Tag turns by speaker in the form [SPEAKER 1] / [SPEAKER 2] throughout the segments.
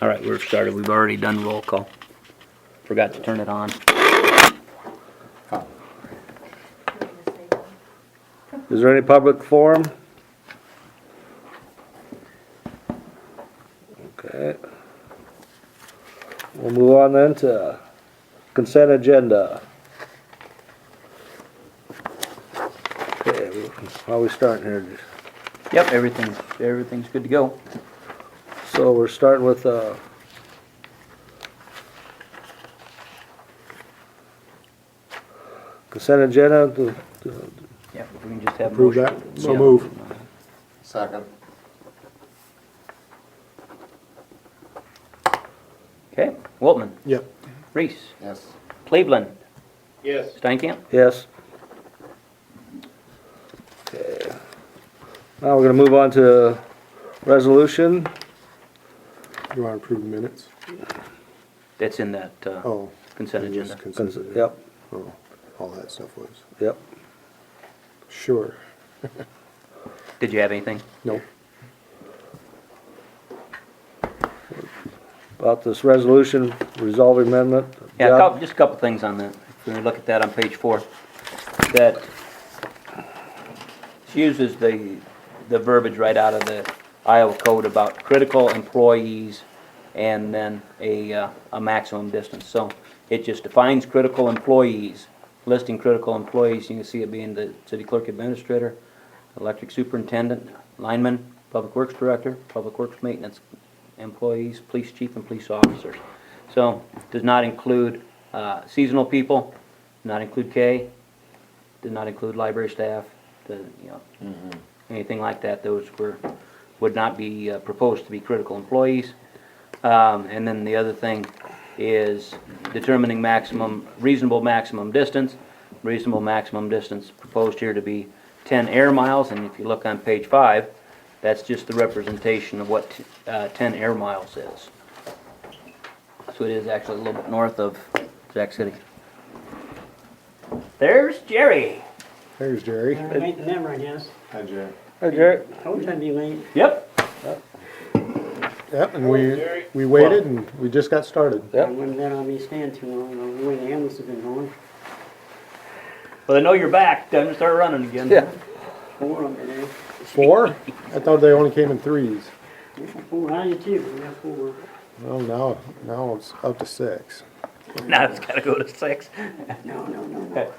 [SPEAKER 1] All right, we're started. We've already done roll call. Forgot to turn it on.
[SPEAKER 2] Is there any public forum? Okay. We'll move on then to consent agenda. Okay, how are we starting here?
[SPEAKER 1] Yep, everything's good to go.
[SPEAKER 2] So we're starting with, consent agenda,
[SPEAKER 1] Yep, if we can just have a
[SPEAKER 3] Approve
[SPEAKER 1] motion.
[SPEAKER 3] that? So
[SPEAKER 1] Yeah.
[SPEAKER 3] move.
[SPEAKER 4] Second.
[SPEAKER 1] Okay, Waltman,
[SPEAKER 3] Yep.
[SPEAKER 1] Reese,
[SPEAKER 4] Yes.
[SPEAKER 1] Cleveland,
[SPEAKER 5] Yes.
[SPEAKER 1] Steinkamp.
[SPEAKER 2] yes. Okay. Now we're gonna move on to resolution.
[SPEAKER 3] You want to approve the minutes?
[SPEAKER 1] That's in that
[SPEAKER 3] Oh.
[SPEAKER 1] consent
[SPEAKER 3] it is
[SPEAKER 1] agenda.
[SPEAKER 3] consent.
[SPEAKER 2] Yep,
[SPEAKER 3] Oh, all that stuff was.
[SPEAKER 2] yep.
[SPEAKER 3] Sure.
[SPEAKER 1] Did you have anything?
[SPEAKER 3] Nope.
[SPEAKER 2] About this resolution resolving amendment.
[SPEAKER 1] Yeah,
[SPEAKER 2] Job-
[SPEAKER 1] just a couple things on that. If we look at that on page 4, that uses the verbiage right out of the Iowa code about critical employees and then a maximum distance. So it just defines critical employees, listing critical employees. You can see it being the city clerk administrator, electric superintendent, lineman, public works director, public works maintenance employees, police chief, and police officers. So does not include seasonal people, not include K, did not include library staff, anything like that. Those would not be proposed to be critical employees. And then the other thing is determining reasonable maximum distance. Reasonable maximum distance proposed here to be 10 air miles, and if you look on page 5, that's just the representation of what 10 air miles is. So it is actually a little bit north of Jack City. There's Jerry.
[SPEAKER 3] There's Jerry.
[SPEAKER 6] Late than ever, I guess.
[SPEAKER 4] Hi, Jerry.
[SPEAKER 2] Hey, Jerry.
[SPEAKER 6] Told you I'd be late.
[SPEAKER 1] Yep.
[SPEAKER 3] Yep, and we waited and we just got started.
[SPEAKER 6] I
[SPEAKER 2] Yep.
[SPEAKER 6] wouldn't let on me stand too long, the way the ambulance has been going.
[SPEAKER 1] Well, I know you're back. Time to start running again.
[SPEAKER 2] Yeah.
[SPEAKER 6] 4 of them today.
[SPEAKER 3] 4? I thought they only came in 3s.
[SPEAKER 6] Yeah, 4, how you too? We got 4.
[SPEAKER 3] Well, now it's up to 6.
[SPEAKER 1] Now it's got to go to 6.
[SPEAKER 6] No.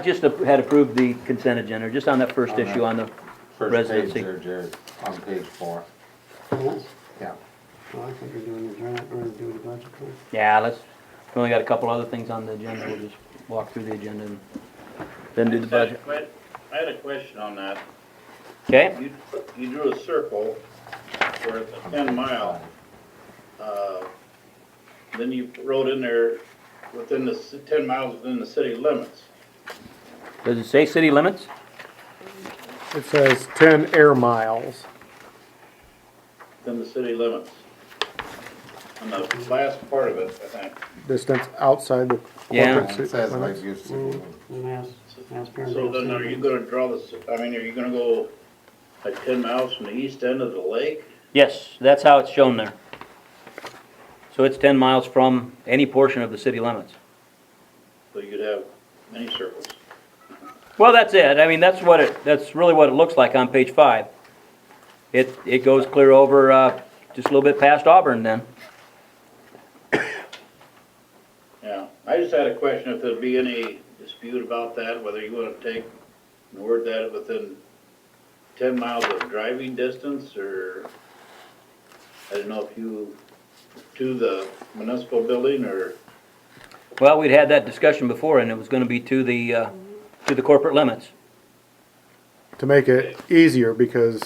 [SPEAKER 1] Just had approved the consent agenda, just on that first issue on the
[SPEAKER 4] First
[SPEAKER 1] residency.
[SPEAKER 4] page there, Jerry, on page 4.
[SPEAKER 6] Yes?
[SPEAKER 4] Yeah.
[SPEAKER 6] Oh, I think you're doing the draft, or doing the budget.
[SPEAKER 1] Yeah, we only got a couple other things on the agenda. We'll just walk through the agenda and then do the budget.
[SPEAKER 5] I had a question on that.
[SPEAKER 1] Okay?
[SPEAKER 5] You drew a circle where it's a 10 mile. Then you wrote in there within the 10 miles within the city limits.
[SPEAKER 1] Does it say city limits?
[SPEAKER 3] It says 10 air miles.
[SPEAKER 5] Within the city limits. On the last part of it, I think.
[SPEAKER 3] Distance outside the
[SPEAKER 1] Yeah.
[SPEAKER 3] corporate
[SPEAKER 4] It
[SPEAKER 3] city
[SPEAKER 4] says like
[SPEAKER 3] limits.
[SPEAKER 4] you said.
[SPEAKER 6] Mass
[SPEAKER 5] So then are you gonna draw this, are you gonna go like 10 miles from the east end of the lake?
[SPEAKER 1] Yes, that's how it's shown there. So it's 10 miles from any portion of the city limits.
[SPEAKER 5] So you'd have many circles.
[SPEAKER 1] Well, that's it. I mean, that's really what it looks like on page 5. It goes clear over, just a little bit past Auburn then.
[SPEAKER 5] Yeah, I just had a question if there'd be any dispute about that, whether you wanna take and word that within 10 miles of driving distance, or I don't know if you, to the municipal building, or,
[SPEAKER 1] Well, we'd had that discussion before, and it was gonna be to the corporate limits.
[SPEAKER 3] To make it easier, because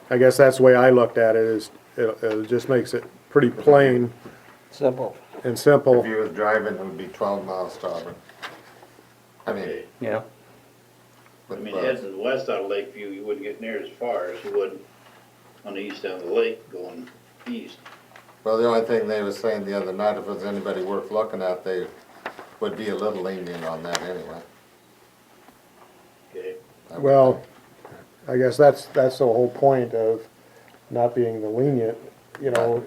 [SPEAKER 3] I guess that's the way I looked at it, is it just makes it pretty plain
[SPEAKER 2] Simple.
[SPEAKER 3] and simple.
[SPEAKER 4] If you was driving, it would be 12 miles to Auburn. I mean,
[SPEAKER 5] okay.
[SPEAKER 1] Yeah.
[SPEAKER 5] I
[SPEAKER 4] with
[SPEAKER 5] mean,
[SPEAKER 4] bus.
[SPEAKER 5] heading west out of Lakeview, you wouldn't get near as far as you would on the east end of the lake going east.
[SPEAKER 4] Well, the only thing they were saying the other night, if there's anybody worth looking at, they would be a little lenient on that anyway.
[SPEAKER 5] Okay,
[SPEAKER 3] Well, I guess that's the whole point of not being the lenient, you know,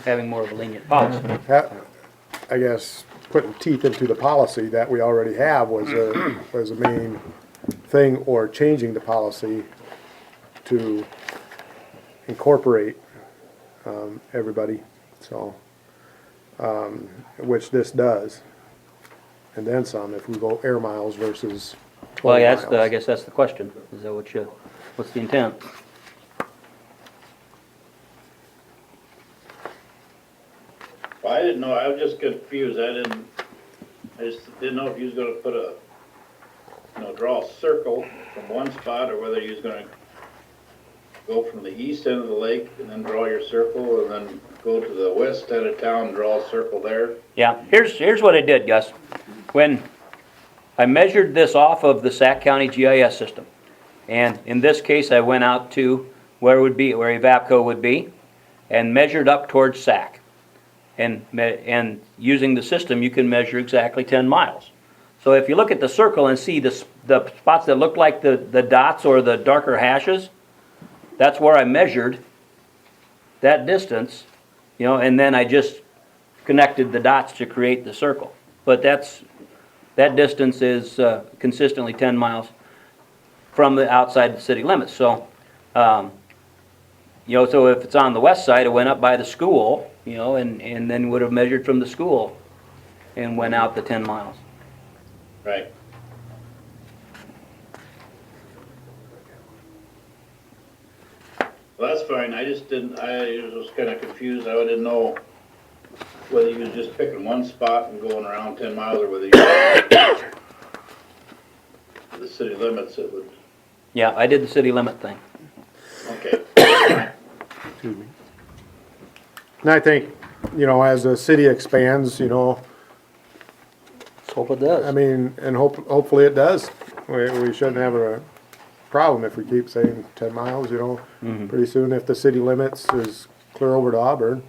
[SPEAKER 1] Having more of a lenient policy.
[SPEAKER 3] I guess putting teeth into the policy that we already have was a main thing, or changing the policy to incorporate, everybody, so, which this does. And then some, if we go air miles versus
[SPEAKER 1] Well,
[SPEAKER 3] 20
[SPEAKER 1] yeah,
[SPEAKER 3] miles.
[SPEAKER 1] I guess that's the question. Is that what's the intent?
[SPEAKER 5] well, I didn't know, I was just confused, I just didn't know if you was gonna put a, draw a circle from one spot, or whether you was gonna go from the east end of the lake and then draw your circle, and then go to the west end of town and draw a circle there.
[SPEAKER 1] Yeah, here's what I did, Gus. When I measured this off of the Sac County GIS system, and in this case, I went out to where Evapco would be, and measured up towards Sac. And using the system, you can measure exactly 10 miles. So if you look at the circle and see the spots that look like the dots or the darker hashes, that's where I measured that distance, and then I just connected the dots to create the circle. But that distance is consistently 10 miles from the outside the city limits. So, so if it's on the west side, it went up by the school, and then would have measured from the school and went out the 10 miles.
[SPEAKER 5] Right. Well, that's fine, I was kinda confused, I didn't know whether you was just picking one spot and going around 10 miles, or whether you the city limits, it would,
[SPEAKER 1] Yeah, I did the city limit thing.
[SPEAKER 5] okay.
[SPEAKER 3] Excuse me. And I think, as the city expands,
[SPEAKER 2] Let's hope it does.
[SPEAKER 3] I mean, and hopefully it does. We shouldn't have a problem if we keep saying 10 miles, Pretty soon, if the city limits is clear over to Auburn,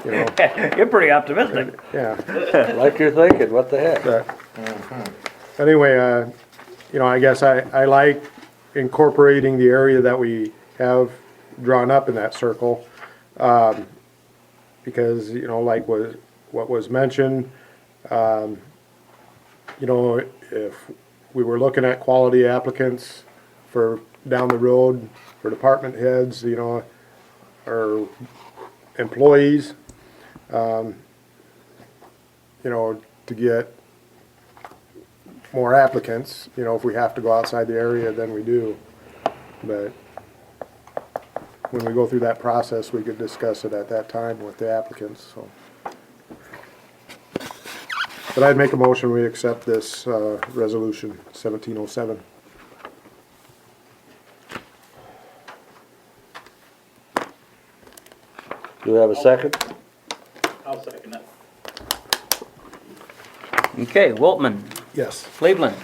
[SPEAKER 1] You're pretty optimistic.
[SPEAKER 3] yeah.
[SPEAKER 2] Like you're thinking, what the heck?
[SPEAKER 3] But anyway, I guess I like incorporating the area that we have drawn up in that circle. Because, like what was mentioned, if we were looking at quality applicants for down the road, for department heads, or employees, to get more applicants, if we have to go outside the area, then we do. But when we go through that process, we could discuss it at that time with the applicants, so. But I'd make a motion, we accept this, resolution 1707.
[SPEAKER 2] Do we have a second?
[SPEAKER 5] I'll second it.
[SPEAKER 1] Okay, Waltman,
[SPEAKER 3] Yes.
[SPEAKER 1] Cleveland,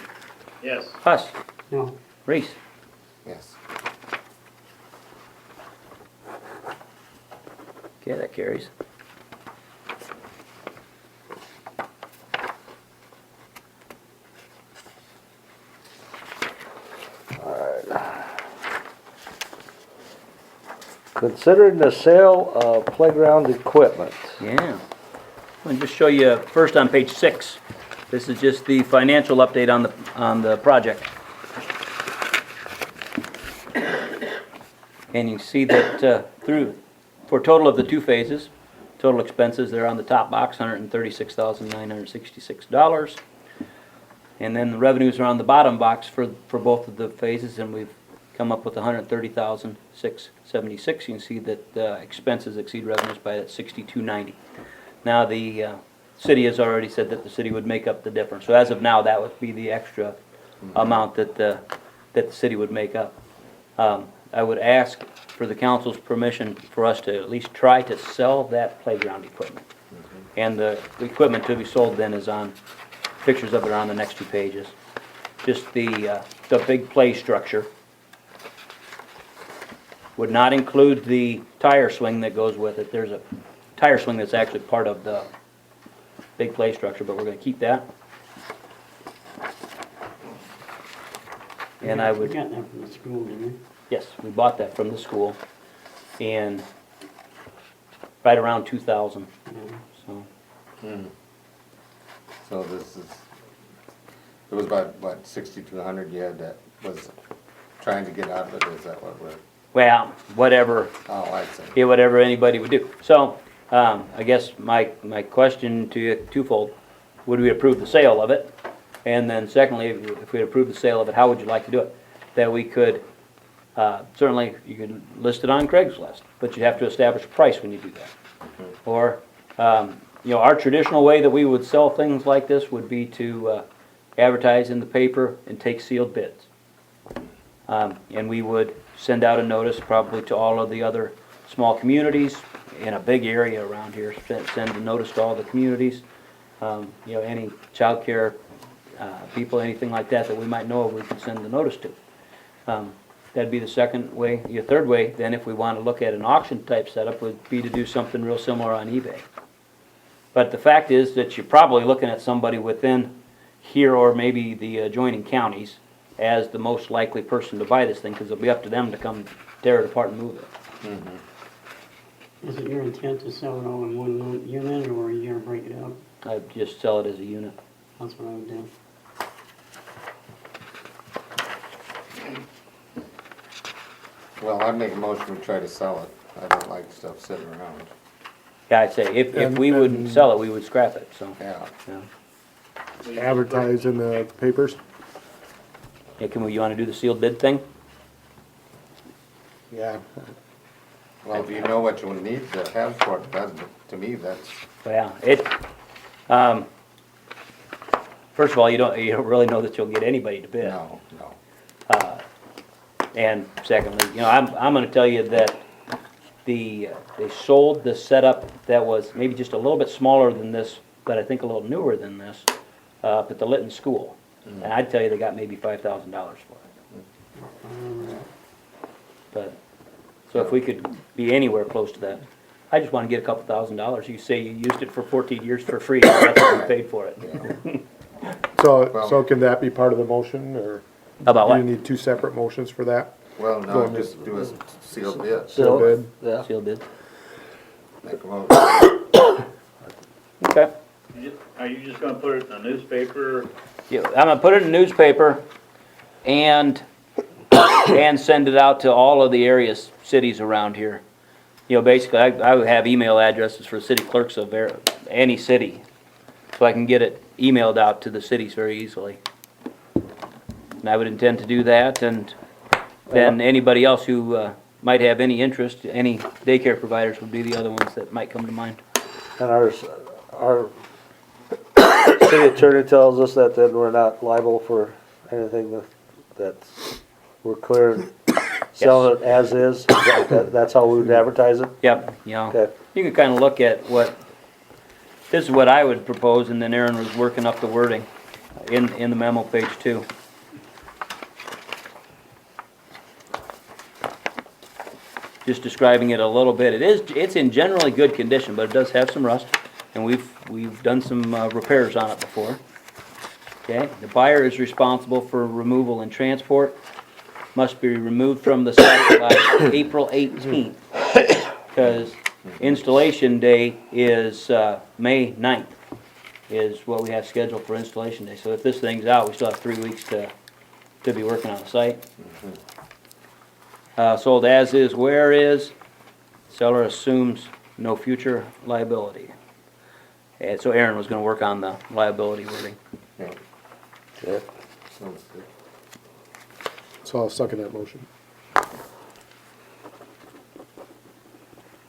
[SPEAKER 5] Yes,
[SPEAKER 1] Huss,
[SPEAKER 6] No,
[SPEAKER 1] Reese.
[SPEAKER 4] Yes.
[SPEAKER 1] Okay, that carries.
[SPEAKER 2] Considering the sale of playground equipment.
[SPEAKER 1] Yeah. I'll just show you first on page 6. This is just the financial update on the project. And you see that for total of the 2 phases, total expenses, they're on the top box, $136,966. And then the revenues are on the bottom box for both of the phases, and we've come up with $130,676. You can see that expenses exceed revenues by that $62.90. Now the city has already said that the city would make up the difference. So as of now, that would be the extra amount that the city would make up. I would ask for the council's permission for us to at least try to sell that playground equipment. And the equipment to be sold then is on, pictures of it are on the next 2 pages. Just the big play structure. would not include the tire swing that goes with it. There's a tire swing that's actually part of the big play structure, but we're gonna keep that. And I
[SPEAKER 6] We
[SPEAKER 1] would,
[SPEAKER 6] got that from the school, didn't we?
[SPEAKER 1] yes, we bought that from the school, and right around 2,000,
[SPEAKER 6] Yeah.
[SPEAKER 1] so.
[SPEAKER 4] So this is, it was about, what, 6,200 you had that was trying to get out of it, is that what we're,
[SPEAKER 1] Well, whatever,
[SPEAKER 4] oh, I see.
[SPEAKER 1] yeah, whatever anybody would do. So, I guess my question to you, twofold, would we approve the sale of it? And then secondly, if we approve the sale of it, how would you like to do it? That we could, certainly, you could list it on Craigslist, but you'd have to establish a price when you do that. Or, you know, our traditional way that we would sell things like this would be to advertise in the paper and take sealed bids. And we would send out a notice probably to all of the other small communities in a big area around here. Send a notice to all the communities. You know, any childcare people, anything like that that we might know of, we could send the notice to. That'd be the second way. Your third way, then, if we want to look at an auction type setup, would be to do something real similar on eBay. But the fact is that you're probably looking at somebody within here or maybe the adjoining counties as the most likely person to buy this thing, because it'll be up to them to come tear it apart and move it.
[SPEAKER 6] Is it your intent to sell it all in one unit, or are you gonna break it up?
[SPEAKER 1] I'd just sell it as a unit.
[SPEAKER 6] That's what I would do.
[SPEAKER 4] Well, I'd make a motion to try to sell it. I don't like stuff sitting around.
[SPEAKER 1] Yeah, I'd say, if we wouldn't sell it, we would scrap it, so.
[SPEAKER 4] Yeah.
[SPEAKER 1] Yeah.
[SPEAKER 3] Advertise in the papers?
[SPEAKER 1] Yeah, you wanna do the sealed bid thing?
[SPEAKER 3] Yeah.
[SPEAKER 4] Well, if you know what you need to have for it, that, to me, that's,
[SPEAKER 1] Yeah, first of all, you don't really know that you'll get anybody to bid.
[SPEAKER 4] no.
[SPEAKER 1] And secondly, you know, I'm gonna tell you that they sold the setup that was maybe just a little bit smaller than this, but I think a little newer than this, up at the Lytton School. And I'd tell you they got maybe $5,000 for it. But, so if we could be anywhere close to that, I just wanna get a couple $1,000s. You say you used it for 14 years for free, that's what you paid for it.
[SPEAKER 3] So can that be part of the motion, or
[SPEAKER 1] About
[SPEAKER 3] do you
[SPEAKER 1] what?
[SPEAKER 3] need two separate motions for that?
[SPEAKER 4] Well,
[SPEAKER 3] Go
[SPEAKER 4] no,
[SPEAKER 3] on,
[SPEAKER 4] just do a sealed bid.
[SPEAKER 3] Sealed bid?
[SPEAKER 2] Yeah.
[SPEAKER 1] Sealed bid?
[SPEAKER 4] Make a motion.
[SPEAKER 1] Okay.
[SPEAKER 5] Are you just gonna put it in the newspaper?
[SPEAKER 1] Yeah, I'm gonna put it in the newspaper and send it out to all of the areas, cities around here. You know, basically, I would have email addresses for city clerks of any city, so I can get it emailed out to the cities very easily. And I would intend to do that, and then anybody else who might have any interest, any daycare providers would be the other ones that might come to mind.
[SPEAKER 2] And our city attorney tells us that then we're not liable for anything that's, we're clear selling it as is. That's how we would advertise it?
[SPEAKER 1] Yep, you know.
[SPEAKER 2] Okay.
[SPEAKER 1] You can kind of look at this is what I would propose, and then Aaron was working up the wording in the memo, page 2. Just describing it a little bit. It's in generally good condition, but it does have some rust, and we've done some repairs on it before. Okay, the buyer is responsible for removal and transport. Must be removed from the site by April 18th, because installation day is May 9th, is what we have scheduled for installation day. So if this thing's out, we still have 3 weeks to be working on the site. Sold as is, where is, seller assumes no future liability. And so Aaron was gonna work on the liability wording.
[SPEAKER 4] Yeah,
[SPEAKER 2] Okay.
[SPEAKER 4] sounds good.
[SPEAKER 3] So I'll second that motion.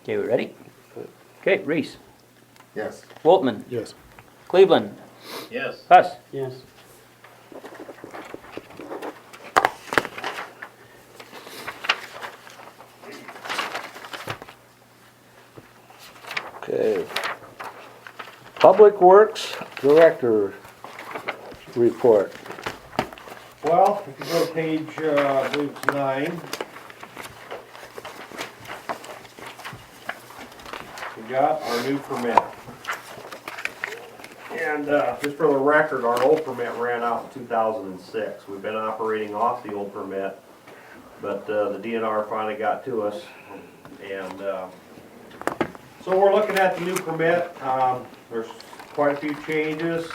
[SPEAKER 1] Okay, we ready? Okay, Reese,
[SPEAKER 4] Yes.
[SPEAKER 1] Woltman,
[SPEAKER 3] Yes.
[SPEAKER 1] Cleveland,
[SPEAKER 5] Yes.
[SPEAKER 1] Huss.
[SPEAKER 6] Yes.
[SPEAKER 2] Okay. Public Works Director report.
[SPEAKER 7] Well, if you go to page, I believe it's 9, we've got our new permit. And, just for the record, our old permit ran out in 2006. We've been operating off the old permit, but, the DNR finally got to us. And, so we're looking at the new permit. There's quite a few changes.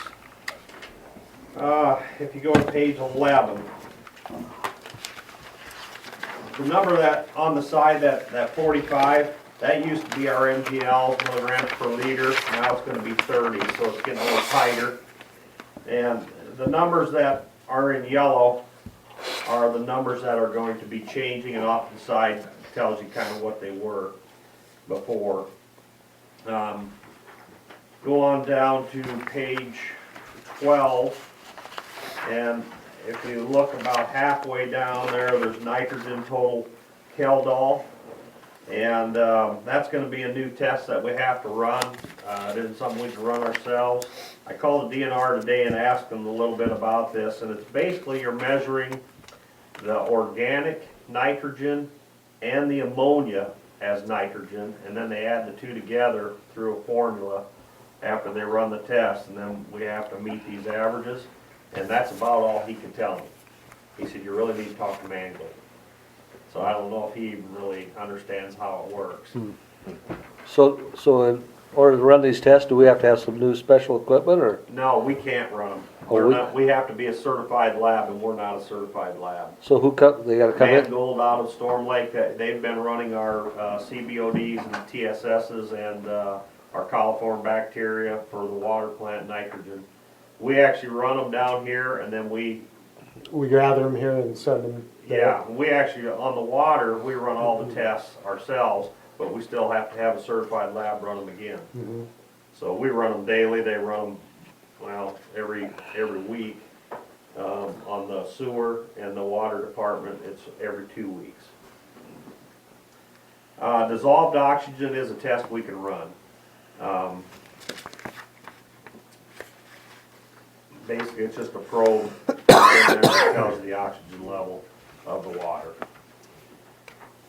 [SPEAKER 7] If you go to page 11, the number that, on the side, that 45, that used to be our MGL, milligrams per liter. Now it's gonna be 30, so it's getting a little tighter. And the numbers that are in yellow are the numbers that are going to be changing, and off the side tells you kind of what they were before. Go on down to page 12, and if you look about halfway down there, there's nitrogen total Keldol. And that's gonna be a new test that we have to run. It isn't something we can run ourselves. I called the DNR today and asked them a little bit about this, and it's basically you're measuring the organic nitrogen and the ammonia as nitrogen, and then they add the two together through a formula after they run the test, and then we have to meet these averages, and that's about all he could tell me. He said, you really need to talk to Mangold. So I don't know if he really understands how it works.
[SPEAKER 2] So in order to run these tests, do we have to have some new special equipment, or?
[SPEAKER 7] No, we can't run them.
[SPEAKER 2] Oh,
[SPEAKER 7] We have to be a certified lab, and we're not a certified lab.
[SPEAKER 2] So they gotta come in?
[SPEAKER 7] Mangold out of Storm Lake, they've been running our CBODs and TSSs and our coliform bacteria for the water plant nitrogen. We actually run them down here, and then we
[SPEAKER 3] gather them here and send them there.
[SPEAKER 7] Yeah, we actually, on the water, we run all the tests ourselves, but we still have to have a certified lab run them again.
[SPEAKER 3] Mhm.
[SPEAKER 7] So we run them daily, they run them, well, every week. On the sewer and the water department, it's every 2 weeks. Dissolved oxygen is a test we can run. Basically, it's just a probe that tells you the oxygen level of the water.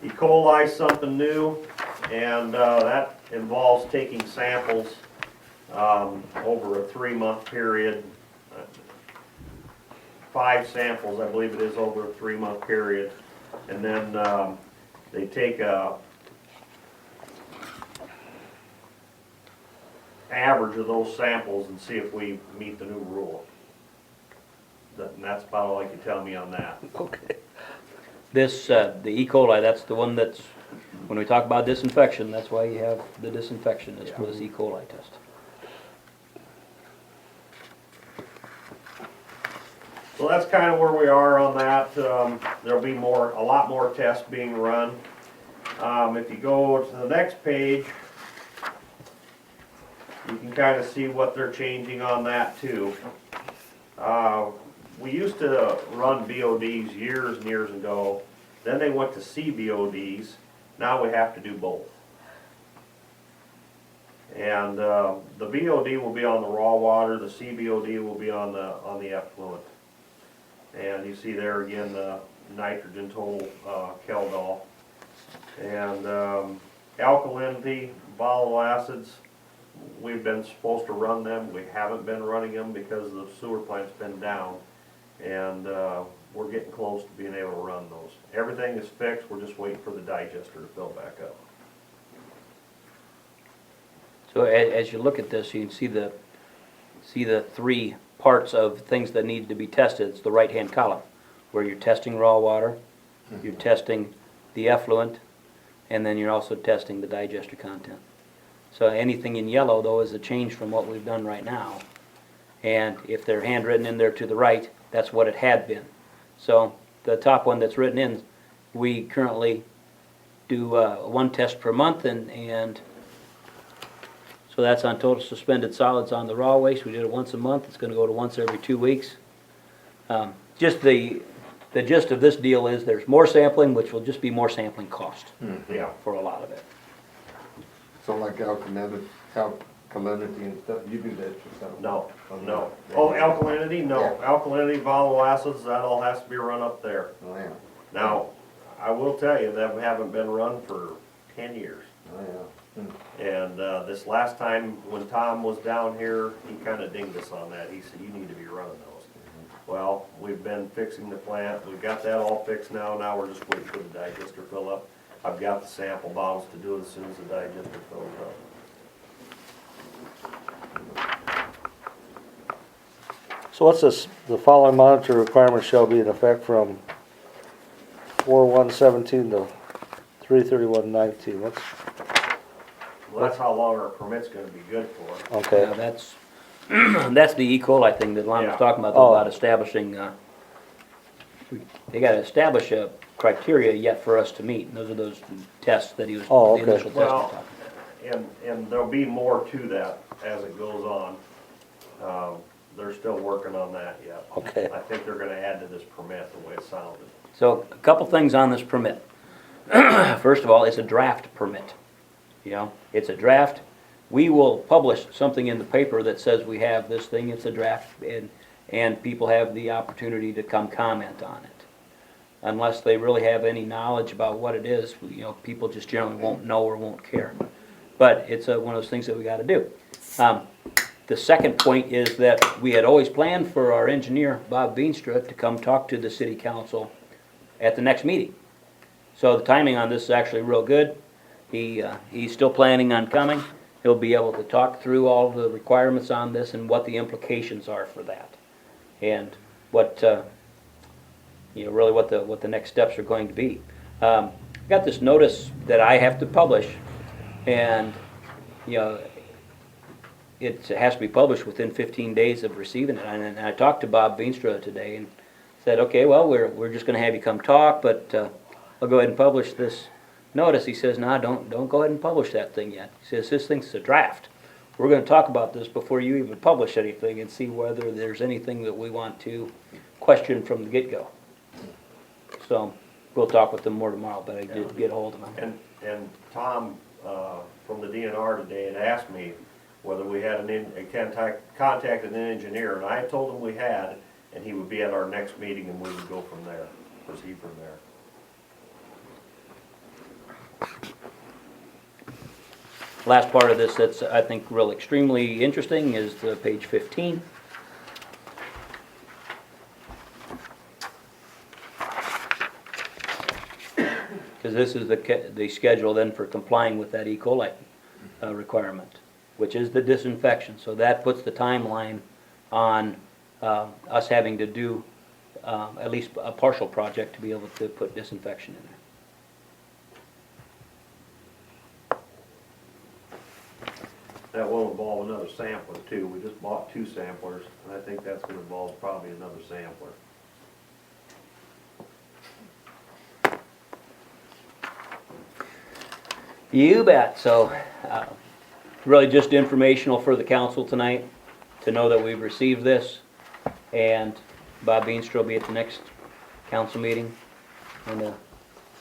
[SPEAKER 7] E. coli is something new, and that involves taking samples over a 3-month period. 5 samples, I believe it is, over a 3-month period. And then they take a average of those samples and see if we meet the new rule. And that's about all I can tell me on that.
[SPEAKER 2] Okay.
[SPEAKER 1] This, the E. coli, that's the one that's, when we talk about disinfection, that's why you have the disinfection, is for this E. coli test.
[SPEAKER 7] So that's kind of where we are on that. There'll be a lot more tests being run. If you go to the next page, you can kind of see what they're changing on that too. We used to run BODs years and years ago. Then they went to CBODs. Now we have to do both. And the BOD will be on the raw water. The CBOD will be on the effluent. And you see there again the nitrogen total Keldol. And alkalinity, volatile acids, we've been supposed to run them. We haven't been running them because the sewer plant's been down. And we're getting close to being able to run those. Everything is fixed, we're just waiting for the digester to fill back up.
[SPEAKER 1] So as you look at this, you can see the 3 parts of things that need to be tested. It's the right-hand column, where you're testing raw water, you're testing the effluent, and then you're also testing the digester content. So anything in yellow, though, is a change from what we've done right now. And if they're handwritten in there to the right, that's what it had been. So the top one that's written in, we currently do 1 test per month, and so that's on total suspended solids on the raw waste. We did it once a month. It's going to go to once every 2 weeks. Just the gist of this deal is there's more sampling, which will just be more sampling cost
[SPEAKER 7] Yeah.
[SPEAKER 1] for a lot of it.
[SPEAKER 4] So like alkalinity and stuff, you do that yourself?
[SPEAKER 7] No. Oh, alkalinity? No.
[SPEAKER 4] Yeah.
[SPEAKER 7] Alkalinity, volatile acids, that all has to be run up there.
[SPEAKER 4] Oh, yeah.
[SPEAKER 7] Now, I will tell you, that haven't been run for 10 years.
[SPEAKER 4] Oh, yeah.
[SPEAKER 7] And, this last time when Tom was down here, he kinda dinged us on that. He said, you need to be running those. Well, we've been fixing the plant. We've got that all fixed now. Now we're just waiting for the digester fill up. I've got the sample bottles to do it as soon as the digester fills up.
[SPEAKER 2] So what's this, the following monitor requirements shall be in effect from 4/1/17 to 3/31/19, what's,
[SPEAKER 7] Well, that's how long our permit's gonna be good for.
[SPEAKER 2] okay,
[SPEAKER 1] Yeah, that's, that's the E. coli thing that Lon was
[SPEAKER 7] Yeah.
[SPEAKER 1] talking about,
[SPEAKER 2] Oh.
[SPEAKER 1] about establishing, they gotta establish a criteria yet for us to meet, and those are those tests that he was, the
[SPEAKER 2] Oh, okay.
[SPEAKER 1] initial tests he was
[SPEAKER 7] Well,
[SPEAKER 1] talking about.
[SPEAKER 7] and there'll be more to that as it goes on. They're still working on that yet.
[SPEAKER 2] okay.
[SPEAKER 7] I think they're gonna add to this permit the way it sounded.
[SPEAKER 1] So, a couple things on this permit. First of all, it's a draft permit. You know, it's a draft. We will publish something in the paper that says we have this thing, it's a draft, and people have the opportunity to come comment on it. Unless they really have any knowledge about what it is, you know, people just generally won't know or won't care. But it's one of those things that we gotta do. The second point is that we had always planned for our engineer, Bob Veenstra, to come talk to the city council at the next meeting. So the timing on this is actually real good. He's still planning on coming. He'll be able to talk through all the requirements on this and what the implications are for that. And what, you know, really what the next steps are going to be. I got this notice that I have to publish, and, you know, it has to be published within 15 days of receiving it. And I talked to Bob Veenstra today and said, okay, well, we're just gonna have you come talk, but I'll go ahead and publish this notice. He says, no, don't go ahead and publish that thing yet. He says, this thing's a draft. We're gonna talk about this before you even publish anything and see whether there's anything that we want to question from the get-go. So, we'll talk with them more tomorrow, but I did get a hold of him.
[SPEAKER 7] And Tom, from the DNR today had asked me whether we had contacted an engineer, and I had told him we had, and he would be at our next meeting and we would go from there, proceed from there.
[SPEAKER 1] Last part of this that's, I think, real extremely interesting is the page 15. Because this is the schedule then for complying with that E. coli requirement, which is the disinfection. So that puts the timeline on us having to do at least a partial project to be able to put disinfection in there.
[SPEAKER 7] That will involve another sampler too. We just bought 2 samplers, and I think that's gonna involve probably another sampler.
[SPEAKER 1] You bet. So, really just informational for the council tonight to know that we've received this. And Bob Veenstra will be at the next council meeting. And,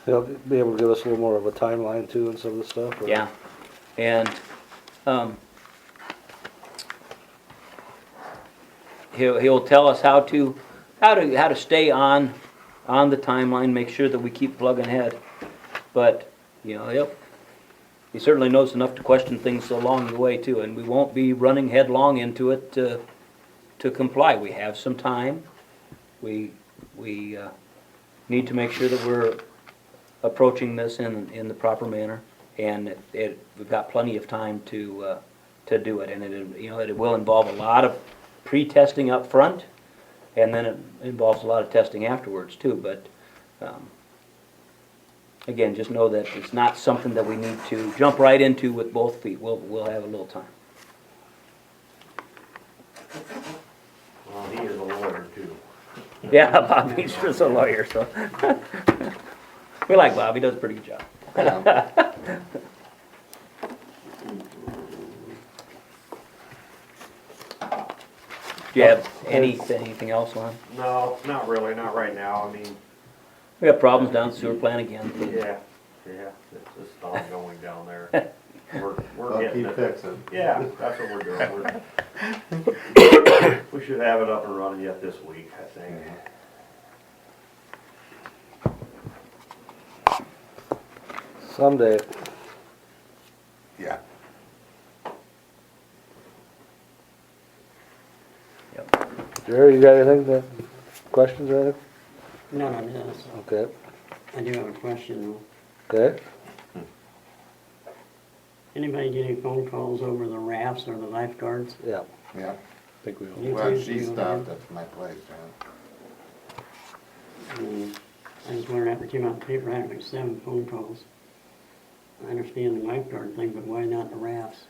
[SPEAKER 2] He'll be able to give us a little more of a timeline too and some of the stuff? or-
[SPEAKER 1] yeah. And, he'll tell us how to stay on the timeline, make sure that we keep plugging ahead. But, you know, yep. He certainly knows enough to question things along the way too, and we won't be running headlong into it to comply. We have some time. We need to make sure that we're approaching this in the proper manner, and we've got plenty of time to do it. And it will involve a lot of pre-testing up front, and then it involves a lot of testing afterwards too. But again, just know that it's not something that we need to jump right into with both feet. We'll have a little time.
[SPEAKER 7] Well, he is a lawyer too.
[SPEAKER 1] Yeah, Bob Veenstra's a lawyer, so we like Bob. He does a pretty good job. Do you have anything else on?
[SPEAKER 7] No, not really, not right now. I mean,
[SPEAKER 1] We got problems down the sewer plant again.
[SPEAKER 7] yeah, it's just ongoing down there. We're
[SPEAKER 4] Well,
[SPEAKER 7] getting
[SPEAKER 4] keep
[SPEAKER 7] it.
[SPEAKER 4] fixing.
[SPEAKER 7] Yeah, that's what we're doing. We should have it up and running yet this week, I think.
[SPEAKER 2] Someday.
[SPEAKER 4] Yeah.
[SPEAKER 2] Jerry, you got anything, questions or anything?
[SPEAKER 6] None of this.
[SPEAKER 2] Okay,
[SPEAKER 6] I do have a question though.
[SPEAKER 2] okay.
[SPEAKER 6] Anybody get any phone calls over the rafts or the lifeguards?
[SPEAKER 2] Yeah,
[SPEAKER 4] Yeah,
[SPEAKER 3] I think we all.
[SPEAKER 6] You
[SPEAKER 4] well,
[SPEAKER 6] too,
[SPEAKER 4] she
[SPEAKER 6] you
[SPEAKER 4] stopped
[SPEAKER 6] have?
[SPEAKER 4] at my place,
[SPEAKER 6] I just wondered after it came out in the paper, I had like 7 phone calls. I understand the lifeguard thing, but why not the rafts?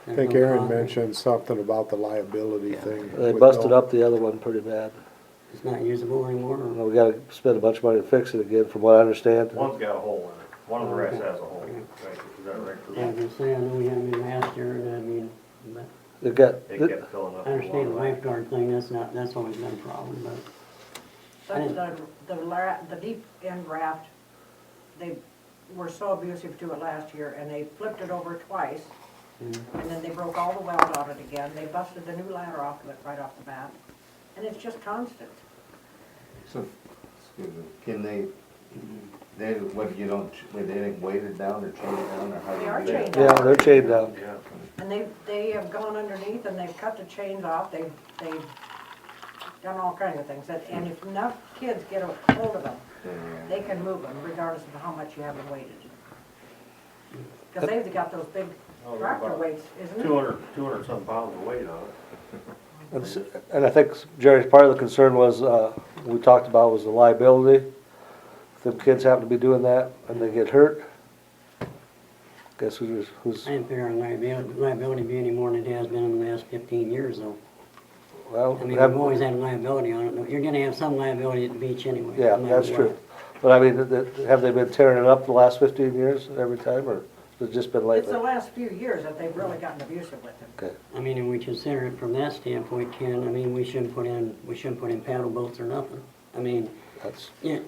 [SPEAKER 3] I think Aaron mentioned something about the liability thing.
[SPEAKER 2] they
[SPEAKER 3] with
[SPEAKER 2] busted
[SPEAKER 3] no-
[SPEAKER 2] up the other one pretty bad.
[SPEAKER 6] It's not usable anymore, or?
[SPEAKER 2] We gotta spend a bunch of money to fix it again, from what I understand.
[SPEAKER 7] One's got a hole in it, one of the rest has a hole,
[SPEAKER 6] Okay.
[SPEAKER 7] right, is that right?
[SPEAKER 6] Yeah, I was gonna say, I know we had them in last year, and I mean, but
[SPEAKER 2] It got,
[SPEAKER 7] It kept filling up.
[SPEAKER 6] I understand the
[SPEAKER 7] with water.
[SPEAKER 6] lifeguard thing, that's always been a problem, but,
[SPEAKER 8] But the deep end raft, they were so abusive to it last year, and they flipped it over twice, and then they broke all the weld on it again, they busted the new ladder off of it right off the bat, and it's just constant.
[SPEAKER 4] so, excuse me, can they, what, you don't, they didn't weight it down or chain it down, or how do
[SPEAKER 8] They
[SPEAKER 4] you
[SPEAKER 8] are
[SPEAKER 4] do that?
[SPEAKER 8] chained
[SPEAKER 2] yeah, they're chained down.
[SPEAKER 7] Yeah.
[SPEAKER 8] And they have gone underneath and they've cut the chains off, they've done all kinds of things, and if enough kids get a hold of them, they can move them regardless of how much you have them weighted. Cause they've got those big
[SPEAKER 7] Oh, they're
[SPEAKER 8] tractor
[SPEAKER 7] about
[SPEAKER 8] weights, isn't it?
[SPEAKER 7] 200 some pounds of weight on it.
[SPEAKER 2] And I think Jerry's part of the concern was, we talked about was the liability. If them kids happen to be doing that and they get hurt, guess who's,
[SPEAKER 6] I didn't figure our liability be any more than it has been in the last 15 years though.
[SPEAKER 2] well,
[SPEAKER 6] I mean, we've always had liability on it, you're gonna have some liability at the beach anyway.
[SPEAKER 2] yeah,
[SPEAKER 6] no matter
[SPEAKER 2] that's
[SPEAKER 6] what.
[SPEAKER 2] true. But I mean, have they been tearing it up the last 15 years every time, or has it just been
[SPEAKER 8] It's the
[SPEAKER 2] lately?
[SPEAKER 8] last few years that they've really gotten abusive with it.
[SPEAKER 2] Okay,
[SPEAKER 6] I mean, and we consider it from that standpoint, Ken, I mean, we shouldn't put in paddle boats or nothing. I mean,
[SPEAKER 2] that's,
[SPEAKER 6] yeah,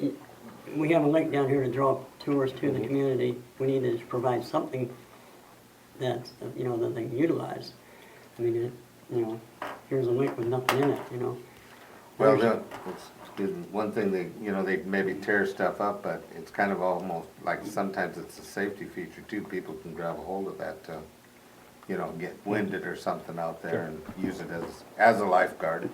[SPEAKER 6] we have a lake down here to draw tourists to the community. We need to provide something that, you know, that they can utilize. I mean, here's a lake with nothing in it, you know.
[SPEAKER 4] Well, one thing they, they maybe tear stuff up, but it's kind of almost like sometimes it's a safety feature too. People can grab a hold of that to, get winded or something out there and use it as a lifeguard,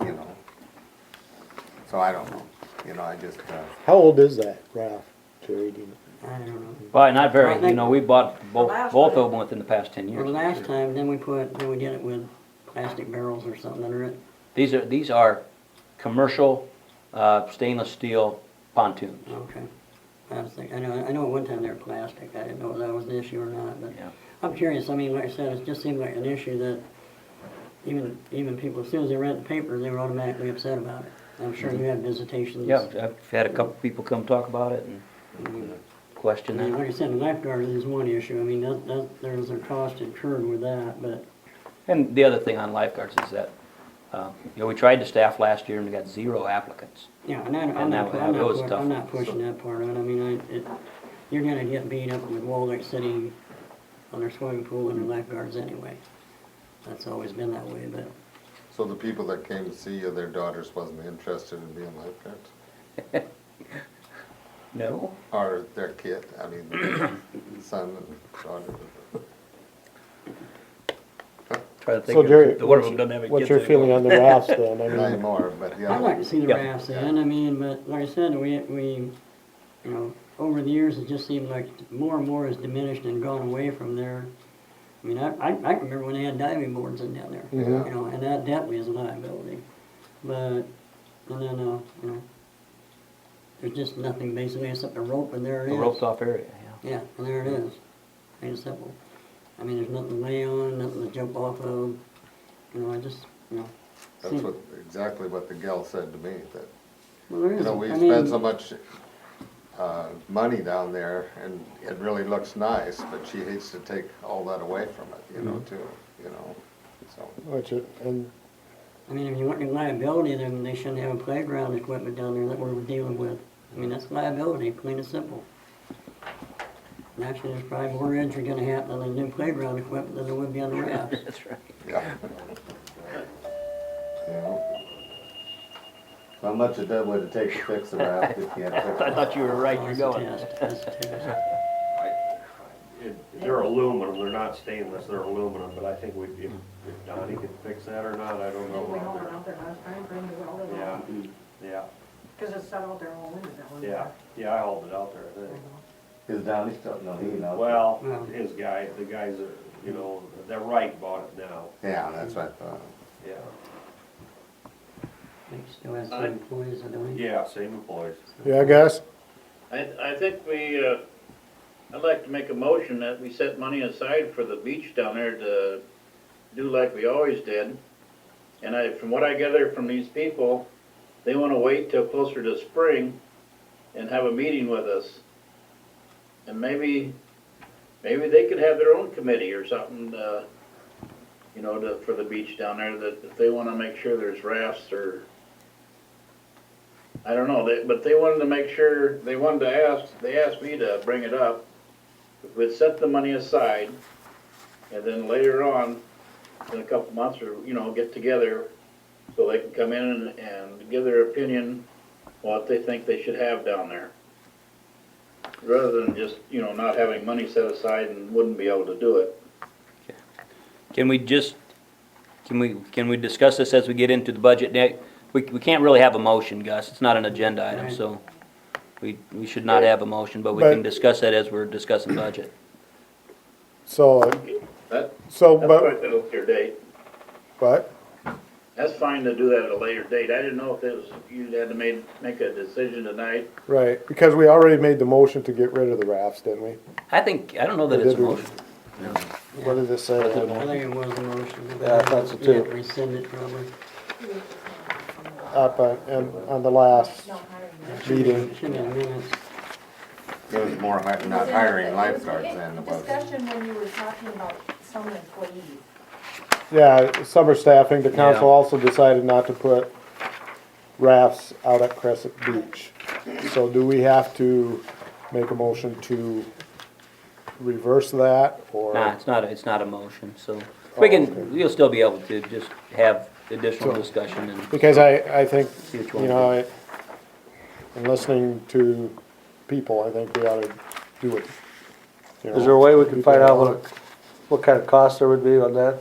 [SPEAKER 4] So I don't know, I just,
[SPEAKER 3] How old is that raft, Jerry? Do you know?
[SPEAKER 6] I don't know.
[SPEAKER 1] Well, not very,
[SPEAKER 6] I think-
[SPEAKER 1] we bought both
[SPEAKER 8] last
[SPEAKER 1] of
[SPEAKER 8] one-
[SPEAKER 1] them within the past 10
[SPEAKER 6] Well,
[SPEAKER 1] years.
[SPEAKER 6] the last time, then we did it with plastic barrels or something under it.
[SPEAKER 1] These are commercial, stainless steel pontoons.
[SPEAKER 6] Okay. I was thinking, I know at one time they were plastic. I didn't know if that was an issue or not, but
[SPEAKER 1] Yeah.
[SPEAKER 6] I'm curious. I mean, like I said, it just seemed like an issue that even people, as soon as they read the paper, they were automatically upset about it. I'm sure you had visitations.
[SPEAKER 1] Yeah, I've had a couple people come talk about it and question
[SPEAKER 6] I mean,
[SPEAKER 1] that.
[SPEAKER 6] like I said, the lifeguard is one issue. I mean, there's a cost incurred with that, but
[SPEAKER 1] And the other thing on lifeguards is that, we tried to staff last year and we got 0 applicants.
[SPEAKER 6] yeah, and
[SPEAKER 1] And that was tough.
[SPEAKER 6] I'm not pushing that part of it. I mean, you're gonna get beat up with Wall Lake City on their swimming pool and their lifeguards anyway. That's always been that way, but
[SPEAKER 4] so the people that came to see you, their daughters wasn't interested in being lifeguards?
[SPEAKER 1] No?
[SPEAKER 4] Or their kid, I mean, son and daughter?
[SPEAKER 1] Try to think
[SPEAKER 3] So Jerry,
[SPEAKER 1] if one of them doesn't have any
[SPEAKER 3] what's
[SPEAKER 1] kids
[SPEAKER 3] your
[SPEAKER 1] anymore.
[SPEAKER 3] feeling on the rafts then? I
[SPEAKER 4] Not
[SPEAKER 3] mean,
[SPEAKER 4] anymore, but the
[SPEAKER 6] I'd
[SPEAKER 4] other
[SPEAKER 6] like to see the
[SPEAKER 1] Yeah.
[SPEAKER 6] rafts in, I mean, but like I said, we, over the years, it just seemed like more and more has diminished and gone away from there. I mean, I remember when they had diving boards in down there,
[SPEAKER 4] Mhm.
[SPEAKER 6] and that definitely is a liability. But, and then, there's just nothing basically except a rope and there it
[SPEAKER 1] The
[SPEAKER 6] is.
[SPEAKER 1] roped off area, yeah.
[SPEAKER 6] Yeah, and there it is, plain and simple. I mean, there's nothing to lay on, nothing to jump off of, I just,
[SPEAKER 4] That's exactly what the gal said to me, that,
[SPEAKER 6] well, there is.
[SPEAKER 4] we
[SPEAKER 6] I
[SPEAKER 4] spend
[SPEAKER 6] mean,
[SPEAKER 4] so much, money down there, and it really looks nice, but she hates to take all that away from it, too, so.
[SPEAKER 3] which it, and
[SPEAKER 6] I mean, if you want your liability, then they shouldn't have a playground equipment down there that we're dealing with. I mean, that's liability, plain and simple. And actually, there's probably more injury gonna happen on the new playground equipment than there would be on the rafts.
[SPEAKER 1] That's right.
[SPEAKER 4] Yeah. How much of that would it take to fix the raft if you had to fix
[SPEAKER 1] I
[SPEAKER 4] it?
[SPEAKER 1] thought you were right, you're
[SPEAKER 6] That's a
[SPEAKER 1] going.
[SPEAKER 6] test, that's a test.
[SPEAKER 7] They're aluminum, they're not stainless, they're aluminum, but I think if Donnie can fix that or not, I don't know.
[SPEAKER 8] Didn't we hauled it out there last time, Brenda welded it
[SPEAKER 7] Yeah,
[SPEAKER 8] out?
[SPEAKER 7] yeah,
[SPEAKER 8] Cause it sat out there all winter that one.
[SPEAKER 7] yeah, yeah, I hauled it out there, I think.
[SPEAKER 4] Is Donnie still, no, he knows.
[SPEAKER 7] Well,
[SPEAKER 6] Well-
[SPEAKER 7] the guys are, you know, they're right bought it now,
[SPEAKER 4] Yeah, that's what I thought.
[SPEAKER 7] yeah.
[SPEAKER 6] He still has some employees, I don't.
[SPEAKER 7] Yeah, same employees.
[SPEAKER 3] Yeah, guys?
[SPEAKER 5] I think I'd like to make a motion that we set money aside for the beach down there to do like we always did. And from what I gather from these people, they wanna wait till closer to spring and have a meeting with us. And maybe they could have their own committee or something, you know, for the beach down there, that if they wanna make sure there's rafts or, I don't know, but they wanted to make sure, they asked me to bring it up. If we'd set the money aside, and then later on, in a couple months, or, you know, get together, so they can come in and give their opinion, what they think they should have down there. Rather than just, you know, not having money set aside and wouldn't be able to do it.
[SPEAKER 1] Can we discuss this as we get into the budget? We can't really have a motion, Gus, it's not an agenda item,
[SPEAKER 6] Right.
[SPEAKER 1] so we should not have a motion, but we can discuss that as we're discussing budget.
[SPEAKER 3] So,
[SPEAKER 5] That's
[SPEAKER 3] but,
[SPEAKER 5] fine at a later date.
[SPEAKER 3] but,
[SPEAKER 5] That's fine to do that at a later date. I didn't know if you had to make a decision tonight.
[SPEAKER 3] right, because we already made the motion to get rid of the rafts, didn't we?
[SPEAKER 1] I don't know that
[SPEAKER 3] Or
[SPEAKER 1] it's a
[SPEAKER 3] did we?
[SPEAKER 1] motion.
[SPEAKER 3] What did it say?
[SPEAKER 6] I think it was a motion.
[SPEAKER 2] Yeah, I thought so
[SPEAKER 6] You
[SPEAKER 2] too.
[SPEAKER 6] have to rescind it probably.
[SPEAKER 3] Up on the last meeting.
[SPEAKER 6] Should be in minutes.
[SPEAKER 4] It was more not hiring lifeguards than it was.
[SPEAKER 8] Discussion when you were talking about some employees.
[SPEAKER 3] Yeah, summer staffing, the council
[SPEAKER 1] Yeah.
[SPEAKER 3] also decided not to put rafts out at Crescent Beach. So do we have to make a motion to reverse that, or?
[SPEAKER 1] Nah, it's not a motion, so
[SPEAKER 3] Oh,
[SPEAKER 1] we
[SPEAKER 3] okay.
[SPEAKER 1] you'll still be able to just have additional discussion and
[SPEAKER 3] Because I think,
[SPEAKER 1] see which
[SPEAKER 3] you
[SPEAKER 1] one.
[SPEAKER 3] know, in listening to people, I think we ought to do it. You
[SPEAKER 2] Is there a
[SPEAKER 3] know,
[SPEAKER 2] way we can
[SPEAKER 3] people
[SPEAKER 2] find out
[SPEAKER 3] want
[SPEAKER 2] what kind of cost there would be on that?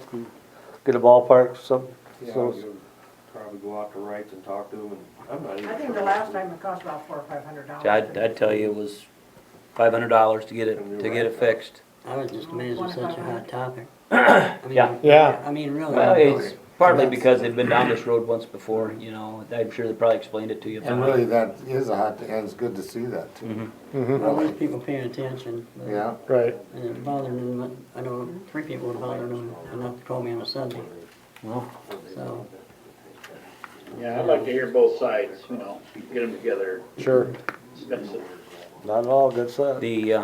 [SPEAKER 2] Get a ballpark, something?
[SPEAKER 7] Yeah,
[SPEAKER 2] So,
[SPEAKER 7] we'll probably go out to Wrights and talk to them, and I'm not even
[SPEAKER 8] I think
[SPEAKER 7] sure.
[SPEAKER 8] the last time it cost about $400 or $500.
[SPEAKER 1] I'd tell you it was $500 to get it fixed.
[SPEAKER 6] I was just amazed it's such a hot topic. I mean,
[SPEAKER 1] Yeah.
[SPEAKER 3] Yeah.
[SPEAKER 6] I mean, really.
[SPEAKER 1] Well, it's partly because they've been down this road once before, you know, I'm sure they probably explained it to you.
[SPEAKER 4] And really, that is a hot, and it's good to see that too.
[SPEAKER 6] Well, there's people paying attention. but-
[SPEAKER 4] Yeah,
[SPEAKER 3] Right,
[SPEAKER 6] And it bothered them, I know 3 people it bothered them enough to call me on a Sunday,
[SPEAKER 1] Well,
[SPEAKER 6] so.
[SPEAKER 5] Yeah, I'd like to hear both sides, you know, get them together,
[SPEAKER 3] sure.
[SPEAKER 5] discuss it.
[SPEAKER 2] not at all, good set.
[SPEAKER 1] the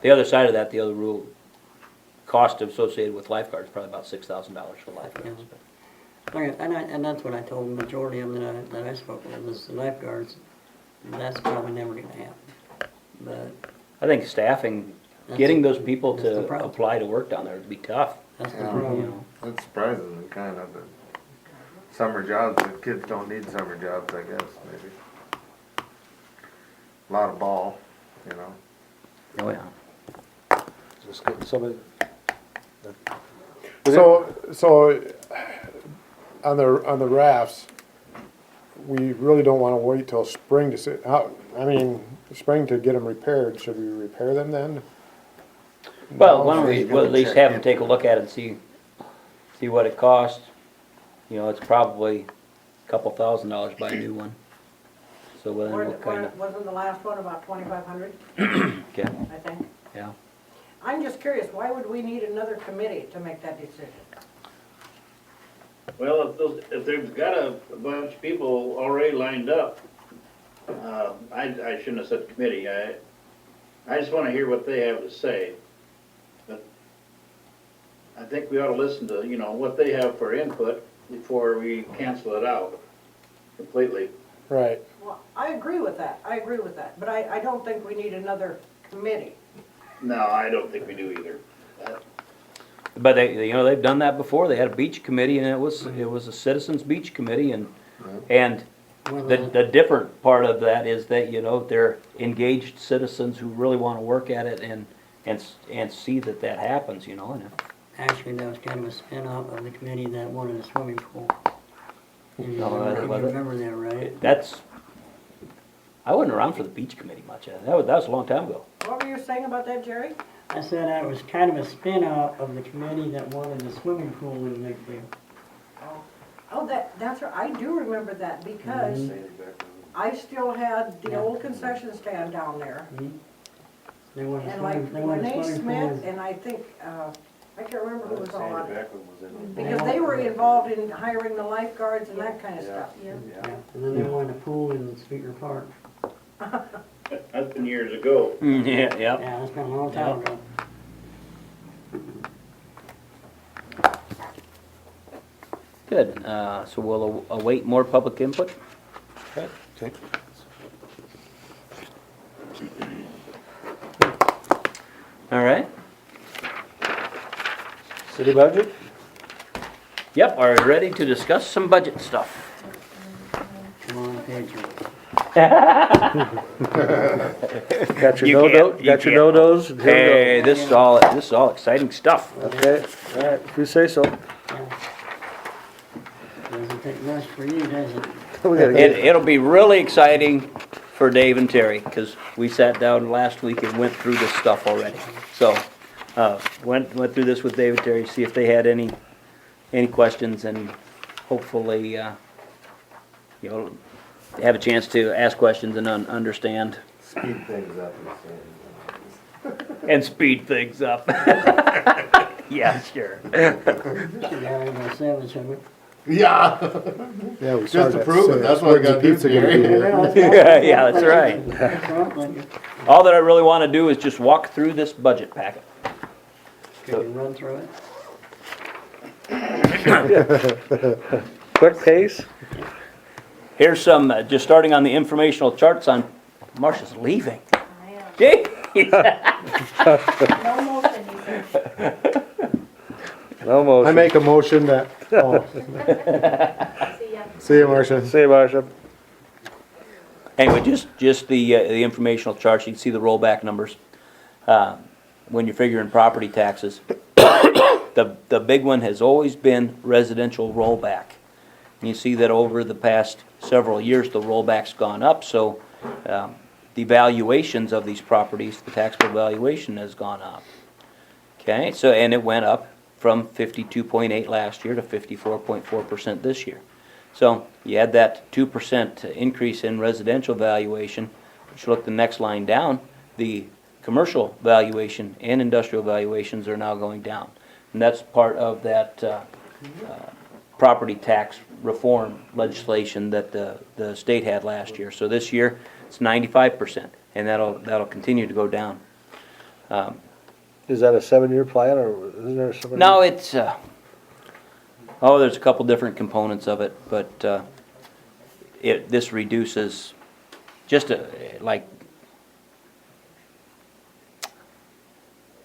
[SPEAKER 1] other side of that, the other rule, cost associated with lifeguards, probably about $6,000 for lifeguards.
[SPEAKER 6] Okay, and that's what I told the majority of them that I spoke with, is the lifeguards, that's probably never gonna happen. But
[SPEAKER 1] I think staffing,
[SPEAKER 6] That's
[SPEAKER 1] getting
[SPEAKER 6] the-
[SPEAKER 1] those people
[SPEAKER 6] that's the
[SPEAKER 1] to
[SPEAKER 6] problem.
[SPEAKER 1] apply to work down there would be tough,
[SPEAKER 6] that's the
[SPEAKER 4] Yeah.
[SPEAKER 1] you
[SPEAKER 6] problem.
[SPEAKER 1] know.
[SPEAKER 4] it's surprising, kind of, but summer jobs, the kids don't need summer jobs, I guess, maybe. Lot of ball, you know.
[SPEAKER 1] Oh, yeah.
[SPEAKER 2] Just getting somebody.
[SPEAKER 3] So, on the rafts, we really don't wanna wait till spring to sit, spring to get them repaired, should we repair them then?
[SPEAKER 1] Well, why don't
[SPEAKER 4] He's
[SPEAKER 1] we,
[SPEAKER 4] gonna
[SPEAKER 1] at least
[SPEAKER 4] check
[SPEAKER 1] have them
[SPEAKER 4] in.
[SPEAKER 1] take a look at it and see what it costs. You know, it's probably a couple $1,000 to buy a new one. So then we'll kind of,
[SPEAKER 8] Wasn't the last one about 2,500,
[SPEAKER 1] yeah,
[SPEAKER 8] I think?
[SPEAKER 1] yeah.
[SPEAKER 8] I'm just curious, why would we need another committee to make that decision?
[SPEAKER 5] Well, if they've got a bunch of people already lined up, I shouldn't have said committee, I just wanna hear what they have to say. But I think we ought to listen to, you know, what they have for input before we cancel it out completely.
[SPEAKER 3] Right,
[SPEAKER 8] Well, I agree with that, but I don't think we need another committee.
[SPEAKER 5] No, I don't think we do either.
[SPEAKER 1] But they, you know, they've done that before. They had a beach committee and it was a citizens beach committee and
[SPEAKER 6] Well,
[SPEAKER 1] the different part of that is that, you know, they're engaged citizens who really wanna work at it and see that that happens, you know, and
[SPEAKER 6] Actually, that was kind of a spin-off of the committee that wanted a swimming pool. You
[SPEAKER 1] No,
[SPEAKER 6] remember,
[SPEAKER 1] was
[SPEAKER 6] you
[SPEAKER 1] it?
[SPEAKER 6] remember that, right?
[SPEAKER 1] that's, I wasn't around for the beach committee much, that was a long time ago.
[SPEAKER 8] What were you saying about that, Jerry?
[SPEAKER 6] I said that was kind of a spin-off of the committee that wanted a swimming pool in Lakeview.
[SPEAKER 8] Oh, that's right, I do remember that because I still had the old concession stand down there.
[SPEAKER 6] They wanted a
[SPEAKER 8] And like
[SPEAKER 6] swimming, they wanted a
[SPEAKER 8] Renee
[SPEAKER 6] swimming
[SPEAKER 8] Smith
[SPEAKER 6] pool.
[SPEAKER 8] and I think, I can't remember who was on it.
[SPEAKER 6] in
[SPEAKER 8] Because they were involved in hiring the lifeguards and that kind of stuff.
[SPEAKER 6] Yeah, and then they wanted a pool in Sweeter Park.
[SPEAKER 5] That's been years ago.
[SPEAKER 1] Yeah, yeah.
[SPEAKER 6] Yeah, that's been a long time ago.
[SPEAKER 1] Good, so we'll await more public input. All right,
[SPEAKER 2] City budget?
[SPEAKER 1] yep, are you ready to discuss some budget stuff?
[SPEAKER 6] Come on, Pedro.
[SPEAKER 2] Got
[SPEAKER 1] You
[SPEAKER 2] your
[SPEAKER 1] can't- you
[SPEAKER 2] got your
[SPEAKER 1] can't.
[SPEAKER 2] no-dos? Here we go.
[SPEAKER 1] Hey, this is all exciting stuff.
[SPEAKER 2] Okay, all right, if you say so.
[SPEAKER 6] Doesn't take much for you, does it?
[SPEAKER 2] We gotta get,
[SPEAKER 1] It'll be really exciting for Dave and Terry, because we sat down last week and went through this stuff already. So, went through this with Dave and Terry, see if they had any questions, and hopefully, you know, have a chance to ask questions and understand
[SPEAKER 4] Speed things up and
[SPEAKER 1] and speed things up. Yeah, sure.
[SPEAKER 6] Yeah, about 700.
[SPEAKER 4] Yeah.
[SPEAKER 3] Yeah, we
[SPEAKER 4] Just
[SPEAKER 3] started
[SPEAKER 4] to
[SPEAKER 3] at
[SPEAKER 4] prove it,
[SPEAKER 3] 6.
[SPEAKER 4] that's what I
[SPEAKER 3] When's the
[SPEAKER 4] gotta do,
[SPEAKER 3] pizza gonna
[SPEAKER 4] Gary.
[SPEAKER 3] be here?
[SPEAKER 1] Yeah, that's right.
[SPEAKER 6] That's what I'm thinking.
[SPEAKER 1] All that I really want to do is just walk through this budget packet.
[SPEAKER 6] Could you run through it?
[SPEAKER 2] quick pace?
[SPEAKER 1] Here's some, just starting on the informational charts on, Marcia's leaving. Gee.
[SPEAKER 8] No motion, he said.
[SPEAKER 2] No motion.
[SPEAKER 3] I make a motion that, oh. See you, Marcia.
[SPEAKER 2] Say, Marcia.
[SPEAKER 1] Anyway, just the informational charts, you can see the rollback numbers. When you're figuring property taxes, the big one has always been residential rollback. And you see that over the past several years, the rollback's gone up, so the valuations of these properties, the taxable valuation has gone up. Okay, so, and it went up from 52.8 last year to 54.4% this year. So you add that 2% increase in residential valuation, which look the next line down, the commercial valuation and industrial valuations are now going down. And that's part of that property tax reform legislation that the state had last year. So this year, it's 95%, and that'll continue to go down.
[SPEAKER 2] Is that a 7-year plan, or isn't there somebody?
[SPEAKER 1] No, it's, there's a couple different components of it, but this reduces just like,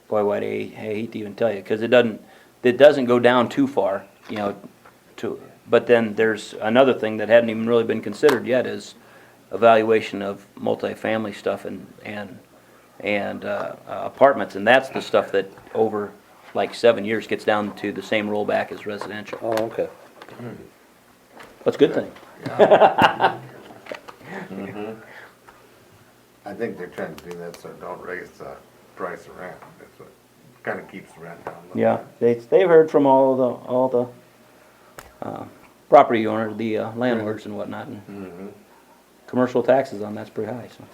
[SPEAKER 1] boy, I hate to even tell you, because it doesn't go down too far, you know, but then there's another thing that hadn't even really been considered yet is evaluation of multifamily stuff and apartments, and that's the stuff that over like 7 years gets down to the same rollback as residential.
[SPEAKER 2] Oh, okay.
[SPEAKER 1] That's a good thing.
[SPEAKER 4] I think they're trying to do that so don't raise the price of rent. That's what kinda keeps the rent down. a little
[SPEAKER 1] Yeah,
[SPEAKER 4] bit.
[SPEAKER 1] they've heard from all the property owners, the landlords and whatnot, and commercial taxes on that's pretty high, so.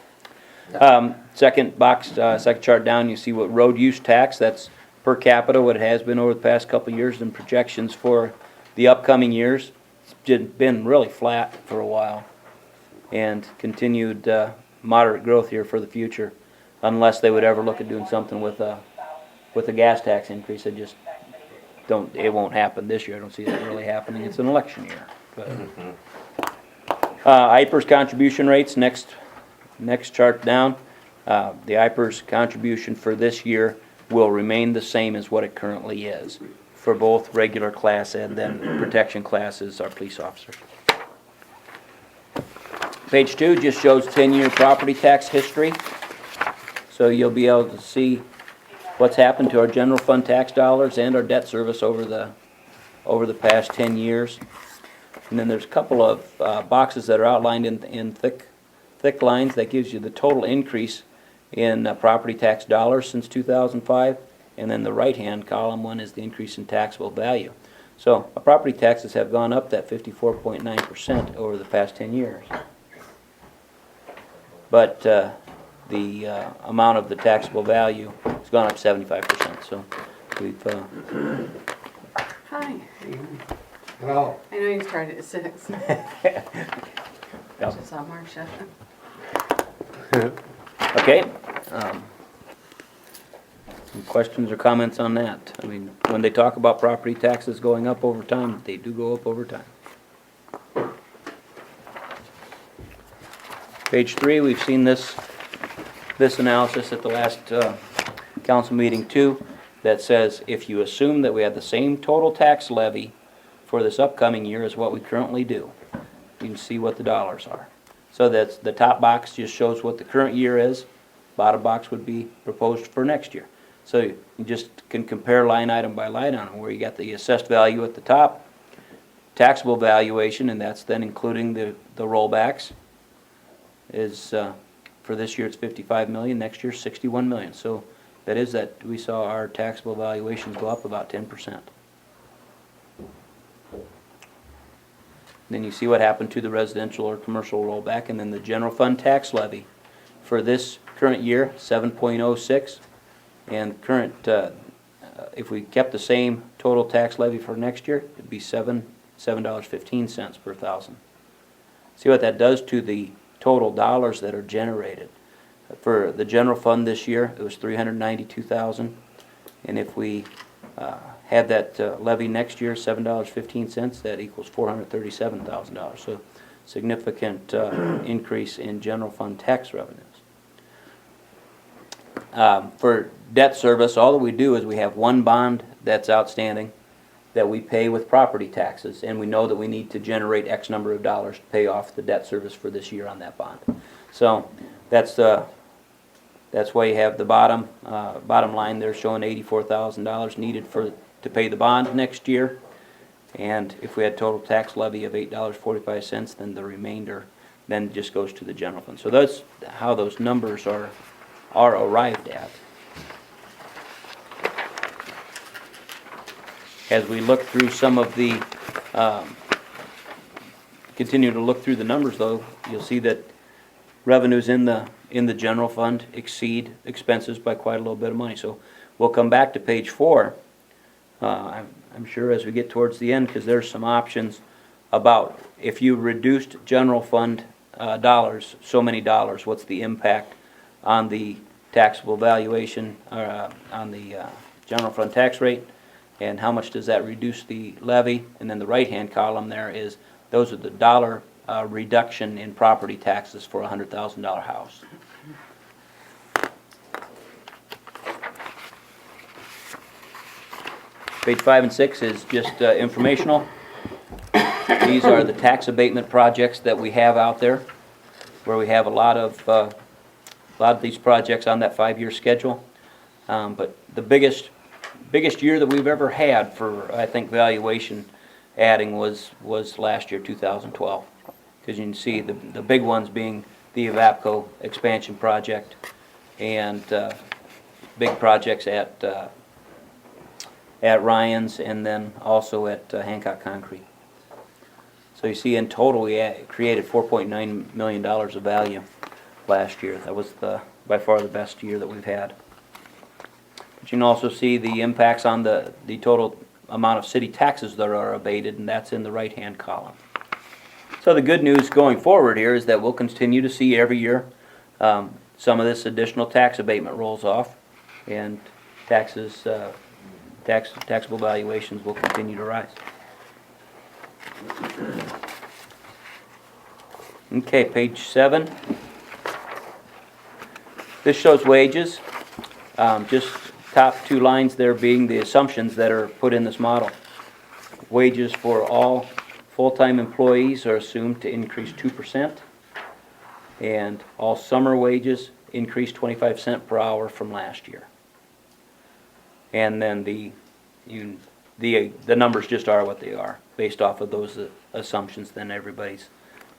[SPEAKER 1] Second box, second chart down, you see what road use tax, that's per capita, what it has been over the past couple of years, and projections for the upcoming years. It's been really flat for a while, and continued moderate growth here for the future, unless they would ever look at doing something with a gas tax increase. It just it won't happen this year. I don't see that really happening. It's an election year. But, IPERS contribution rates, next chart down. The IPERS contribution for this year will remain the same as what it currently is for both regular class and then protection classes, our police officers. Page 2 just shows 10-year property tax history. So you'll be able to see what's happened to our general fund tax dollars and our debt service over the past 10 years. And then there's a couple of boxes that are outlined in thick lines that gives you the total increase in property tax dollars since 2005. And then the right-hand column one is the increase in taxable value. So our property taxes have gone up that 54.9% over the past 10 years. But the amount of the taxable value has gone up 75%. So we've
[SPEAKER 9] Hi.
[SPEAKER 4] Well,
[SPEAKER 9] I know you started at 6.
[SPEAKER 1] Yep.
[SPEAKER 9] Just saw Marcia.
[SPEAKER 1] Okay. Some questions or comments on that? I mean, when they talk about property taxes going up over time, they do go up over time. Page 3, we've seen this analysis at the last council meeting too, that says if you assume that we have the same total tax levy for this upcoming year as what we currently do, you can see what the dollars are. So that's the top box just shows what the current year is. Bottom box would be proposed for next year. So you just can compare line item by line item where you got the assessed value at the top, taxable valuation, and that's then including the rollbacks, is for this year it's 55 million, next year 61 million. So that is that we saw our taxable valuations go up about 10%. Then you see what happened to the residential or commercial rollback, and then the general fund tax levy for this current year, 7.06, and current, if we kept the same total tax levy for next year, it'd be $7.15 per thousand. See what that does to the total dollars that are generated. For the general fund this year, it was $392,000, and if we had that levy next year, $7.15, that equals $437,000. So significant increase in general fund tax revenues. For debt service, all that we do is we have one bond that's outstanding that we pay with property taxes, and we know that we need to generate X number of dollars to pay off the debt service for this year on that bond. So that's why you have the bottom line there showing $84,000 needed to pay the bond next year. And if we had total tax levy of $8.45, then the remainder then just goes to the general fund. So that's how those numbers are arrived at. As we look through some of the, continue to look through the numbers though, you'll see that revenues in the general fund exceed expenses by quite a little bit of money. So we'll come back to page 4. I'm sure as we get towards the end, because there's some options about if you reduced general fund dollars, so many dollars, what's the impact on the taxable valuation, on the general fund tax rate, and how much does that reduce the levy? And then the right-hand column there is, those are the dollar reduction in property taxes for a $100,000 house. Page 5 and 6 is just informational. These are the tax abatement projects that we have out there, where we have a lot of these projects on that 5-year schedule. But the biggest year that we've ever had for, I think, valuation adding was last year, 2012. Because you can see the big ones being the Evapco expansion project and big projects at Ryan's, and then also at Hancock Concrete. So you see in total we created $4.9 million of value last year. That was by far the best year that we've had. But you can also see the impacts on the total amount of city taxes that are abated, and that's in the right-hand column. So the good news going forward here is that we'll continue to see every year some of this additional tax abatement rolls off, and taxable valuations will continue to rise. Okay, page 7. This shows wages. Just top 2 lines there being the assumptions that are put in this model. Wages for all full-time employees are assumed to increase 2%, and all summer wages increase 25 cents per hour from last year. And then the numbers just are what they are, based off of those assumptions. Then everybody's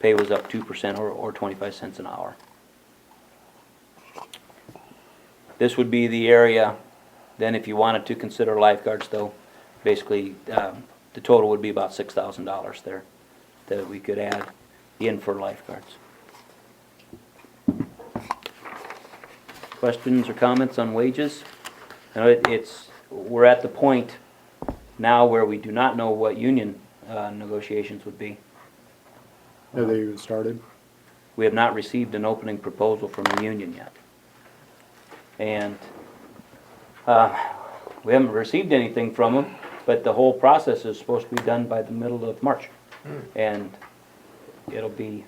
[SPEAKER 1] pay was up 2% or 25 cents an hour. This would be the area, then if you wanted to consider lifeguards though, basically, the total would be about $6,000 there that we could add in for lifeguards. Questions or comments on wages? Now we're at the point now where we do not know what union negotiations would be.
[SPEAKER 3] Have they even started?
[SPEAKER 1] We have not received an opening proposal from the union yet. And we haven't received anything from them, but the whole process is supposed to be done by the middle of March. And it'll be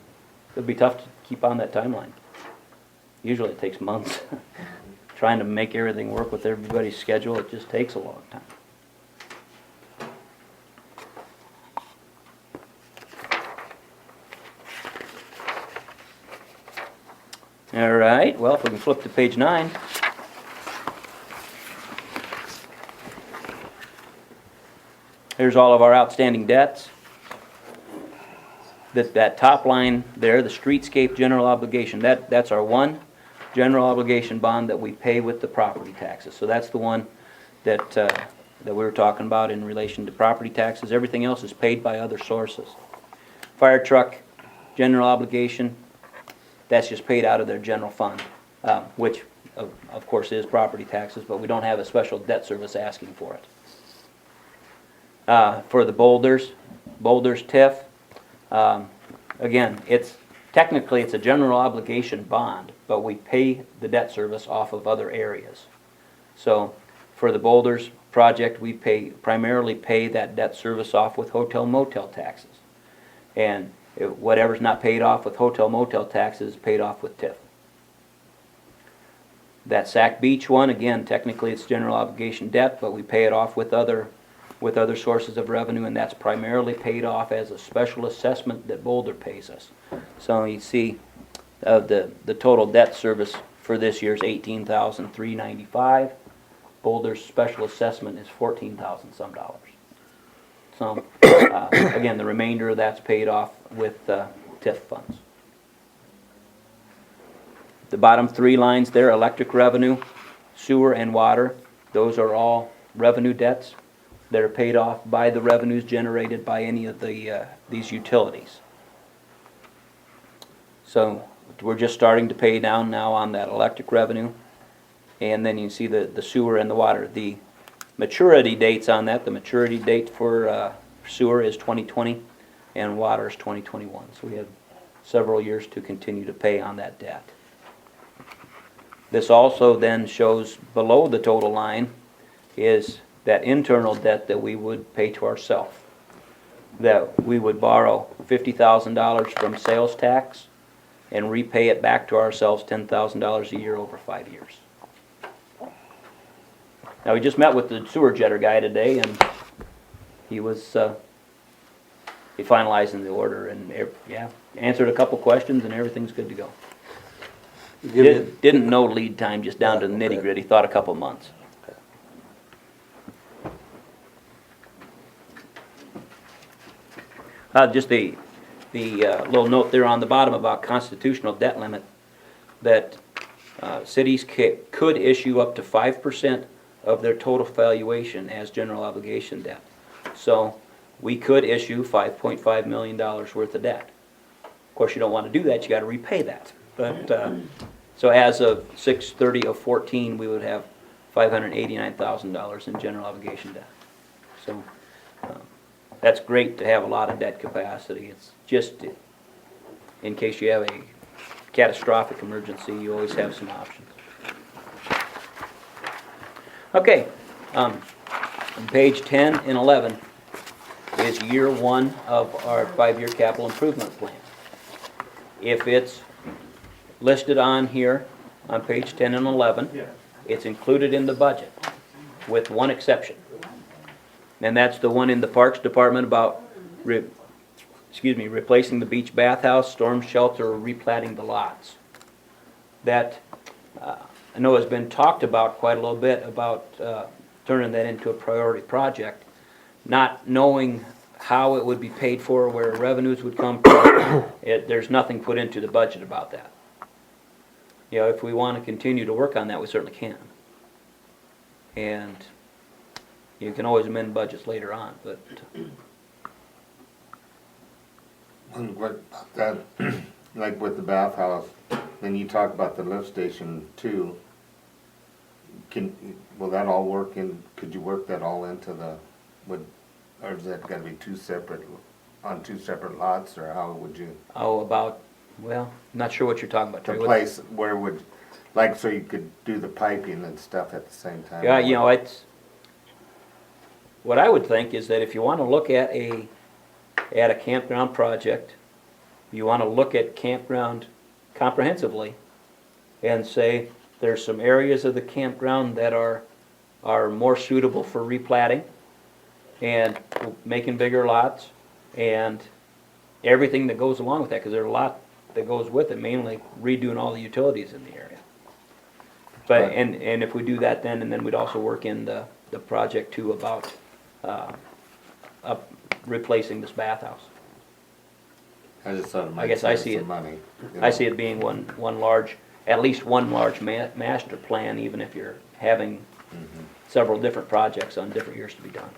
[SPEAKER 1] tough to keep on that timeline. Usually it takes months. Trying to make everything work with everybody's schedule, it just takes a long time. All right, well, if we can flip to page 9. Here's all of our outstanding debts. That top line there, the streetscape general obligation, that's our one general obligation bond that we pay with the property taxes. So that's the one that we were talking about in relation to property taxes. Everything else is paid by other sources. Fire truck general obligation, that's just paid out of their general fund, which of course is property taxes, but we don't have a special debt service asking for it. For the Boulders TIF, again, technically it's a general obligation bond, but we pay the debt service off of other areas. So for the Boulders project, we primarily pay that debt service off with hotel motel taxes. And whatever's not paid off with hotel motel taxes is paid off with TIF. That Sac Beach one, again, technically it's general obligation debt, but we pay it off with other sources of revenue, and that's primarily paid off as a special assessment that Boulder pays us. So you see the total debt service for this year is $18,395. Boulder's special assessment is $14,000 some dollars. So again, the remainder of that's paid off with TIF funds. The bottom three lines there, electric revenue, sewer, and water, those are all revenue debts that are paid off by the revenues generated by any of these utilities. So we're just starting to pay down now on that electric revenue, and then you see the sewer and the water. The maturity dates on that, the maturity date for sewer is 2020 and water is 2021. So we have several years to continue to pay on that debt. This also then shows below the total line is that internal debt that we would pay to ourselves. That we would borrow $50,000 from sales tax and repay it back to ourselves $10,000 a year over 5 years. Now we just met with the sewer jetter guy today, and he was finalizing the order and answered a couple questions, and everything's good to go. Didn't know lead time, just down to the nitty gritty. Thought a couple months. Just the little note there on the bottom about constitutional debt limit, that cities could issue up to 5% of their total valuation as general obligation debt. So we could issue $5.5 million worth of debt. Of course, you don't want to do that. You got to repay that. But so as of 6/30/14, we would have $589,000 in general obligation debt. So that's great to have a lot of debt capacity. It's just in case you have a catastrophic emergency, you always have some options. Okay, on page 10 and 11 is year one of our 5-year capital improvement plan. If it's listed on here on page 10 and 11, it's included in the budget with one exception. And that's the one in the Parks Department about replacing the beach bathhouse, storm shelter, or replatting the lots. That I know has been talked about quite a little bit about turning that into a priority project, not knowing how it would be paid for, where revenues would come from. There's nothing put into the budget about that. You know, if we want to continue to work on that, we certainly can. And you can always amend budgets later on, but
[SPEAKER 4] And what about that, like with the bathhouse, then you talk about the lift station too. Will that all work in, could you work that all into the, or is that gotta be on two separate lots, or how would you?
[SPEAKER 1] well, I'm not sure what you're talking about,
[SPEAKER 4] The
[SPEAKER 1] Terry.
[SPEAKER 4] place where would, like, so you could do the piping and stuff at the same time?
[SPEAKER 1] Yeah, you know, what I would think is that if you want to look at a campground project, you want to look at campground comprehensively and say, there's some areas of the campground that are more suitable for replatting and making bigger lots and everything that goes along with that, because there's a lot that goes with it, mainly redoing all the utilities in the area. But,
[SPEAKER 4] Right.
[SPEAKER 1] and if we do that then, and then we'd also work in the project too about replacing this bathhouse.
[SPEAKER 4] I just thought it
[SPEAKER 1] I
[SPEAKER 4] might
[SPEAKER 1] guess I
[SPEAKER 4] save
[SPEAKER 1] see
[SPEAKER 4] some
[SPEAKER 1] it.
[SPEAKER 4] money. you
[SPEAKER 1] I
[SPEAKER 4] know.
[SPEAKER 1] see it being one large, at least one large master plan, even if you're having several different projects on different years to be done.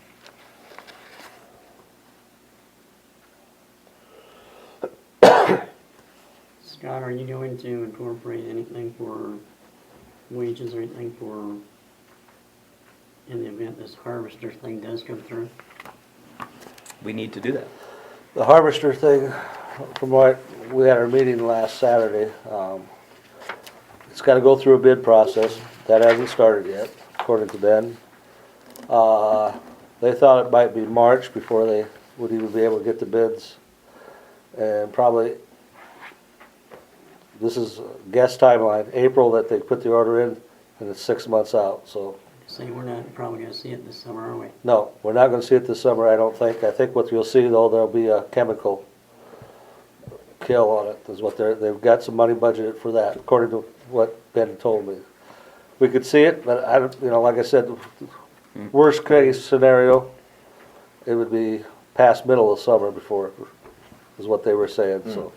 [SPEAKER 6] Scott, are you going to incorporate anything for wages or anything for, in the event this harvester thing does come through?
[SPEAKER 1] We need to do that.
[SPEAKER 2] The harvester thing, from what, we had our meeting last Saturday, it's gotta go through a bid process. That hasn't started yet, according to Ben. They thought it might be March before they would even be able to get the bids. And probably, this is a guess timeline, April that they put the order in, and it's 6 months out, so.
[SPEAKER 6] See, we're not probably gonna see it this summer, are we?
[SPEAKER 2] No, we're not gonna see it this summer, I don't think. I think what you'll see though, there'll be a chemical kill on it, is what they've got some money budgeted for that, according to what Ben told me. We could see it, but I don't, like I said, worst case scenario, it would be past middle of summer before, is what they were saying, so.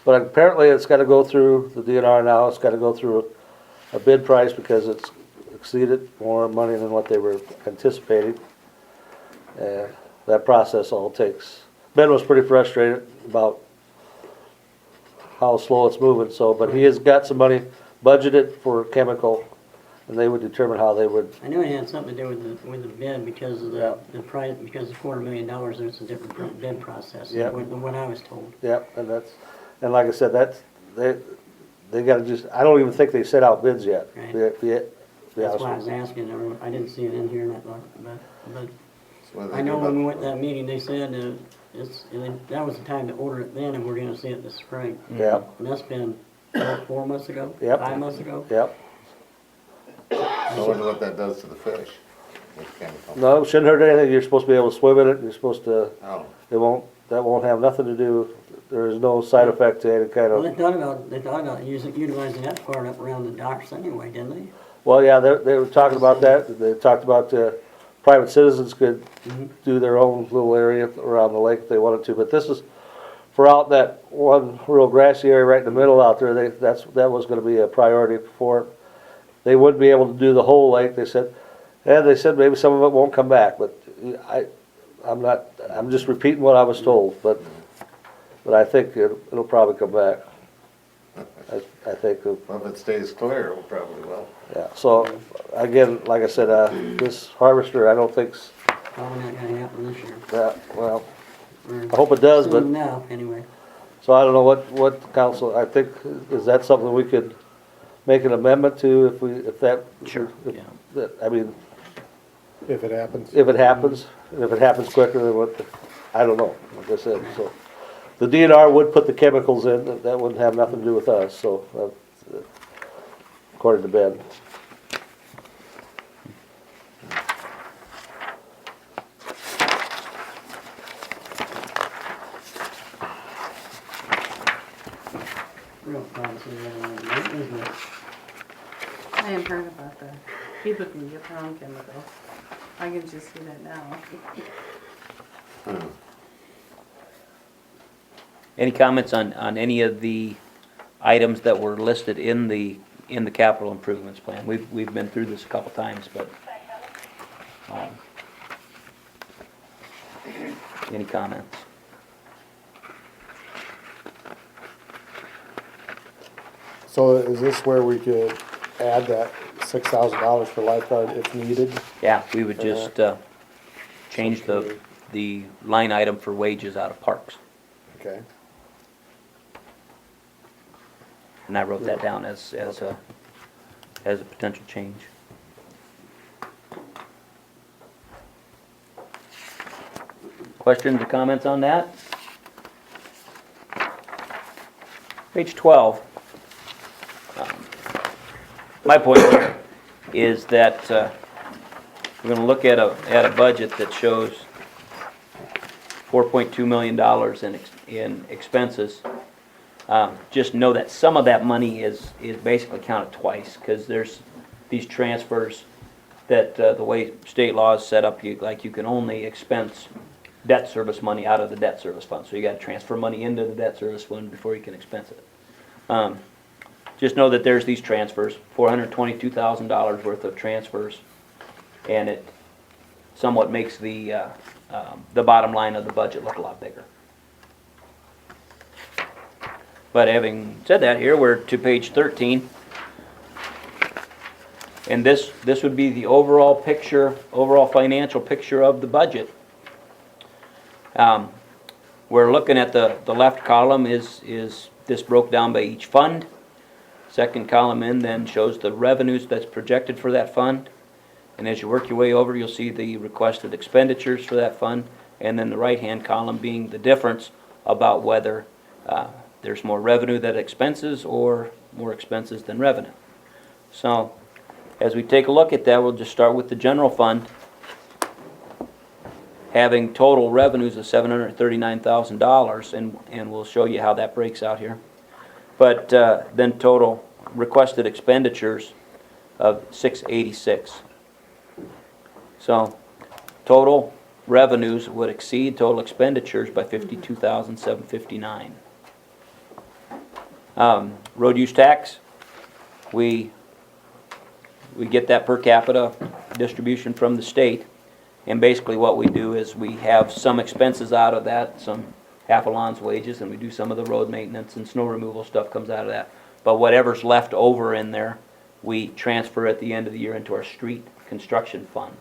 [SPEAKER 2] But apparently it's gotta go through the DNR now, it's gotta go through a bid price because it's exceeded more money than what they were anticipating. And that process all takes, Ben was pretty frustrated about how slow it's moving, so, but he has got some money budgeted for chemical, and they would determine how they would,
[SPEAKER 6] I knew it had something to do with the bid because of
[SPEAKER 2] Yeah.
[SPEAKER 6] the price, because of $250,000, there's a different bid process
[SPEAKER 2] Yeah.
[SPEAKER 6] than what I was told.
[SPEAKER 2] yeah, and like I said, they gotta just, I don't even think they set out bids yet.
[SPEAKER 6] Right.
[SPEAKER 2] Be
[SPEAKER 6] That's
[SPEAKER 2] honest
[SPEAKER 6] why I
[SPEAKER 2] with
[SPEAKER 6] was asking, I didn't see it in here and I thought, but
[SPEAKER 4] So what do they
[SPEAKER 6] I
[SPEAKER 4] do
[SPEAKER 6] know
[SPEAKER 4] about-
[SPEAKER 6] when we went to that meeting, they said, that was the time to order it then and we're gonna see it this spring.
[SPEAKER 2] you. Yeah,
[SPEAKER 6] And that's been, 4 months ago?
[SPEAKER 2] Yep.
[SPEAKER 6] 5 months ago?
[SPEAKER 2] yep.
[SPEAKER 4] I wonder what that does to the fish with chemical.
[SPEAKER 2] No, it shouldn't hurt anything, you're supposed to be able to swim in it, you're supposed to,
[SPEAKER 4] Oh,
[SPEAKER 2] that won't have nothing to do, there is no side effect to any kind
[SPEAKER 6] Well,
[SPEAKER 2] of,
[SPEAKER 6] they thought about utilizing that part up around the docks anyway, didn't they?
[SPEAKER 2] well, yeah, they were talking about that, they talked about, private citizens could do their own little area around the lake if they wanted to, but this is, for out that one real grassy area right in the middle out there, that was gonna be a priority for it. They wouldn't be able to do the whole lake, they said, and they said maybe some of it won't come back, but I'm just repeating what I was told, but I think it'll probably come back. I think,
[SPEAKER 4] well, if it stays clear, it probably will.
[SPEAKER 2] yeah, so, again, like I said, this harvester, I don't think's,
[SPEAKER 6] Probably not gonna happen this year.
[SPEAKER 2] well,
[SPEAKER 6] Or
[SPEAKER 2] I hope it does, but,
[SPEAKER 6] soon enough, anyway.
[SPEAKER 2] so I don't know what council, I think, is that something we could make an amendment to if that?
[SPEAKER 1] Sure,
[SPEAKER 2] if-
[SPEAKER 1] yeah.
[SPEAKER 2] I mean,
[SPEAKER 3] If it happens.
[SPEAKER 2] if it happens, and if it happens quicker than what, I don't know, like I said, so. The DNR would put the chemicals in, that wouldn't have nothing to do with us, so, according to Ben.
[SPEAKER 6] Real promising, isn't it?
[SPEAKER 9] I am heard about the people can get their own chemicals. I can just see that now.
[SPEAKER 1] Any comments on any of the items that were listed in the capital improvements plan? We've been through this a couple times, but, any comments?
[SPEAKER 3] So is this where we could add that $6,000 for lifeguard if needed?
[SPEAKER 1] Yeah, we would just, change the line item for wages out of parks.
[SPEAKER 3] Okay.
[SPEAKER 1] And I wrote that down as a potential change. Questions or comments on that? Page 12. My point here is that we're going to look at a budget that shows $4.2 million in expenses. Just know that some of that money is basically counted twice, because there's these transfers that the way state law is set up, you can only expense debt service money out of the debt service fund. So you got to transfer money into the debt service fund before you can expense it. Just know that there's these transfers, $422,000 worth of transfers, and it somewhat makes the bottom line of the budget look a lot bigger. But having said that, here we're to page 13, and this would be the overall picture, overall financial picture of the budget. We're looking at the left column is this broke down by each fund. Second column in then shows the revenues that's projected for that fund. And as you work your way over, you'll see the requested expenditures for that fund. And then the right-hand column being the difference about whether there's more revenue than expenses or more expenses than revenue. So as we take a look at that, we'll just start with the general fund, having total revenues of $739,000, and we'll show you how that breaks out here. But then total requested expenditures of $686. So total revenues would exceed total expenditures by $52,759. Road use tax, we get that per capita distribution from the state, and basically what we do is we have some expenses out of that, some half a lawn's wages, and we do some of the road maintenance and snow removal stuff comes out of that. But whatever's left over in there, we transfer at the end of the year into our street construction fund.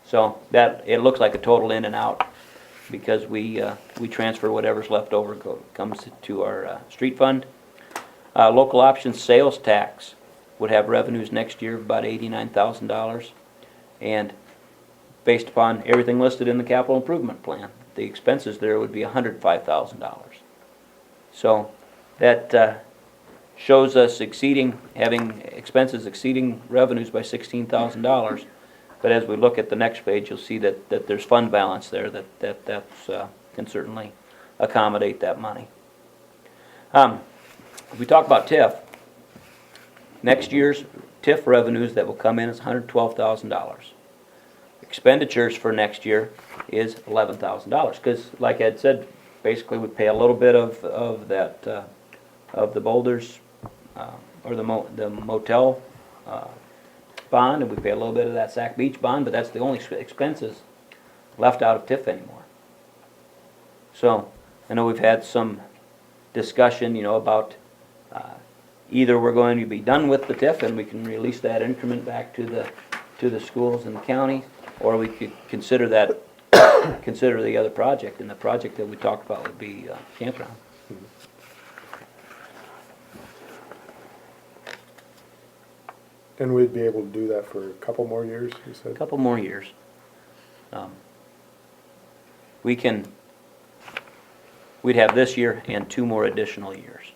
[SPEAKER 1] So that, it looks like a total in and out, because we transfer whatever's left over comes to our street fund. Local option sales tax would have revenues next year of about $89,000, and based upon everything listed in the capital improvement plan, the expenses there would be $105,000. So that shows us having expenses exceeding revenues by $16,000. But as we look at the next page, you'll see that there's fund balance there that can certainly accommodate that money. If we talk about TIF, next year's TIF revenues that will come in is $112,000. Expenditures for next year is $11,000, because like Ed said, basically we pay a little bit of that of the Boulders or the motel bond, and we pay a little bit of that Sac Beach bond, but that's the only expenses left out of TIF anymore. So I know we've had some discussion, about either we're going to be done with the TIF and we can release that increment back to the schools and the county, or we could consider the other project, and the project that we talked about would be campground.
[SPEAKER 3] And we'd be able to do that for a couple more years, you
[SPEAKER 1] A
[SPEAKER 3] said?
[SPEAKER 1] couple more years. We'd have this year and 2 more additional years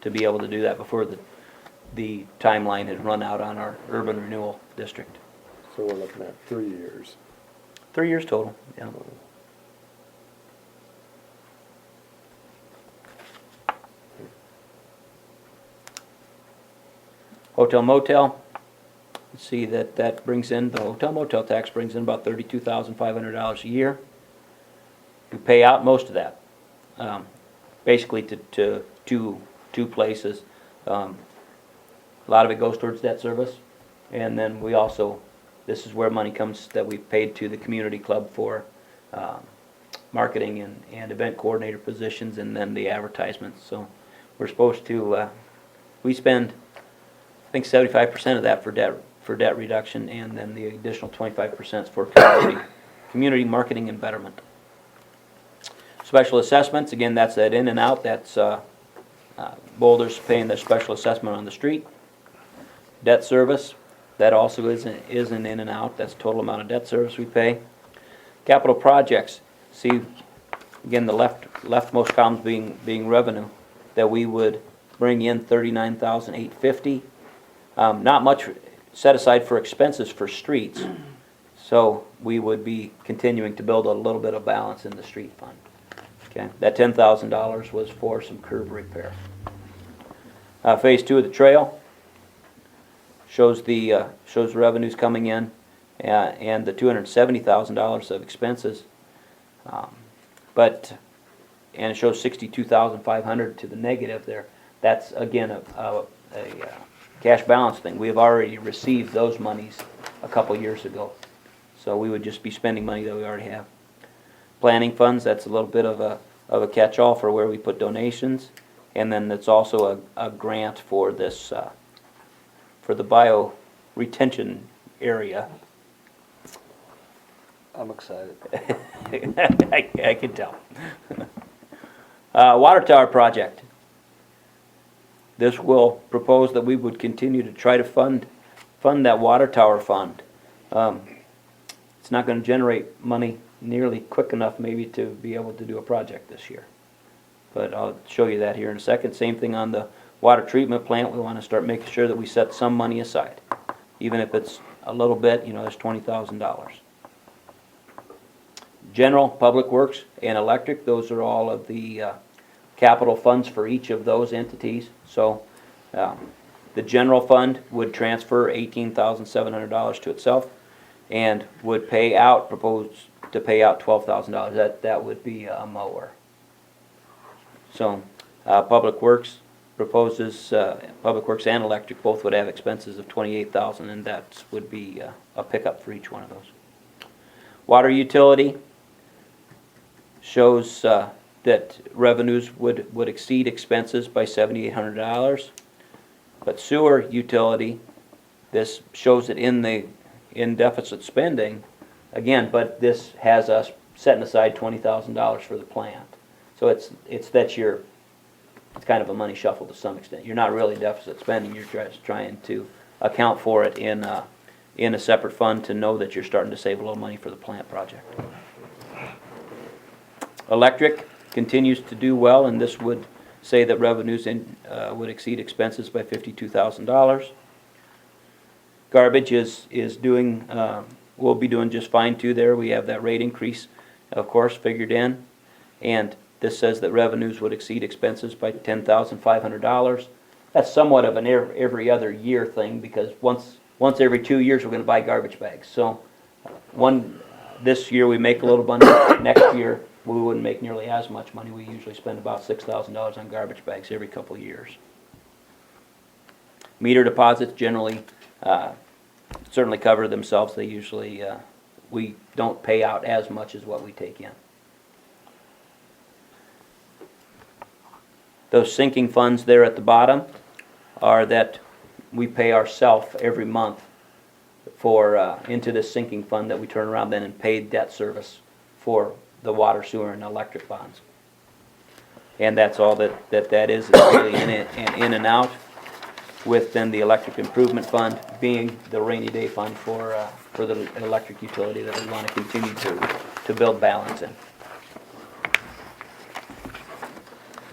[SPEAKER 1] to be able to do that before the timeline had run out on our urban renewal district.
[SPEAKER 3] So we're looking at 3 years.
[SPEAKER 1] 3 years total, yeah. Hotel motel, see that that brings in, the hotel motel tax brings in about $32,500 a year. We pay out most of that, basically to two places. A lot of it goes towards debt service, and then we also, this is where money comes that we paid to the community club for marketing and event coordinator positions, and then the advertisements. So we're supposed to, we spend, I think 75% of that for debt reduction, and then the additional 25% for community marketing and betterment. Special assessments, again, that's that in and out. That's Boulder's paying their special assessment on the street. Debt service, that also is an in and out. That's the total amount of debt service we pay. Capital projects, see, again, the leftmost columns being revenue, that we would bring in $39,850. Not much set aside for expenses for streets, so we would be continuing to build a little bit of balance in the street fund. Okay, that $10,000 was for some curb repair. Phase 2 of the trail shows revenues coming in, and the $270,000 of expenses, and it shows $62,500 to the negative there. That's again a cash balance thing. We have already received those monies a couple years ago, so we would just be spending money that we already have. Planning funds, that's a little bit of a catch-all for where we put donations, and then it's also a grant for this for the bio retention area.
[SPEAKER 2] I'm excited.
[SPEAKER 1] I can tell. Water tower project. This will propose that we would continue to try to fund that water tower fund. It's not going to generate money nearly quick enough maybe to be able to do a project this year. But I'll show you that here in a second. Same thing on the water treatment plant. We want to start making sure that we set some money aside. Even if it's a little bit, there's $20,000. General, public works, and electric, those are all of the capital funds for each of those entities. So the general fund would transfer $18,700 to itself and would propose to pay out $12,000. That would be a mower. So Public Works proposes, Public Works and electric both would have expenses of $28,000, and that would be a pickup for each one of those. Water utility shows that revenues would exceed expenses by $7,800. But sewer utility, this shows it in deficit spending, again, but this has us setting aside $20,000 for the plant. So it's kind of a money shuffle to some extent. You're not really deficit spending, you're just trying to account for it in a separate fund to know that you're starting to save a little money for the plant project. Electric continues to do well, and this would say that revenues would exceed expenses by $52,000. Garbage is doing, will be doing just fine too there. We have that rate increase, of course, figured in, and this says that revenues would exceed expenses by $10,500. That's somewhat of an every other year thing, because once every 2 years we're going to buy garbage bags. So this year we make a little money. Next year we wouldn't make nearly as much money. We usually spend about $6,000 on garbage bags every couple of years. Meter deposits generally certainly cover themselves. They usually, we don't pay out as much as what we take in. Those sinking funds there at the bottom are that we pay ourselves every month for into this sinking fund that we turn around then and pay debt service for the water, sewer, and electric bonds. And that's all that is really in and out, with then the electric improvement fund being the rainy day fund for the electric utility that we want to continue to build balance in.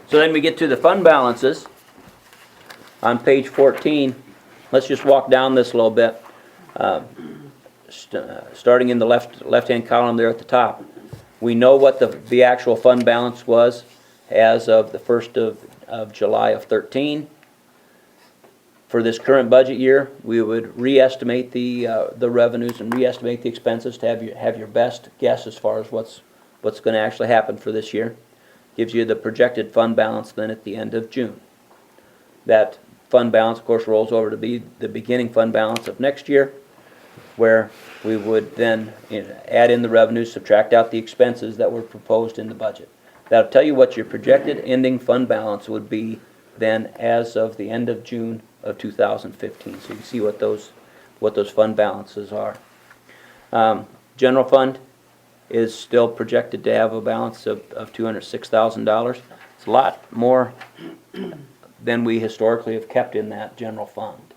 [SPEAKER 1] So then we get to the fund balances on page 14. Let's just walk down this a little bit. Starting in the left-hand column there at the top, we know what the actual fund balance was as of the 1st of July of 13. For this current budget year, we would re-estimate the revenues and re-estimate the expenses to have your best guess as far as what's gonna actually happen for this year. Gives you the projected fund balance then at the end of June. That fund balance, of course, rolls over to be the beginning fund balance of next year, where we would then add in the revenues, subtract out the expenses that were proposed in the budget. That'll tell you what your projected ending fund balance would be then as of the end of June of 2015. So you can see what those fund balances are. General fund is still projected to have a balance of $206,000. It's a lot more than we historically have kept in that general fund.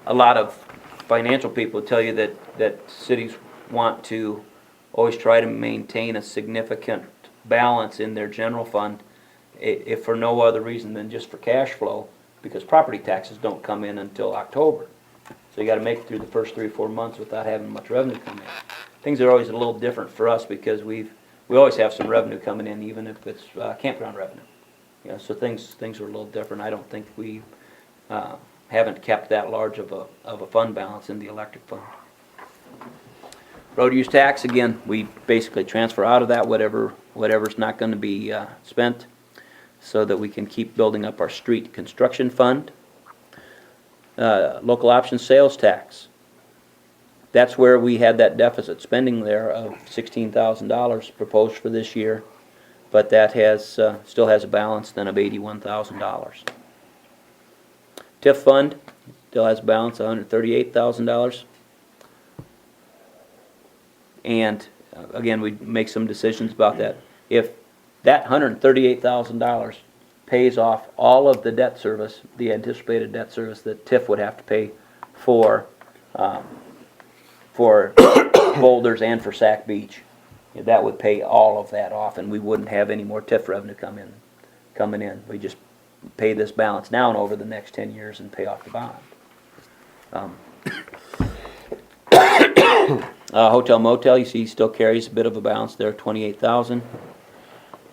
[SPEAKER 1] A lot of financial people tell you that cities want to always try to maintain a significant balance in their general fund, if for no other reason than just for cash flow, because property taxes don't come in until October. So you got to make it through the first 3 or 4 months without having much revenue come in. Things are always a little different for us because we always have some revenue coming in, even if it's campground revenue. You know, so things are a little different. I don't think we haven't kept that large of a fund balance in the electric fund. Road use tax, again, we basically transfer out of that whatever's not going to be spent, so that we can keep building up our street construction fund. Local option sales tax. That's where we had that deficit spending there of $16,000 proposed for this year, but that has still has a balance then of $81,000. TIF fund still has a balance of $138,000. And again, we make some decisions about that. If that $138,000 pays off all of the debt service, the anticipated debt service that TIF would have to pay for Boulders and for Sac Beach, that would pay all of that off, and we wouldn't have any more TIF revenue coming in. We just pay this balance down over the next 10 years and pay off the bond. Hotel motel, you see, still carries a bit of a balance there, $28,000.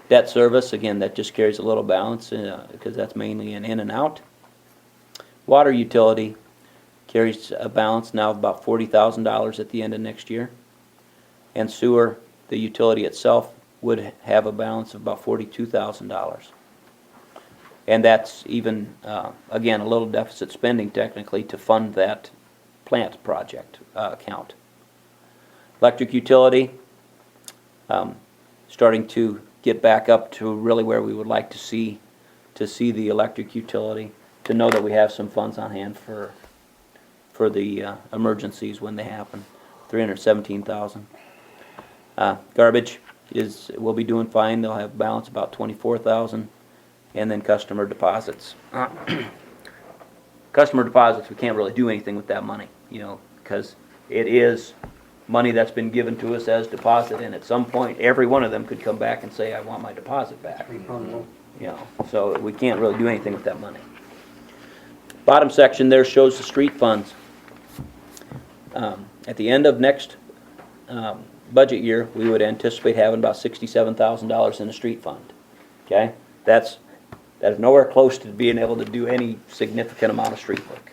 [SPEAKER 1] Debt service, again, that just carries a little balance because that's mainly an in and out. Water utility carries a balance now of about $40,000 at the end of next year. And sewer, the utility itself, would have a balance of about $42,000. And that's even, again, a little deficit spending technically to fund that plant project account. Electric utility, starting to get back up to really where we would like to see the electric utility, to know that we have some funds on hand for the emergencies when they happen. $317,000. Garbage will be doing fine. They'll have balance about $24,000, and then customer deposits. Customer deposits, we can't really do anything with that money, because it is money that's been given to us as deposit, and at some point, every one of them could come back and say, I want my deposit back. So we can't really do anything with that money. Bottom section there shows the street funds. At the end of next budget year, we would anticipate having about $67,000 in the street fund. Okay, that is nowhere close to being able to do any significant amount of street work.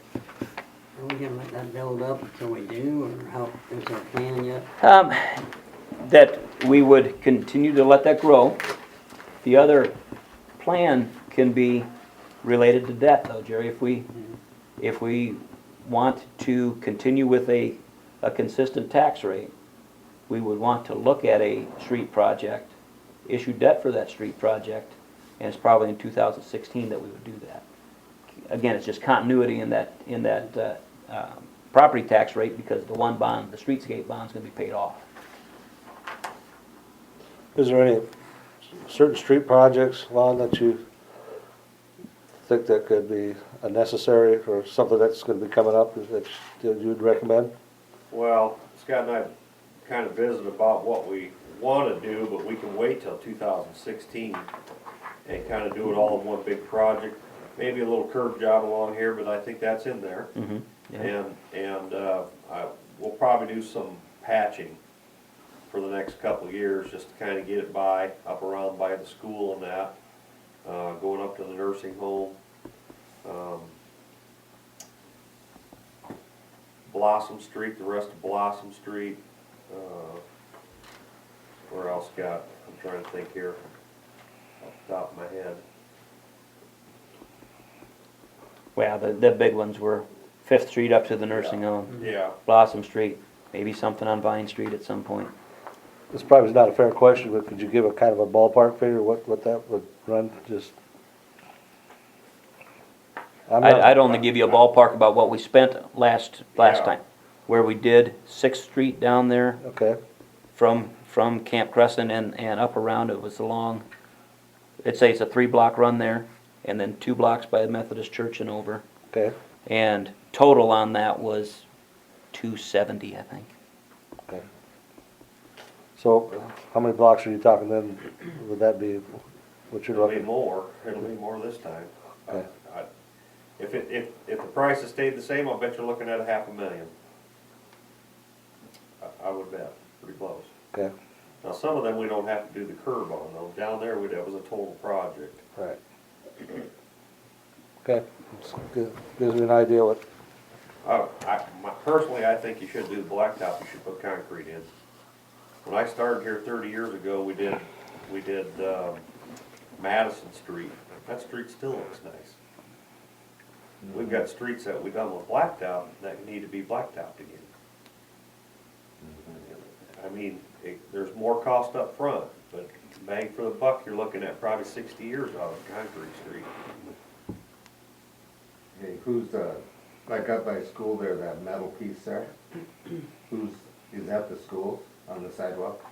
[SPEAKER 6] Are we gonna let that build up until we do, or how, is there a plan yet?
[SPEAKER 1] That we would continue to let that grow. The other plan can be related to debt, though, Jerry. If we want to continue with a consistent tax rate, we would want to look at a street project, issue debt for that street project, and it's probably in 2016 that we would do that. Again, it's just continuity in that property tax rate, because the one bond, the Streetscape bond, is going to be paid off.
[SPEAKER 2] Is there any certain street projects, Lon, that you think that could be necessary, or something that's going to be coming up that you'd recommend?
[SPEAKER 7] Well, Scott and I kind of visited about what we want to do, but we can wait till 2016 and kind of do it all in one big project. Maybe a little curb job along here, but I think that's in there.
[SPEAKER 1] Mm-hmm. Yeah.
[SPEAKER 7] And we'll probably do some patching for the next couple of years, just to kind of get it by, up around by the school and that, going up to the nursing home. Blossom Street, the rest of Blossom Street, where else got, I'm trying to think here, off the top of my head.
[SPEAKER 1] Well, the big ones were Fifth Street up to the nursing home,
[SPEAKER 7] Yeah,
[SPEAKER 1] Blossom Street, maybe something on Vine Street at some point.
[SPEAKER 2] This probably is not a fair question, but could you give a kind of a ballpark figure, what that would run, just? I'm not-
[SPEAKER 1] I'd only give you a ballpark about what we spent last
[SPEAKER 7] Yeah.
[SPEAKER 1] time. Where we did Sixth Street down there
[SPEAKER 2] Okay,
[SPEAKER 1] from Camp Crescent and up around, it was along, I'd say it's a 3-block run there, and then 2 blocks by the Methodist Church and over.
[SPEAKER 2] okay,
[SPEAKER 1] And total on that was $270, I think.
[SPEAKER 2] okay. So, how many blocks are you talking then, would that be, what you're
[SPEAKER 7] it'll be
[SPEAKER 2] looking?
[SPEAKER 7] more this time.
[SPEAKER 2] Okay.
[SPEAKER 7] If the prices stayed the same, I'll bet you're looking at $500,000. I would bet, pretty close.
[SPEAKER 2] Okay,
[SPEAKER 7] Now, some of them we don't have to do the curb on though. Down there, that was a total project.
[SPEAKER 2] right. Okay, gives me an idea what,
[SPEAKER 7] Personally, I think you should do the blacktop, you should put concrete in. When I started here 30 years ago, we did Madison Street. That street still looks nice. We've got streets that we done with blacktop that need to be blacktopped again. I mean, there's more cost up front, but bang for the buck, you're looking at probably 60 years out of a concrete street.
[SPEAKER 4] Hey, who's like up by school there, that metal piece there? Is that the school on the sidewalk?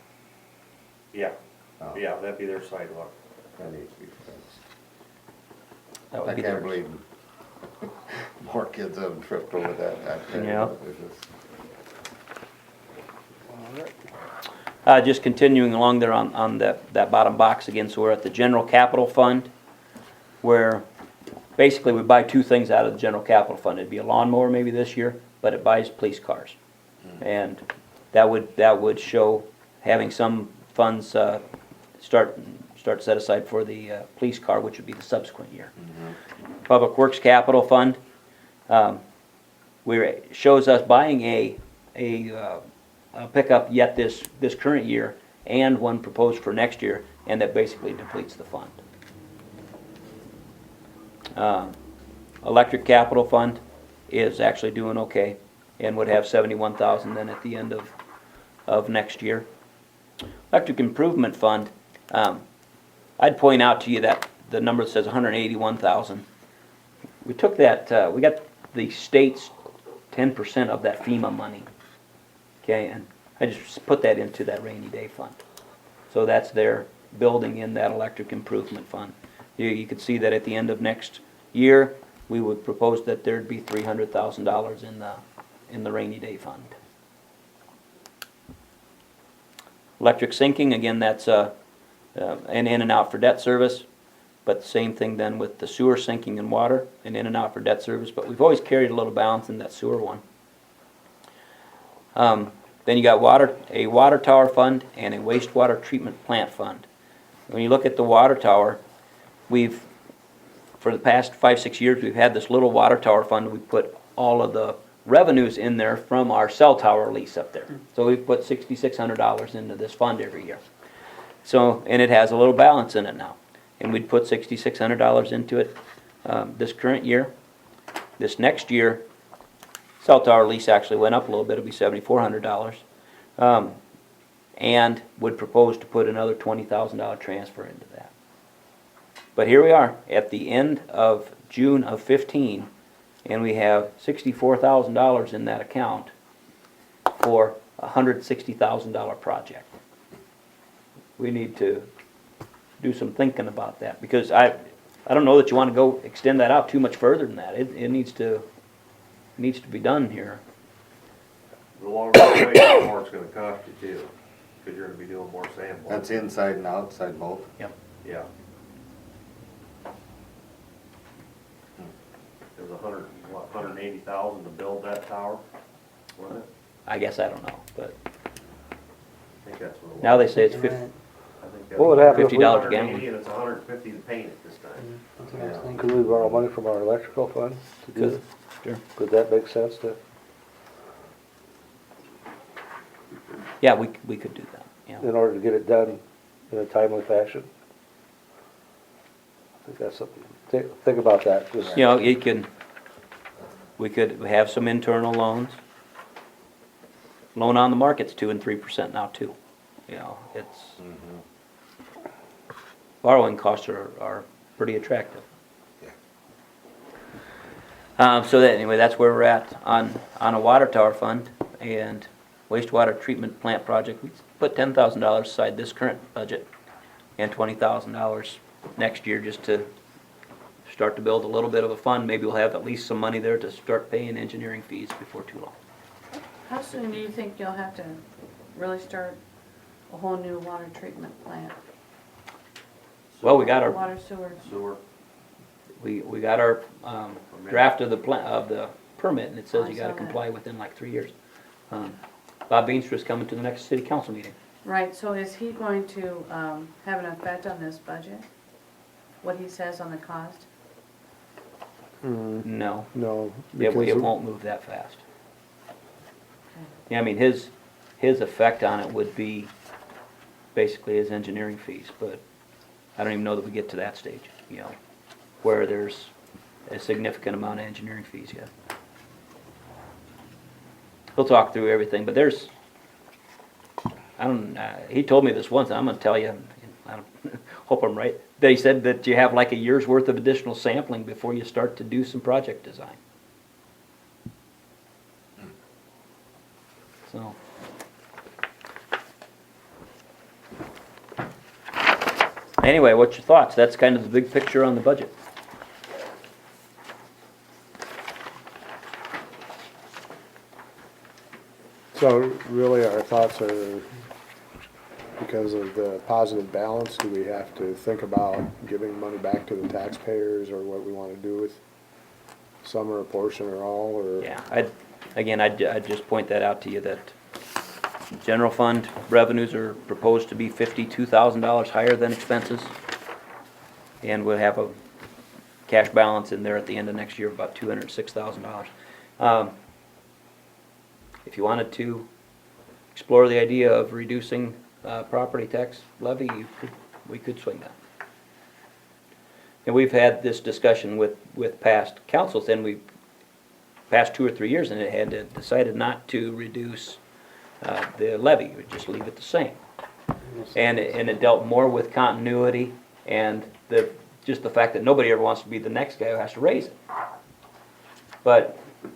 [SPEAKER 7] Yeah,
[SPEAKER 4] Oh,
[SPEAKER 7] yeah, that'd be their sidewalk.
[SPEAKER 4] That needs to be fixed.
[SPEAKER 1] That would
[SPEAKER 4] I
[SPEAKER 1] be
[SPEAKER 4] can't
[SPEAKER 1] theirs.
[SPEAKER 4] believe more kids haven't tripped over that. I tell you,
[SPEAKER 1] Yeah.
[SPEAKER 4] it's just-
[SPEAKER 1] Just continuing along there on that bottom box again, so we're at the general capital fund, where basically we buy 2 things out of the general capital fund. It'd be a lawnmower maybe this year, but it buys police cars. And that would show having some funds start set aside for the police car, which would be the subsequent year. Public Works Capital Fund, shows us buying a pickup yet this current year and one proposed for next year, and that basically depletes the fund. Electric Capital Fund is actually doing okay and would have 71,000 then at the end of next year. Electric Improvement Fund, I'd point out to you that the number that says 181,000. We took that, we got the state's 10% of that FEMA money. Okay, and I just put that into that rainy day fund. So that's their building in that electric improvement fund. You could see that at the end of next year, we would propose that there'd be $300,000 in the rainy day fund. Electric sinking, again, that's an in and out for debt service, but the same thing then with the sewer sinking and water, an in and out for debt service, but we've always carried a little balance in that sewer one. Then you got a water tower fund and a wastewater treatment plant fund. When you look at the water tower, for the past 5-6 years, we've had this little water tower fund. We put all of the revenues in there from our cell tower lease up there. So we've put $6,600 into this fund every year. So, and it has a little balance in it now. And we'd put $6,600 into it this current year. This next year, cell tower lease actually went up a little bit. It'll be $7,400. And would propose to put another $20,000 transfer into that. But here we are at the end of June of 15, and we have $64,000 in that account for a $160,000 project. We need to do some thinking about that, because I don't know that you want to go extend that out too much further than that. It needs to be done here.
[SPEAKER 7] The longer you wait, the more it's gonna cost you too, because you're gonna be doing more samples.
[SPEAKER 4] That's inside and outside both.
[SPEAKER 1] Yep.
[SPEAKER 7] Yeah. It was $180,000 to build that tower, wasn't it?
[SPEAKER 1] I guess I don't know, but
[SPEAKER 7] I think that's what it was.
[SPEAKER 1] now they say it's
[SPEAKER 6] Right.
[SPEAKER 7] I think that
[SPEAKER 2] What would happen if we-
[SPEAKER 1] $50 a gallon.
[SPEAKER 7] $180 and it's $150 to paint it this time.
[SPEAKER 6] That's what I was thinking.
[SPEAKER 2] Could we borrow money from our electrical fund to do
[SPEAKER 1] Could,
[SPEAKER 2] it?
[SPEAKER 1] sure.
[SPEAKER 2] Would that make sense to?
[SPEAKER 1] Yeah, we could do that, yeah.
[SPEAKER 2] In order to get it done in a timely fashion? I think that's something, think about that, just,
[SPEAKER 1] You know, we could have some internal loans. Loan on the market's 2% and 3% now too. You know, it's, borrowing costs are pretty attractive. So that, anyway, that's where we're at on a water tower fund and wastewater treatment plant project. We put $10,000 aside this current budget and $20,000 next year just to start to build a little bit of a fund. Maybe we'll have at least some money there to start paying engineering fees before too long.
[SPEAKER 9] How soon do you think you'll have to really start a whole new water treatment plant?
[SPEAKER 1] Well, we got our,
[SPEAKER 9] Water sewer?
[SPEAKER 7] Sewer.
[SPEAKER 1] we got our draft of the permit, and it says
[SPEAKER 9] I
[SPEAKER 1] you gotta
[SPEAKER 9] saw that.
[SPEAKER 1] comply within like 3 years. Bob Beanstra's coming to the next city council meeting.
[SPEAKER 9] Right, so is he going to have an effect on this budget? What he says on the cost?
[SPEAKER 1] No,
[SPEAKER 3] No,
[SPEAKER 1] it
[SPEAKER 3] because
[SPEAKER 1] won't move that fast. Yeah, I mean, his effect on it would be basically his engineering fees, but I don't even know that we get to that stage, you know, where there's a significant amount of engineering fees yet. He'll talk through everything, but there's, he told me this once, and I'm gonna tell you, I don't, hope I'm right, that he said that you have like a year's worth of additional sampling before you start to do some project design. So. Anyway, what's your thoughts? That's kind of the big picture on the budget.
[SPEAKER 3] So really, our thoughts are, because of the positive balance, do we have to think about giving money back to the taxpayers, or what we want to do with some or a portion or all, or?
[SPEAKER 1] Yeah, I'd just point that out to you that general fund revenues are proposed to be $52,000 higher than expenses. And we'll have a cash balance in there at the end of next year of about $206,000. If you wanted to explore the idea of reducing property tax levy, we could swing that. And we've had this discussion with past councils, and we past 2 or 3 years, and it had decided not to reduce the levy, we just leave it the same. And it dealt more with continuity and just the fact that nobody ever wants to be the next guy who has to raise it. But, like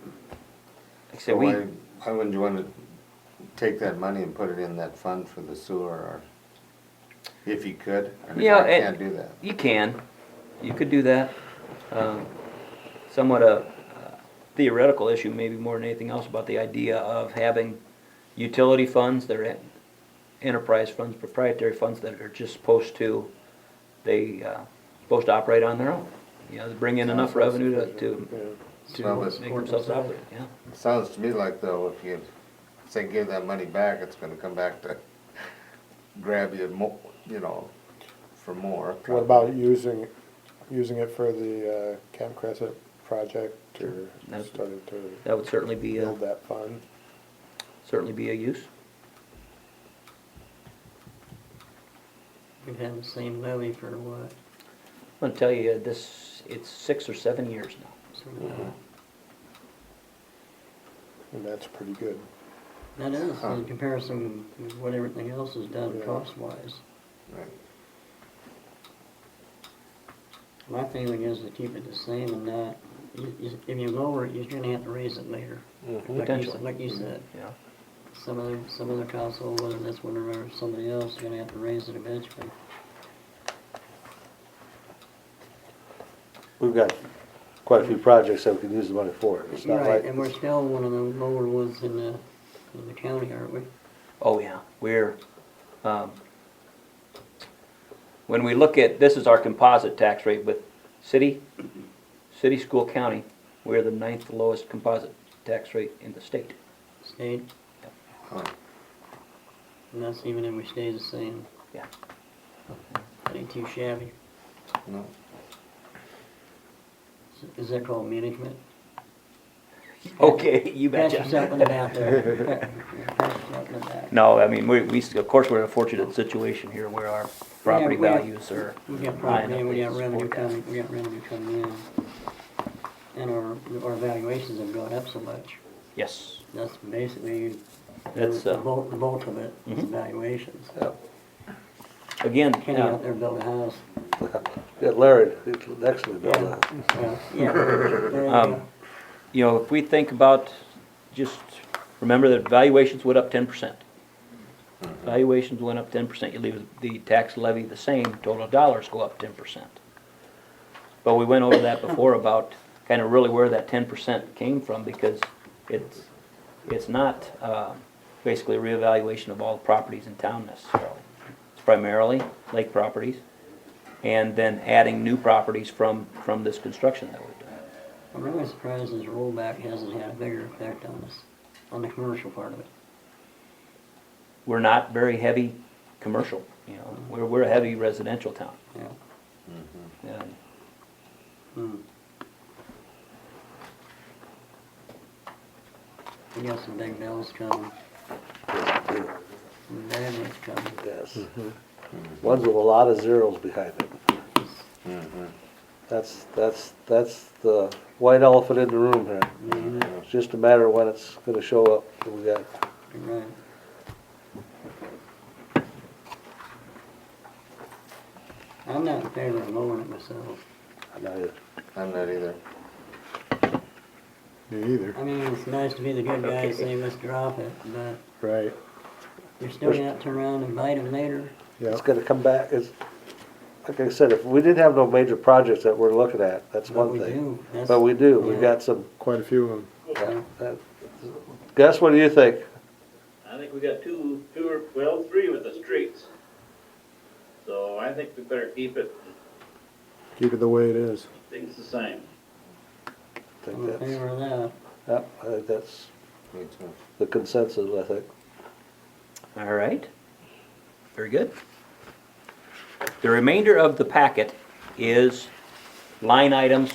[SPEAKER 1] I said,
[SPEAKER 4] So why wouldn't you wanna take that money and put it in that fund for the sewer, or if you could? I mean,
[SPEAKER 1] Yeah,
[SPEAKER 4] I can't do that.
[SPEAKER 1] You could do that. Somewhat a theoretical issue, maybe more than anything else, about the idea of having utility funds that are enterprise funds, proprietary funds that are just supposed to operate on their own. You know, bring in enough revenue to
[SPEAKER 4] Well, but
[SPEAKER 1] make themselves operate, yeah.
[SPEAKER 4] it sounds to me like though, if you say give that money back, it's gonna come back to grab you more, you know, for more.
[SPEAKER 3] What about using it for the Camp Crescent project, or
[SPEAKER 1] That's-
[SPEAKER 3] starting to
[SPEAKER 1] That would certainly be
[SPEAKER 3] build that fund?
[SPEAKER 1] a use.
[SPEAKER 6] We've had the same levy for what?
[SPEAKER 1] I'm gonna tell you, it's 6 or 7 years now.
[SPEAKER 3] And that's pretty good.
[SPEAKER 6] That is, in comparison with what everything else is done
[SPEAKER 3] Yeah.
[SPEAKER 6] cost-wise.
[SPEAKER 4] Right.
[SPEAKER 6] My feeling is to keep it the same and not, if you lower it, you're gonna have to raise it later.
[SPEAKER 1] Potentially.
[SPEAKER 6] Like you said,
[SPEAKER 1] Yeah.
[SPEAKER 6] some other council, whether that's one or somebody else, is gonna have to raise it eventually.
[SPEAKER 2] we've got quite a few projects that we could use the money for. It's not
[SPEAKER 6] Right,
[SPEAKER 2] like,
[SPEAKER 6] and we're still one of the lower ones in the county, aren't we?
[SPEAKER 1] Oh, yeah, when we look at, this is our composite tax rate with city, school, county, we're the 9th lowest composite tax rate in the state.
[SPEAKER 6] State,
[SPEAKER 4] Huh.
[SPEAKER 6] and that's even if we stay the same.
[SPEAKER 1] Yeah.
[SPEAKER 6] That ain't too shabby.
[SPEAKER 4] No.
[SPEAKER 6] Is that called management?
[SPEAKER 1] Okay, you
[SPEAKER 6] Pat
[SPEAKER 1] betcha.
[SPEAKER 6] yourself on the back there. Pat yourself on the back.
[SPEAKER 1] No, I mean, we, of course, we're in a fortunate situation here where our property
[SPEAKER 6] we have-
[SPEAKER 1] values are.
[SPEAKER 6] We got
[SPEAKER 1] high
[SPEAKER 6] property,
[SPEAKER 1] enough
[SPEAKER 6] and we
[SPEAKER 1] to
[SPEAKER 6] got revenue
[SPEAKER 1] support that.
[SPEAKER 6] coming, And our valuations have gone up so much.
[SPEAKER 1] Yes,
[SPEAKER 6] That's basically
[SPEAKER 1] That's,
[SPEAKER 6] the bulk of it, is
[SPEAKER 1] mhm.
[SPEAKER 6] valuations.
[SPEAKER 1] again,
[SPEAKER 6] Kenny out there built a house.
[SPEAKER 2] Yeah, Larry, he's next to me, Bill.
[SPEAKER 6] Yeah, there you
[SPEAKER 1] Um,
[SPEAKER 6] go.
[SPEAKER 1] you know, if we think about, just remember that valuations went up 10%. Valuations went up 10%, you leave the tax levy the same, total dollars go up 10%. But we went over that before about kind of really where that 10% came from, because it's not basically a reevaluation of all the properties in town necessarily. It's primarily lake properties, and then adding new properties from this construction that we've done.
[SPEAKER 6] I'm really surprised this rollback hasn't had a bigger effect on us, on the commercial part of it.
[SPEAKER 1] We're not very heavy commercial, you know, we're a heavy residential town.
[SPEAKER 6] Yeah.
[SPEAKER 1] And
[SPEAKER 6] Hmm. We got some big bills coming, some bad ones coming.
[SPEAKER 2] Yes. Ones with a lot of zeros behind it. That's the white elephant in the room here.
[SPEAKER 6] Mhm.
[SPEAKER 2] It's just a matter of when it's gonna show up. We got,
[SPEAKER 6] You're right. I'm not in favor of lowering it myself.
[SPEAKER 2] I know you.
[SPEAKER 4] I'm not either.
[SPEAKER 3] Me either,
[SPEAKER 6] I mean, it's nice to be the good guy and say, let's drop it, but
[SPEAKER 3] right,
[SPEAKER 6] you're still gonna have to turn around and bite them later.
[SPEAKER 3] yeah.
[SPEAKER 2] It's gonna come back, it's, like I said, if we didn't have no major projects that we're looking at, that's
[SPEAKER 6] But
[SPEAKER 2] one
[SPEAKER 6] we
[SPEAKER 2] thing.
[SPEAKER 6] do. That's-
[SPEAKER 2] But we do, we
[SPEAKER 6] yeah.
[SPEAKER 2] got some,
[SPEAKER 3] Quite a few of them.
[SPEAKER 2] yeah, Gus, what do you think?
[SPEAKER 5] I think we got three with the streets. So I think we better keep
[SPEAKER 3] Keep it the way it is.
[SPEAKER 5] things the same.
[SPEAKER 2] I think
[SPEAKER 6] I'm in
[SPEAKER 2] that's,
[SPEAKER 6] favor of that.
[SPEAKER 2] yeah, I think that's
[SPEAKER 4] Me too.
[SPEAKER 2] the consensus, I think.
[SPEAKER 1] all right, very good. The remainder of the packet is line items.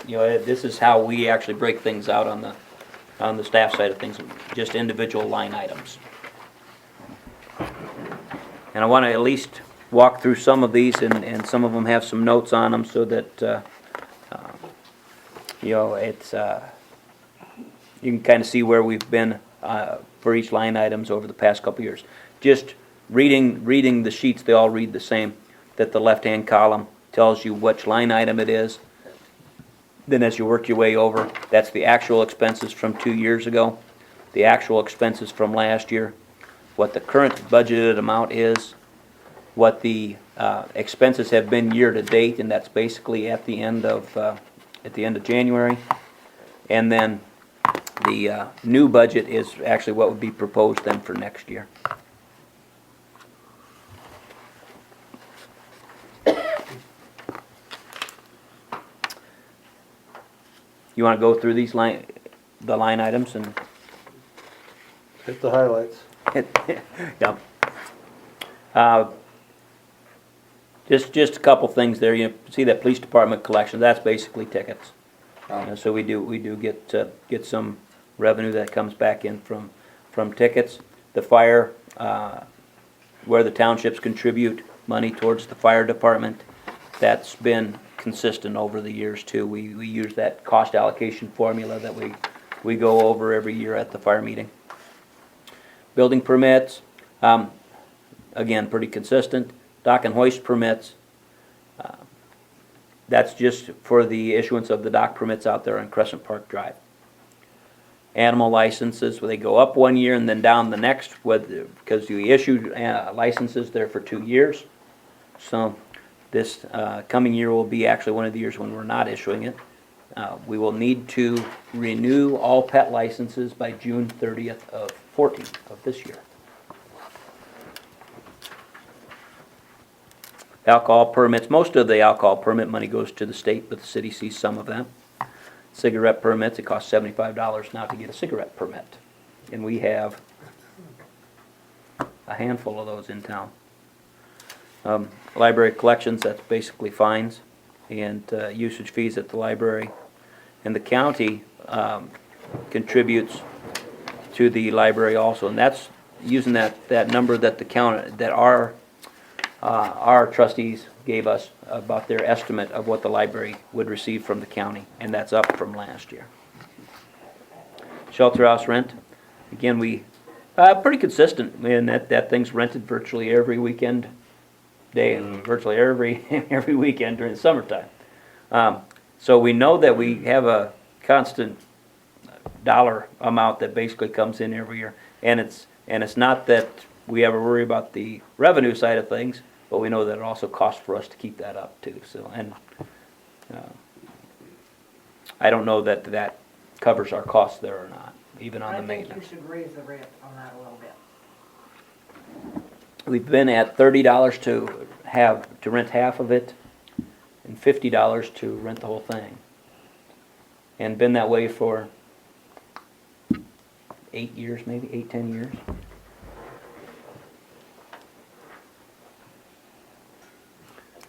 [SPEAKER 1] You know, this is how we actually break things out on the staff side of things, just individual line items. And I want to at least walk through some of these, and some of them have some notes on them, so that, you know, it's, you can kind of see where we've been for each line items over the past couple years. Just reading the sheets, they all read the same, that the left-hand column tells you which line item it is. Then as you work your way over, that's the actual expenses from 2 years ago, the actual expenses from last year, what the current budgeted amount is, what the expenses have been year to date, and that's basically at the end of January. And then the new budget is actually what would be proposed then for next year. You want to go through the line items and?
[SPEAKER 2] Hit the highlights.
[SPEAKER 1] Yep. Just a couple things there. You see that police department collection, that's basically tickets. So we do get some revenue that comes back in from tickets. The fire, where the townships contribute money towards the fire department, that's been consistent over the years too. We use that cost allocation formula that we go over every year at the fire meeting. Building permits, again, pretty consistent. Dock and hoist permits, that's just for the issuance of the dock permits out there on Crescent Park Drive. Animal licenses, where they go up 1 year and then down the next, because we issued licenses there for 2 years. So this coming year will be actually one of the years when we're not issuing it. We will need to renew all pet licenses by June 30th of 14 of this year. Alcohol permits, most of the alcohol permit money goes to the state, but the city sees some of that. Cigarette permits, it costs $75 now to get a cigarette permit. And we have a handful of those in town. Library collections, that's basically fines and usage fees at the library. And the county contributes to the library also, and that's using that number that the county, that our trustees gave us about their estimate of what the library would receive from the county, and that's up from last year. Shelter house rent, again, we, pretty consistent, and that thing's rented virtually every weekend day and virtually every weekend during the summertime. So we know that we have a constant dollar amount that basically comes in every year, and it's not that we ever worry about the revenue side of things, but we know that it also costs for us to keep that up too. So, and I don't know that that covers our costs there or not, even on the
[SPEAKER 8] I think
[SPEAKER 1] maintenance.
[SPEAKER 8] you should raise the rent on that a little bit.
[SPEAKER 1] We've been at $30 to rent half of it, and $50 to rent the whole thing, and been that way for 8 years, maybe 8-10 years.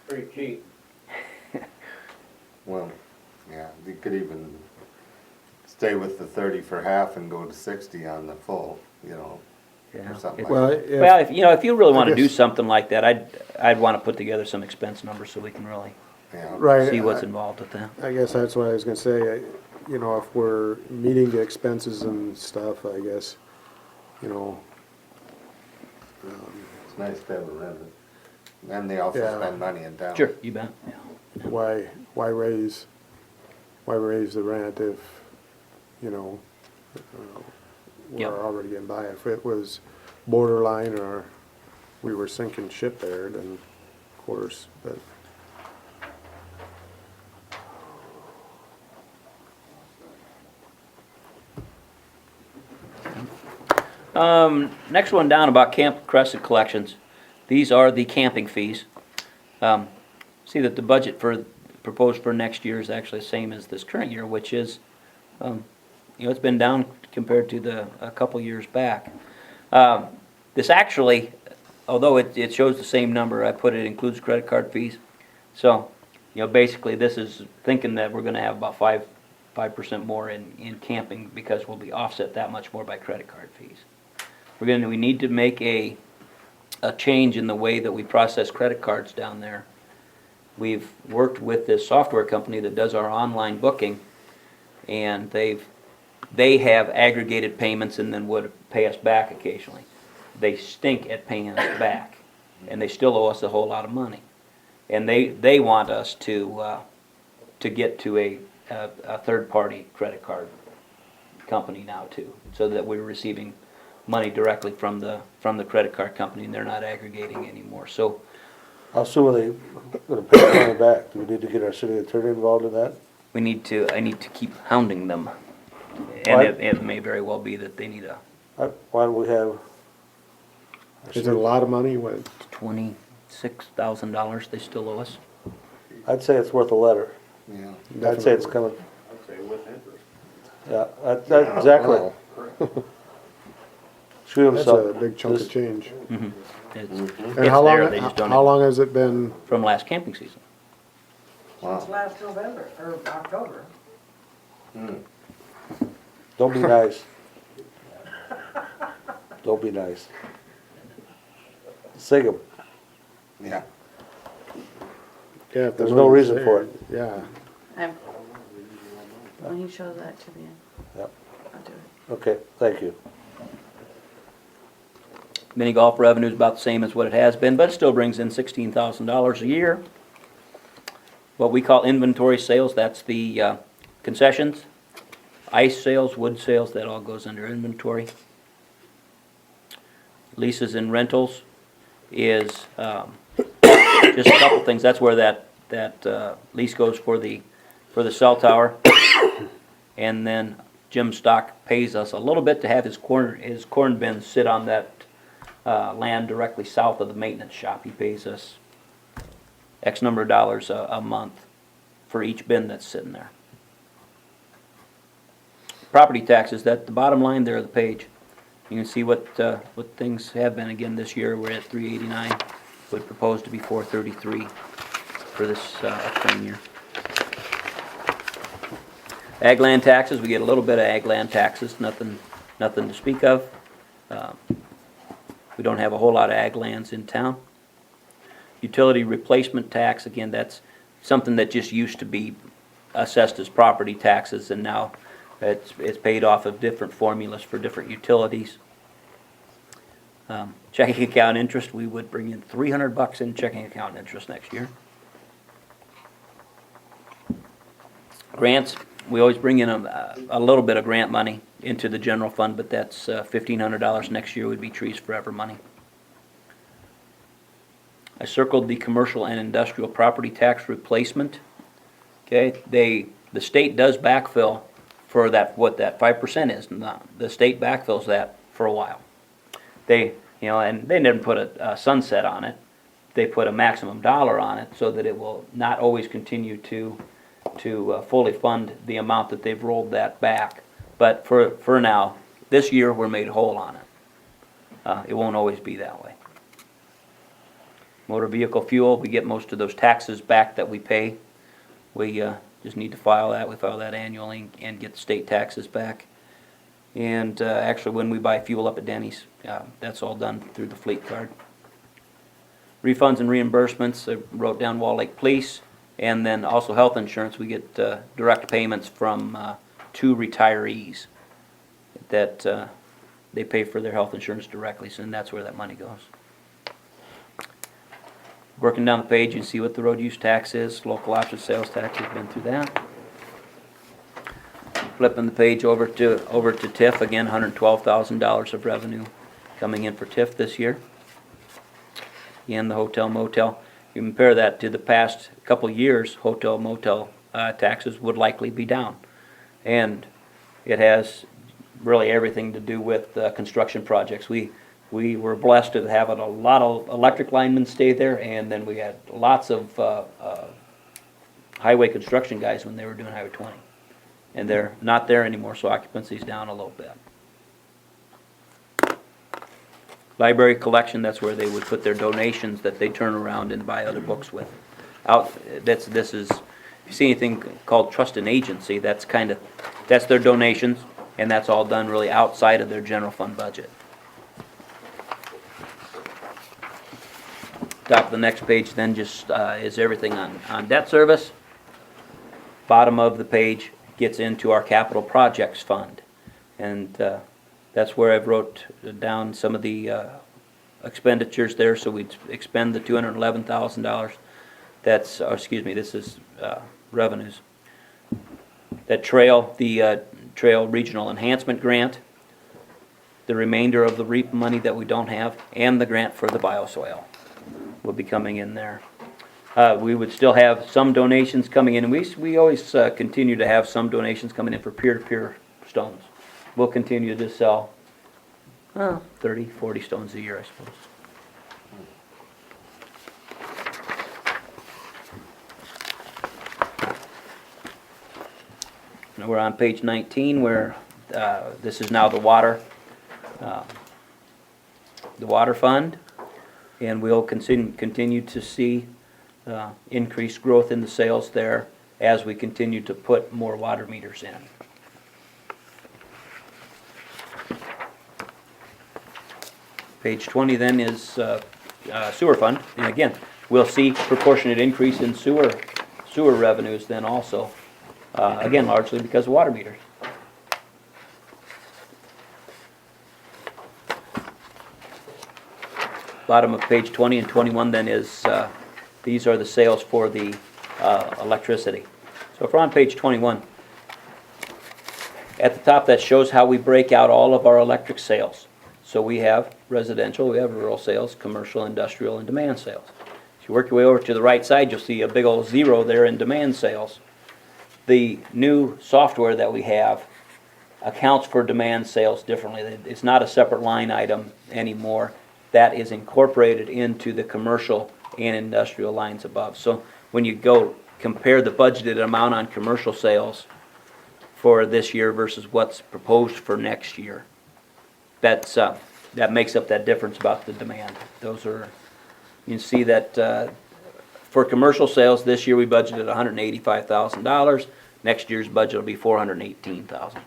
[SPEAKER 5] Pretty cheap.
[SPEAKER 4] Well, yeah, you could even stay with the 30 for half and go to 60 on the full, you know,
[SPEAKER 1] Yeah.
[SPEAKER 4] or something like
[SPEAKER 3] Well,
[SPEAKER 4] that.
[SPEAKER 1] Well, if you really
[SPEAKER 3] I
[SPEAKER 1] want to do
[SPEAKER 3] guess-
[SPEAKER 1] something like that, I'd want to put together some expense numbers so we can really
[SPEAKER 4] Yeah.
[SPEAKER 3] Right.
[SPEAKER 1] see what's involved with that.
[SPEAKER 3] I guess that's what I was gonna say, you know, if we're meeting the expenses and stuff, I guess, you know,
[SPEAKER 4] It's nice to have a rented. And they also
[SPEAKER 3] Yeah.
[SPEAKER 4] spend money in town.
[SPEAKER 1] Sure, you bet.
[SPEAKER 3] why raise the rent if, you know,
[SPEAKER 1] Yep.
[SPEAKER 3] we're already getting by. If it was borderline or we were sinking ship there, then of course, but.
[SPEAKER 1] Next one down about Camp Crescent collections. These are the camping fees. See that the budget proposed for next year is actually the same as this current year, which is, it's been down compared to a couple years back. This actually, although it shows the same number, I put it includes credit card fees. So, basically this is thinking that we're gonna have about 5% more in camping because we'll be offset that much more by credit card fees. We need to make a change in the way that we process credit cards down there. We've worked with this software company that does our online booking, and they have aggregated payments and then would pay us back occasionally. They stink at paying us back, and they still owe us a whole lot of money. And they want us to get to a third-party credit card company now too, so that we're receiving money directly from the credit card company and they're not aggregating anymore. So
[SPEAKER 2] How soon are they gonna pay the money back? Do we need to get our city attorney involved in that?
[SPEAKER 1] I need to keep hounding them.
[SPEAKER 2] Why-
[SPEAKER 1] And it may very well be that they need
[SPEAKER 2] Why don't we have?
[SPEAKER 3] Is it a lot of money? What,
[SPEAKER 1] $26,000 they still owe us.
[SPEAKER 2] I'd say it's worth a letter.
[SPEAKER 4] Yeah.
[SPEAKER 2] I'd say it's coming,
[SPEAKER 7] I'd say with interest.
[SPEAKER 2] yeah, exactly. Shoot
[SPEAKER 3] that's
[SPEAKER 2] himself.
[SPEAKER 3] a big chunk of change.
[SPEAKER 1] It's,
[SPEAKER 3] And
[SPEAKER 1] it's
[SPEAKER 3] how
[SPEAKER 1] there,
[SPEAKER 3] long,
[SPEAKER 1] they just don't
[SPEAKER 3] how long has it been?
[SPEAKER 1] from last camping season.
[SPEAKER 4] Wow.
[SPEAKER 8] Since last November, or October.
[SPEAKER 2] Don't be nice. Don't be nice. Sing 'em.
[SPEAKER 4] Yeah.
[SPEAKER 3] Yeah, if
[SPEAKER 2] There's no reason for it.
[SPEAKER 3] Yeah.
[SPEAKER 9] When he shows that to me,
[SPEAKER 2] Yep.
[SPEAKER 9] I'll do it.
[SPEAKER 2] Okay, thank you.
[SPEAKER 1] Mini golf revenue is about the same as what it has been, but it still brings in $16,000 a year. What we call inventory sales, that's the concessions. Ice sales, wood sales, that all goes under inventory. Leases and rentals is just a couple things. That's where that lease goes for the cell tower. And then Jim Stock pays us a little bit to have his corn bins sit on that land directly south of the maintenance shop. He pays us X number of dollars a month for each bin that's sitting there. Property taxes, that the bottom line there of the page. You can see what things have been. Again, this year we're at $389 would propose to be 433 for this upcoming year. Ag land taxes, we get a little bit of ag land taxes, nothing to speak of. We don't have a whole lot of ag lands in town. Utility replacement tax, again, that's something that just used to be assessed as property taxes, and now it's paid off of different formulas for different utilities. Checking account interest, we would bring in $300 in checking account interest next year. Grants, we always bring in a little bit of grant money into the general fund, but that's $1,500 next year would be Trees Forever money. I circled the commercial and industrial property tax replacement. Okay, the state does backfill for that, what that 5% is. Now, the state backfills that for a while. And they didn't put a sunset on it. They put a maximum dollar on it so that it will not always continue to fully fund the amount that they've rolled that back. But for now, this year we're made whole on it. It won't always be that way. Motor vehicle fuel, we get most of those taxes back that we pay. We just need to file that. We file that annually and get the state taxes back. And actually, when we buy fuel up at Denny's, that's all done through the fleet card. Refunds and reimbursements, I wrote down Wall Lake Police, and then also health insurance. We get direct payments from 2 retirees that they pay for their health insurance directly, so that's where that money goes. Working down the page, you see what the road use tax is. Local option sales tax, we've been through that. Flipping the page over to TIF, again, $112,000 of revenue coming in for TIF this year. Again, the hotel motel. You compare that to the past couple years, hotel motel taxes would likely be down. And it has really everything to do with construction projects. We were blessed to have a lot of electric linemen stay there, and then we had lots of highway construction guys when they were doing Highway 20. And they're not there anymore, so occupancy's down a little bit. Library collection, that's where they would put their donations that they turn around and buy other books with. This is, if you see anything called trust and agency, that's their donations, and that's all done really outside of their general fund budget. Top of the next page then just is everything on debt service. Bottom of the page gets into our capital projects fund, and that's where I've wrote down some of the expenditures there. So we'd expend the $211,000. This is revenues. That the trail regional enhancement grant, the remainder of the REAP money that we don't have, and the grant for the bioswale will be coming in there. We would still have some donations coming in, and we always continue to have some donations coming in for peer-to-peer stones. We'll continue to sell 30, 40 stones a year, I suppose. Now we're on page 19 where this is now the water fund, and we'll continue to see increased growth in the sales there as we continue to put more water meters in. Page 20 then is sewer fund, and again, we'll see proportionate increase in sewer revenues then also, again, largely because of water meters. Bottom of page 20 and 21 then is these are the sales for the electricity. So if we're on page 21, at the top that shows how we break out all of our electric sales. So we have residential, we have rural sales, commercial, industrial, and demand sales. If you work your way over to the right side, you'll see a big old 0 there in demand sales. The new software that we have accounts for demand sales differently. It's not a separate line item anymore. That is incorporated into the commercial and industrial lines above. So when you go compare the budgeted amount on commercial sales for this year versus what's proposed for next year, that makes up that difference about the demand. Those are you can see that, for commercial sales, this year we budgeted $185,000. Next year's budget will be $418,000.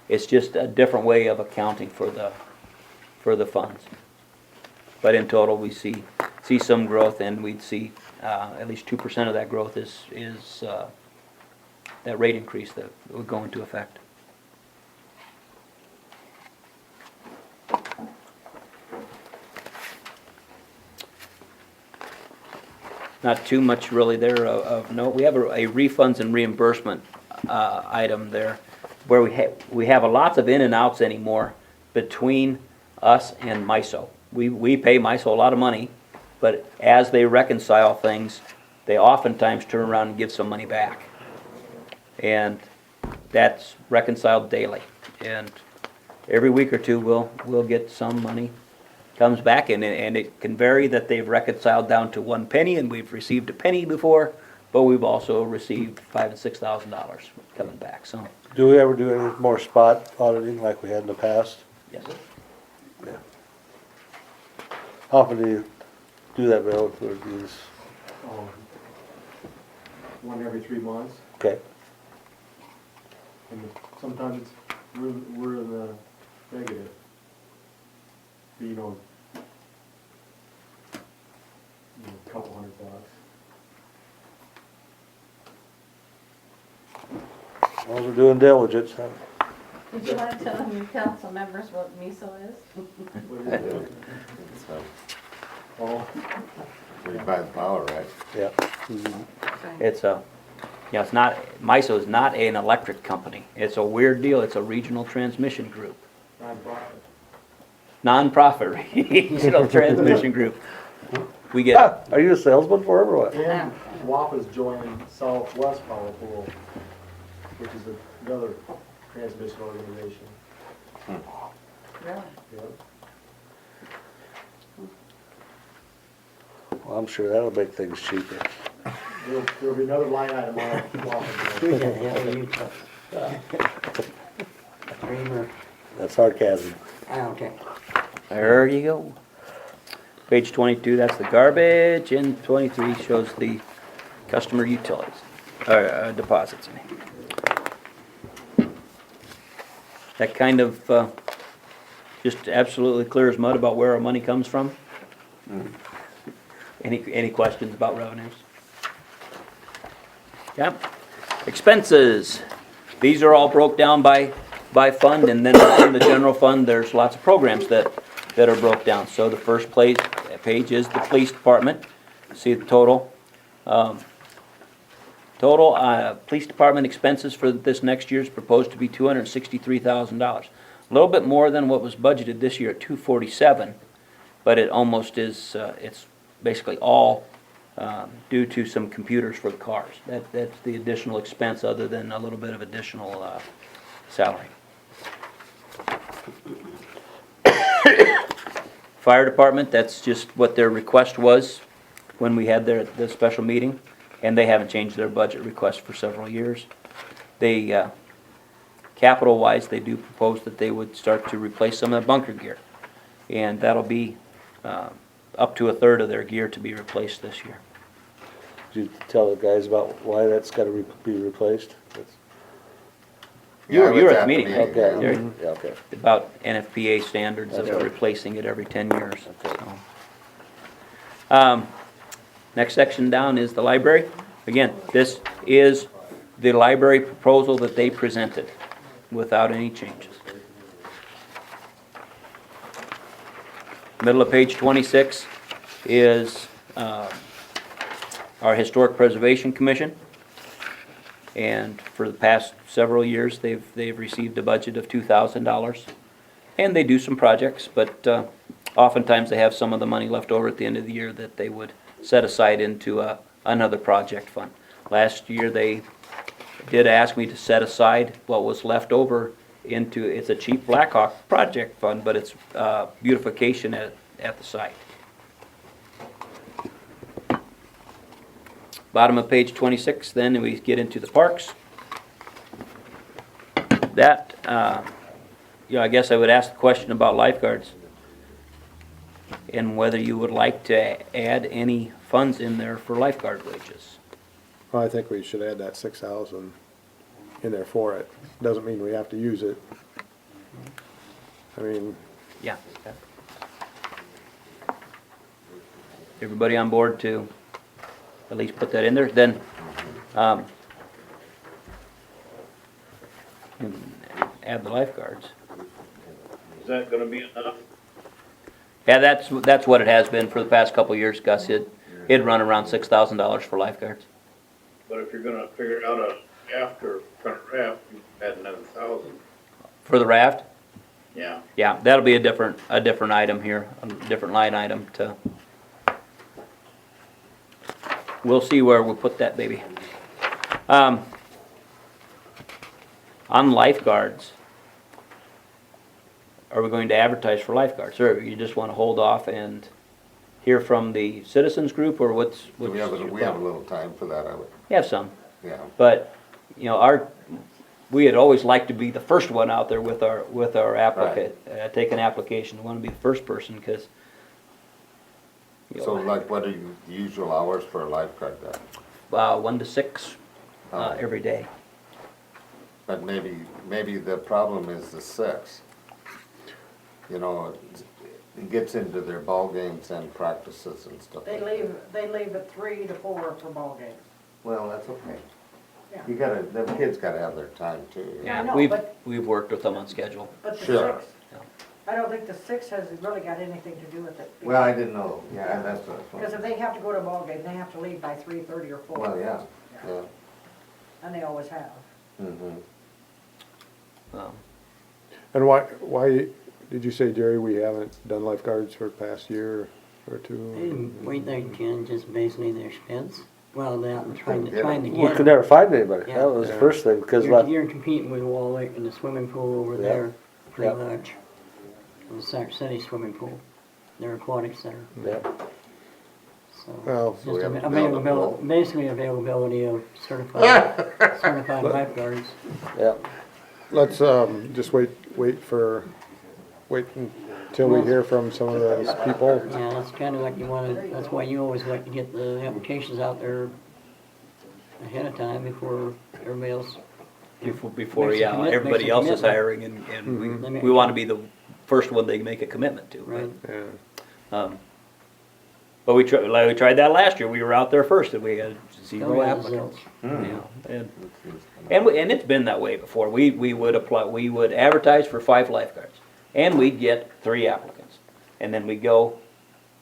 [SPEAKER 1] It's just a different way of accounting for the funds. But in total, we see some growth, and we'd see, at least 2% of that growth is, that rate increase that would go into effect. Not too much really there of note. We have a refunds and reimbursement item there, where we have lots of in and outs anymore between us and MISO. We pay MISO a lot of money, but as they reconcile things, they oftentimes turn around and give some money back. And that's reconciled daily. And every week or two, we'll get some money comes back, and it can vary that they've reconciled down to 1 penny, and we've received a penny before, but we've also received $5,000 and $6,000 coming back. So
[SPEAKER 2] Do we ever do any more spot auditing like we had in the past?
[SPEAKER 1] yes,
[SPEAKER 2] Yeah. How often do you do that, Bill, for these?
[SPEAKER 10] One every 3 months,
[SPEAKER 2] Okay,
[SPEAKER 10] and sometimes it's, we're in the negative. You know, a couple $100.
[SPEAKER 2] well, we're doing diligence, huh?
[SPEAKER 9] Did you want to tell new council members what miso is?
[SPEAKER 4] So,
[SPEAKER 10] Oh,
[SPEAKER 4] we buy the power, right?
[SPEAKER 2] Yeah.
[SPEAKER 1] it's it's not, MISO is not an electric company. It's a weird deal. It's a regional transmission group.
[SPEAKER 10] nonprofit.
[SPEAKER 1] Nonprofit regional transmission group. We get,
[SPEAKER 2] Are you a salesman for them or what?
[SPEAKER 10] And WAPA's joining Southwest Power Pool, which is another transmission organization.
[SPEAKER 9] Really?
[SPEAKER 10] Yep.
[SPEAKER 2] Well, I'm sure that'll make things cheaper.
[SPEAKER 10] There'll be another line item on WAPA.
[SPEAKER 6] Who the hell are you talking? Dreamer.
[SPEAKER 2] That's sarcasm.
[SPEAKER 6] Okay.
[SPEAKER 1] there you go. Page 22, that's the garbage, and 23 shows the customer utilities, deposits. That kind of just absolutely clear as mud about where our money comes from. Any questions about revenues? Yeah. Expenses. These are all broke down by fund, and then in the general fund, there's lots of programs that are broke down. So the first page is the police department. See the total. Police department expenses for this next year is proposed to be $263,000. A little bit more than what was budgeted this year at $247,000, but it almost is, it's basically all due to some computers for the cars. That's the additional expense, other than a little bit of additional salary. Fire department, that's just what their request was when we had the special meeting, and they haven't changed their budget request for several years. They, capital-wise, they do propose that they would start to replace some of the bunker gear, and that'll be up to 1/3 of their gear to be replaced this year.
[SPEAKER 2] Did you tell the guys about why that's gotta be replaced?
[SPEAKER 1] You
[SPEAKER 4] Yeah, I
[SPEAKER 1] were
[SPEAKER 4] was
[SPEAKER 1] at the meeting,
[SPEAKER 4] meeting.
[SPEAKER 2] Okay,
[SPEAKER 1] There-
[SPEAKER 2] yeah, okay.
[SPEAKER 1] about NFPA standards of
[SPEAKER 2] Okay.
[SPEAKER 1] replacing it every 10 years.
[SPEAKER 2] Okay.
[SPEAKER 1] So. Next section down is the library. Again, this is the library proposal that they presented without any changes. Middle of page 26 is our Historic Preservation Commission. And for the past several years, they've received a budget of $2,000. And they do some projects, but oftentimes they have some of the money left over at the end of the year that they would set aside into another project fund. Last year, they did ask me to set aside what was left over into, it's a cheap Blackhawk project fund, but it's beautification at the site. Bottom of page 26, then we get into the parks. That, I guess I would ask the question about lifeguards. and whether you would like to add any funds in there for lifeguard wages.
[SPEAKER 3] Well, I think we should add that 6,000 in there for it. Doesn't mean we have to use it. I mean,
[SPEAKER 1] Yeah. Everybody on board to at least put that in there, then, add the lifeguards.
[SPEAKER 5] Is that gonna be enough?
[SPEAKER 1] Yeah, that's what it has been for the past couple of years, Gus. It'd run around $6,000 for lifeguards.
[SPEAKER 5] But if you're gonna figure out a raft or front raft, you add another 1,000.
[SPEAKER 1] For the raft,
[SPEAKER 5] Yeah.
[SPEAKER 1] yeah, that'll be a different item here, a different line item to. We'll see where we put that baby. On lifeguards, are we going to advertise for lifeguards, or you just wanna hold off and hear from the citizens group, or what's your
[SPEAKER 4] We have a
[SPEAKER 1] thought?
[SPEAKER 4] little time for that, I would,
[SPEAKER 1] You have some,
[SPEAKER 4] yeah.
[SPEAKER 1] but, you know, we had always liked to be the first one out there with our applicant, take an application, we wanna be the first person, cause. You
[SPEAKER 4] So
[SPEAKER 1] know,
[SPEAKER 4] like, what are the usual hours for a lifeguard then?
[SPEAKER 1] 1 to 6,
[SPEAKER 4] Oh.
[SPEAKER 1] every day.
[SPEAKER 4] But maybe the problem is the 6. You know, it gets into their ball games and practices and stuff.
[SPEAKER 8] They leave at 3 to 4 for ball games.
[SPEAKER 4] Well, that's okay.
[SPEAKER 8] Yeah.
[SPEAKER 4] You gotta, them kids gotta have their time too.
[SPEAKER 8] Yeah, I know,
[SPEAKER 1] We've worked with them on schedule.
[SPEAKER 8] But the
[SPEAKER 4] Sure.
[SPEAKER 8] 6, I don't think the 6 has really got anything to do with it.
[SPEAKER 4] Well, I didn't know, yeah, that's what.
[SPEAKER 8] Because if they have to go to a ball game, they have to leave by 3:30 or 4.
[SPEAKER 4] Well, yeah, yeah.
[SPEAKER 8] And they always have.
[SPEAKER 4] Mm-hmm.
[SPEAKER 3] and why did you say, Jerry, we haven't done lifeguards for the past year or two?
[SPEAKER 6] We think, Ken, just basically their expense. Well, that and trying to
[SPEAKER 4] Yeah.
[SPEAKER 6] get
[SPEAKER 2] We could
[SPEAKER 6] them.
[SPEAKER 2] never find anybody.
[SPEAKER 6] Yeah.
[SPEAKER 2] That was the
[SPEAKER 3] Yeah.
[SPEAKER 2] first thing, because like,
[SPEAKER 6] You're competing with Wall Lake and the swimming pool over
[SPEAKER 2] Yeah.
[SPEAKER 6] there, pretty
[SPEAKER 2] Yeah.
[SPEAKER 6] much. The Sac City swimming pool, their aquatic center,
[SPEAKER 2] yeah,
[SPEAKER 6] so.
[SPEAKER 3] Well,
[SPEAKER 4] So we
[SPEAKER 6] Just
[SPEAKER 4] have to build a
[SPEAKER 6] availability,
[SPEAKER 4] pool.
[SPEAKER 6] basically availability of certified lifeguards.
[SPEAKER 2] yeah.
[SPEAKER 3] let's, just wait until we hear from some of those people.
[SPEAKER 6] Yeah, that's kinda like you wanna, that's why you always like to get the applications out there ahead of time before everybody else.
[SPEAKER 1] Before,
[SPEAKER 6] Makes a
[SPEAKER 1] yeah,
[SPEAKER 6] commit-
[SPEAKER 1] everybody
[SPEAKER 6] makes a
[SPEAKER 1] else is
[SPEAKER 6] commitment.
[SPEAKER 1] hiring and
[SPEAKER 6] Mhm.
[SPEAKER 1] we wanna be the first one they make a commitment to.
[SPEAKER 6] Right.
[SPEAKER 3] Yeah.
[SPEAKER 1] But we tried that last year, we were out there first and we had
[SPEAKER 6] Still
[SPEAKER 1] 0
[SPEAKER 6] got
[SPEAKER 1] applicants.
[SPEAKER 6] zilch.
[SPEAKER 1] You know, and it's been that way before, we would apply, we would advertise for 5 lifeguards, and we'd get 3 applicants. And then we'd go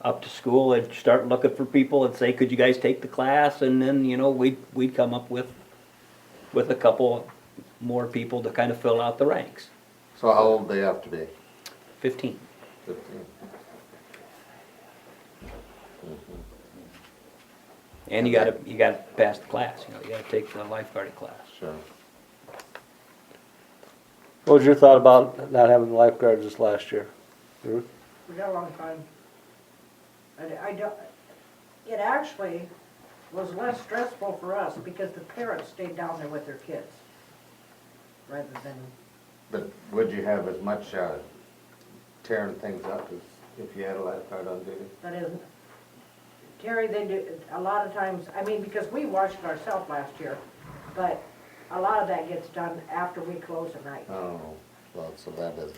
[SPEAKER 1] up to school and start looking for people and say, could you guys take the class? And then, you know, we'd come up with a couple more people to kind of fill out the ranks.
[SPEAKER 4] So how old they have to be?
[SPEAKER 1] 15.
[SPEAKER 4] 15?
[SPEAKER 1] And you gotta pass the class, you know, you gotta take the lifeguarding class.
[SPEAKER 4] Sure.
[SPEAKER 2] What was your thought about not having lifeguards this last year? Ruth?
[SPEAKER 8] We got a long time. I don't, it actually was less stressful for us because the parents stayed down there with their kids. Rather than,
[SPEAKER 4] But would you have as much tearing things up as if you had a lifeguard on duty?
[SPEAKER 8] that isn't. Terry, they do, a lot of times, I mean, because we washed it ourselves last year, but a lot of that gets done after we close at night.
[SPEAKER 4] Oh, well, so that isn't,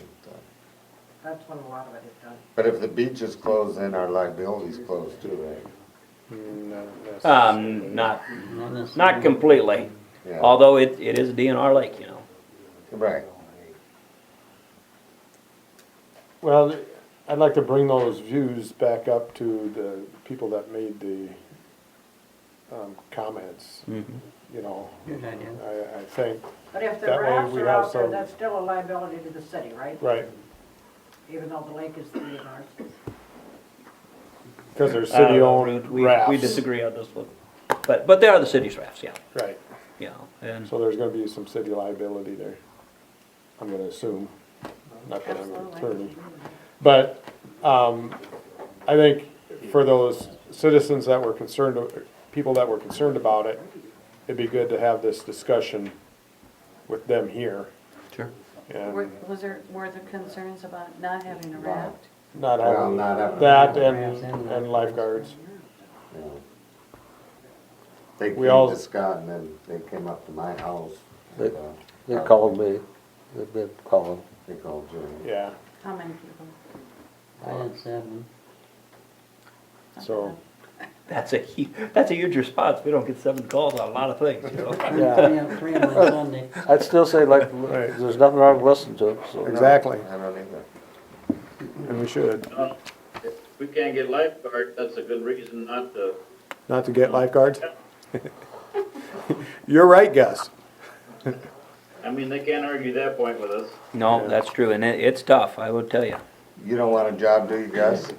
[SPEAKER 8] That's when a lot of it is done.
[SPEAKER 4] but if the beach is closed, then our liability's closed too, right?
[SPEAKER 3] No, that's-
[SPEAKER 1] Not
[SPEAKER 6] Not
[SPEAKER 1] not completely,
[SPEAKER 4] Yeah.
[SPEAKER 1] although it is a DNR lake, you know.
[SPEAKER 4] Right.
[SPEAKER 3] Well, I'd like to bring those views back up to the people that made the comments, you know.
[SPEAKER 6] Good idea.
[SPEAKER 3] I think,
[SPEAKER 8] But if the
[SPEAKER 3] That way
[SPEAKER 8] rafts
[SPEAKER 3] we
[SPEAKER 8] are
[SPEAKER 3] have
[SPEAKER 8] out there,
[SPEAKER 3] some-
[SPEAKER 8] that's still a liability to the city, right?
[SPEAKER 3] right,
[SPEAKER 8] Even though the lake is DNR's.
[SPEAKER 3] because they're city-owned
[SPEAKER 1] Rude, we
[SPEAKER 3] rafts.
[SPEAKER 1] disagree on this one. But they are the city's rafts, yeah,
[SPEAKER 3] Right,
[SPEAKER 1] you know, and,
[SPEAKER 3] so there's gonna be some city liability there, I'm gonna assume, not that I'm an attorney. But, I think for those citizens that were concerned, people that were concerned about it, it'd be good to have this discussion with them here.
[SPEAKER 1] Sure.
[SPEAKER 3] And,
[SPEAKER 9] Were there concerns about not having a raft?
[SPEAKER 2] Not
[SPEAKER 4] Well,
[SPEAKER 2] having,
[SPEAKER 4] not having.
[SPEAKER 3] That
[SPEAKER 6] Ramps
[SPEAKER 3] and lifeguards.
[SPEAKER 4] Yeah. They
[SPEAKER 3] We
[SPEAKER 4] came
[SPEAKER 3] all-
[SPEAKER 4] to Scott and then they came up to my house.
[SPEAKER 2] They-
[SPEAKER 4] and,
[SPEAKER 2] they called me, they've been calling.
[SPEAKER 4] They called Jimmy.
[SPEAKER 3] Yeah,
[SPEAKER 9] How many people?
[SPEAKER 6] I had 7.
[SPEAKER 3] so,
[SPEAKER 1] That's a huge response. We don't get 7 calls on a lot of things, you know?
[SPEAKER 2] Yeah.
[SPEAKER 6] 3 on Sunday.
[SPEAKER 2] I'd still say like,
[SPEAKER 3] Right.
[SPEAKER 2] there's nothing wrong with listening to them, so.
[SPEAKER 3] exactly,
[SPEAKER 4] I don't either.
[SPEAKER 3] and we should,
[SPEAKER 5] If we can't get lifeguards, that's a good reason
[SPEAKER 3] not to get lifeguards. You're right, Gus.
[SPEAKER 5] I mean, they can't argue that point with us.
[SPEAKER 1] No, that's true, and it's tough, I would tell you.
[SPEAKER 4] You don't want a job, do you, Gus?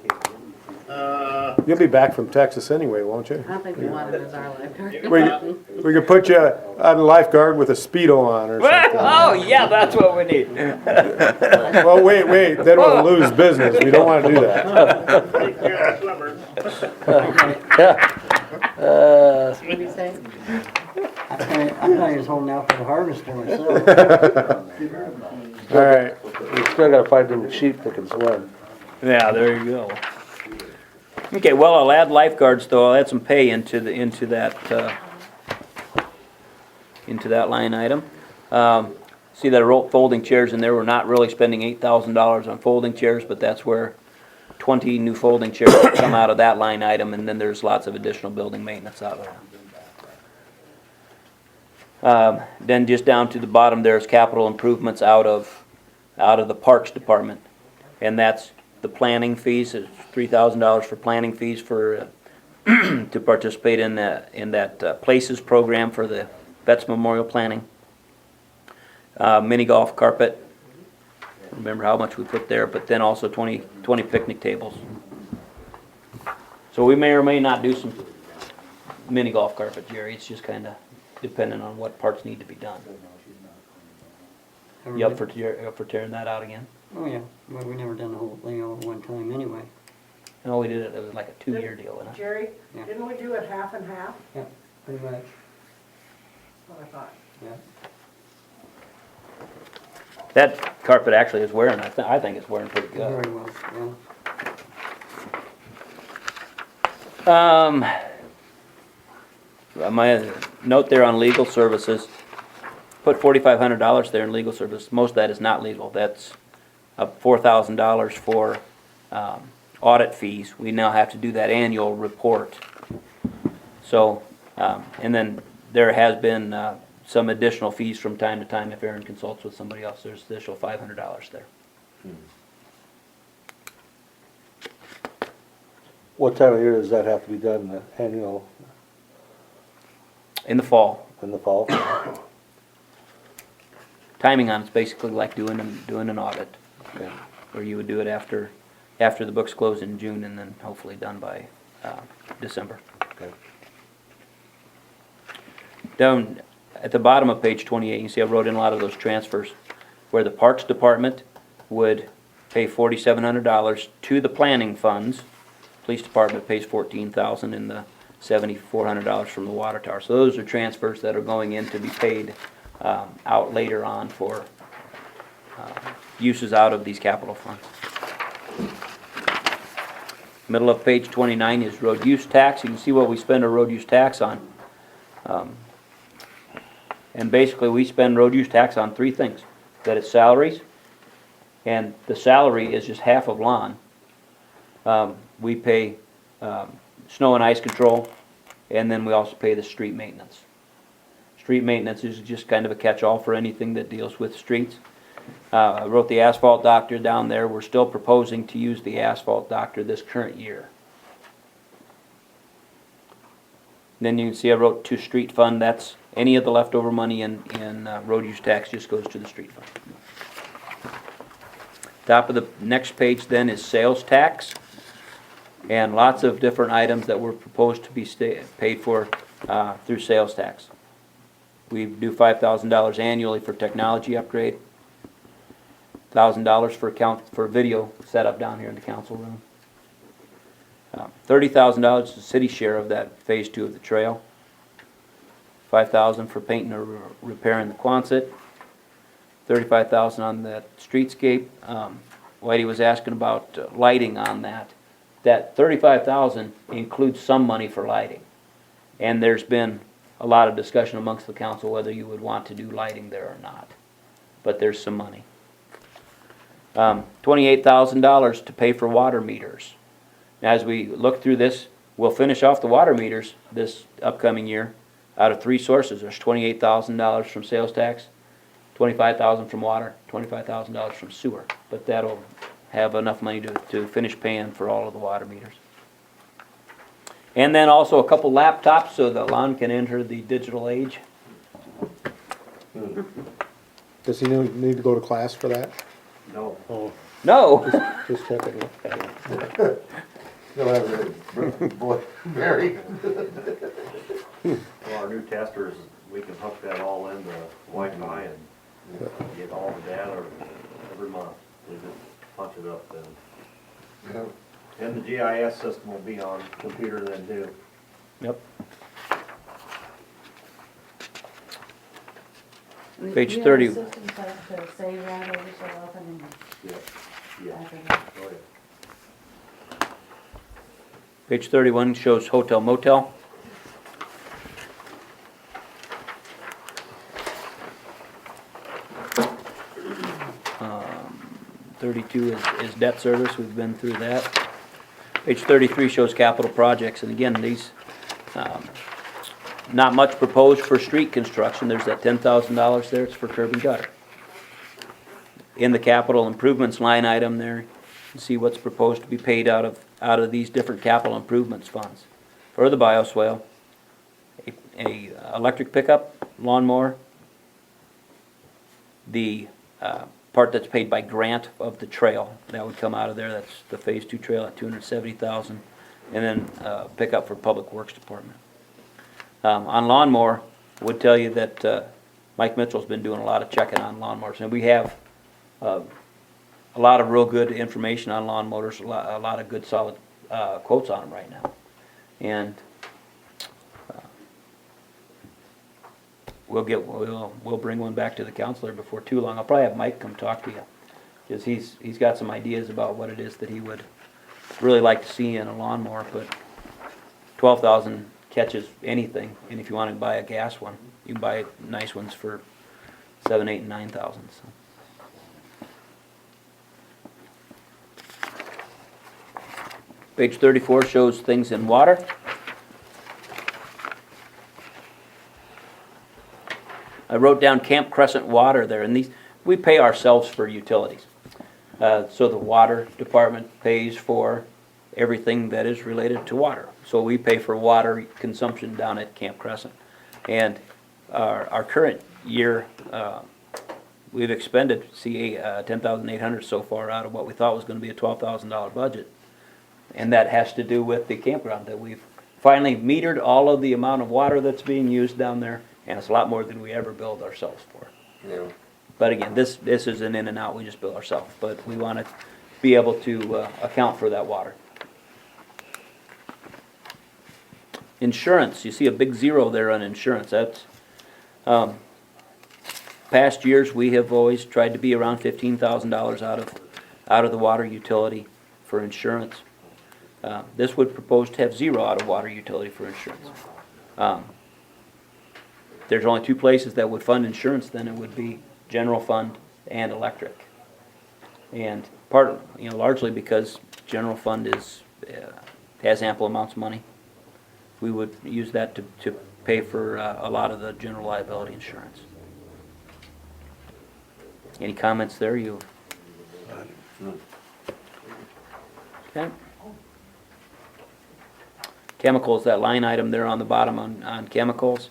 [SPEAKER 3] You'll be back from Texas anyway, won't you?
[SPEAKER 9] I don't think we want him as our lifeguard.
[SPEAKER 3] We could put you on a lifeguard with a Speedo on or something.
[SPEAKER 1] Oh, yeah, that's what we need.
[SPEAKER 3] Well, wait, then we'll lose business, we don't wanna do that.
[SPEAKER 5] Take care of the swimmers.
[SPEAKER 9] What do you say?
[SPEAKER 6] I thought he was holding out for the harvest for himself.
[SPEAKER 3] Alright,
[SPEAKER 2] We still gotta find them sheep that can swim.
[SPEAKER 1] Yeah, there you go. Okay, well, I'll add lifeguards though, I'll add some pay into that line item. See that I wrote folding chairs in there, we're not really spending $8,000 on folding chairs, but that's where 20 new folding chairs come out of that line item, and then there's lots of additional building maintenance out of there. Then just down to the bottom, there's capital improvements out of the Parks Department, and that's the planning fees. It's $3,000 for planning fees for to participate in that Places program for the Vets Memorial Planning. Mini golf carpet. Remember how much we put there, but then also 20 picnic tables. So we may or may not do some mini golf carpet, Jerry. It's just kind of dependent on what parts need to be done. You up for tearing that out again?
[SPEAKER 6] Oh, yeah, well, we never done the whole thing all at one time anyway.
[SPEAKER 1] No, we did it. It was like a 2-year deal, wasn't it?
[SPEAKER 8] Jerry,
[SPEAKER 6] Yeah.
[SPEAKER 8] didn't we do it half and half?
[SPEAKER 6] Pretty much,
[SPEAKER 8] That's what I thought.
[SPEAKER 6] yeah.
[SPEAKER 1] That carpet actually is wearing. I think it's wearing pretty good.
[SPEAKER 6] Very well, yeah.
[SPEAKER 1] My note there on legal services, put $4,500 there in legal service. Most of that is not legal. That's $4,000 for audit fees. We now have to do that annual report. So, and then there has been some additional fees from time to time if Aaron consults with somebody else. There's additional $500 there.
[SPEAKER 2] What time of year does that have to be done, the annual,
[SPEAKER 1] In the fall,
[SPEAKER 2] in the fall?
[SPEAKER 1] timing on it's basically like doing an audit,
[SPEAKER 2] Okay.
[SPEAKER 1] where you would do it after the books close in June and then hopefully done by December.
[SPEAKER 2] Okay.
[SPEAKER 1] Down at the bottom of page 28, you can see I wrote in a lot of those transfers, where the Parks Department would pay $4,700 to the planning funds. Police Department pays $14,000 and the $7,400 from the water tower. So those are transfers that are going in to be paid out later on for uses out of these capital funds. Middle of page 29 is road use tax. You can see what we spend our road use tax on. And basically we spend road use tax on 3 things. That it's salaries, and the salary is just half of lawn. We pay snow and ice control, and then we also pay the street maintenance. Street maintenance is just kind of a catch-all for anything that deals with streets. I wrote the asphalt doctor down there. We're still proposing to use the asphalt doctor this current year. Then you can see I wrote to street fund. That's any of the leftover money in road use tax just goes to the street fund. Top of the next page then is sales tax, and lots of different items that were proposed to be paid for through sales tax. We do $5,000 annually for technology upgrade, $1,000 for video setup down here in the council room. $30,000 is the city share of that phase 2 of the trail. $5,000 for painting or repairing the Quonset. $35,000 on that streetscape. Whitey was asking about lighting on that. That 35,000 includes some money for lighting. And there's been a lot of discussion amongst the council whether you would want to do lighting there or not. But there's some money. $28,000 to pay for water meters. Now, as we look through this, we'll finish off the water meters this upcoming year out of 3 sources. There's $28,000 from sales tax, $25,000 from water, $25,000 from sewer. But that'll have enough money to finish paying for all of the water meters. And then also a couple laptops so that Lon can enter the digital age.
[SPEAKER 3] Does he need to go to class for that?
[SPEAKER 7] No.
[SPEAKER 2] Oh,
[SPEAKER 1] No!
[SPEAKER 2] just checking.
[SPEAKER 4] You'll have a boy, Mary.
[SPEAKER 7] Well, our new testers, we can hook that all into Wi-Fi and get all the data every month. They just punch it up then.
[SPEAKER 4] Yeah.
[SPEAKER 7] And the GIS system will be on computer then too.
[SPEAKER 1] Yep. Page
[SPEAKER 9] You have
[SPEAKER 1] 30.
[SPEAKER 9] a system set up to save that every so often and
[SPEAKER 7] Yeah. Yeah.
[SPEAKER 9] after that.
[SPEAKER 7] Oh, yeah.
[SPEAKER 1] Page 31 shows hotel motel. Um, 32 is debt service, we've been through that. Page 33 shows capital projects, and again, these, not much proposed for street construction. There's that $10,000 there, it's for curb and gutter. In the capital improvements line item there, you see what's proposed to be paid out of these different capital improvements funds. For the bioswale, a electric pickup, lawnmower, the part that's paid by grant of the trail, that would come out of there. That's the Phase 2 trail at $270,000, and then pickup for Public Works Department. On lawnmower, I would tell you that Mike Mitchell's been doing a lot of checking on lawnmowers, and we have a lot of real good information on lawnmowers, a lot of good solid quotes on them right now. And we'll bring one back to the counselor before too long. I'll probably have Mike come talk to you, because he's got some ideas about what it is that he would really like to see in a lawnmower. But 12,000 catches anything, and if you want to buy a gas one, you can buy nice ones for 7, 8, and 9,000. So. Page 34 shows things in water. I wrote down Camp Crescent Water there, and these we pay ourselves for utilities. So the water department pays for everything that is related to water. So we pay for water consumption down at Camp Crescent. And our current year, we've expended $10,800 so far out of what we thought was going to be a $12,000 budget. And that has to do with the campground, that we've finally metered all of the amount of water that's being used down there, and it's a lot more than we ever billed ourselves for.
[SPEAKER 4] Yeah.
[SPEAKER 1] But again, this is an in and out, we just bill ourselves, but we want to be able to account for that water. Insurance, you see a big zero there on insurance. That's past years we have always tried to be around $15,000 out of the water utility for insurance. This would propose to have zero out of water utility for insurance. There's only 2 places that would fund insurance, then it would be general fund and electric. And largely because general fund has ample amounts of money. We would use that to pay for a lot of the general liability insurance. Any comments there? Okay. Chemicals, that line item there on the bottom on chemicals.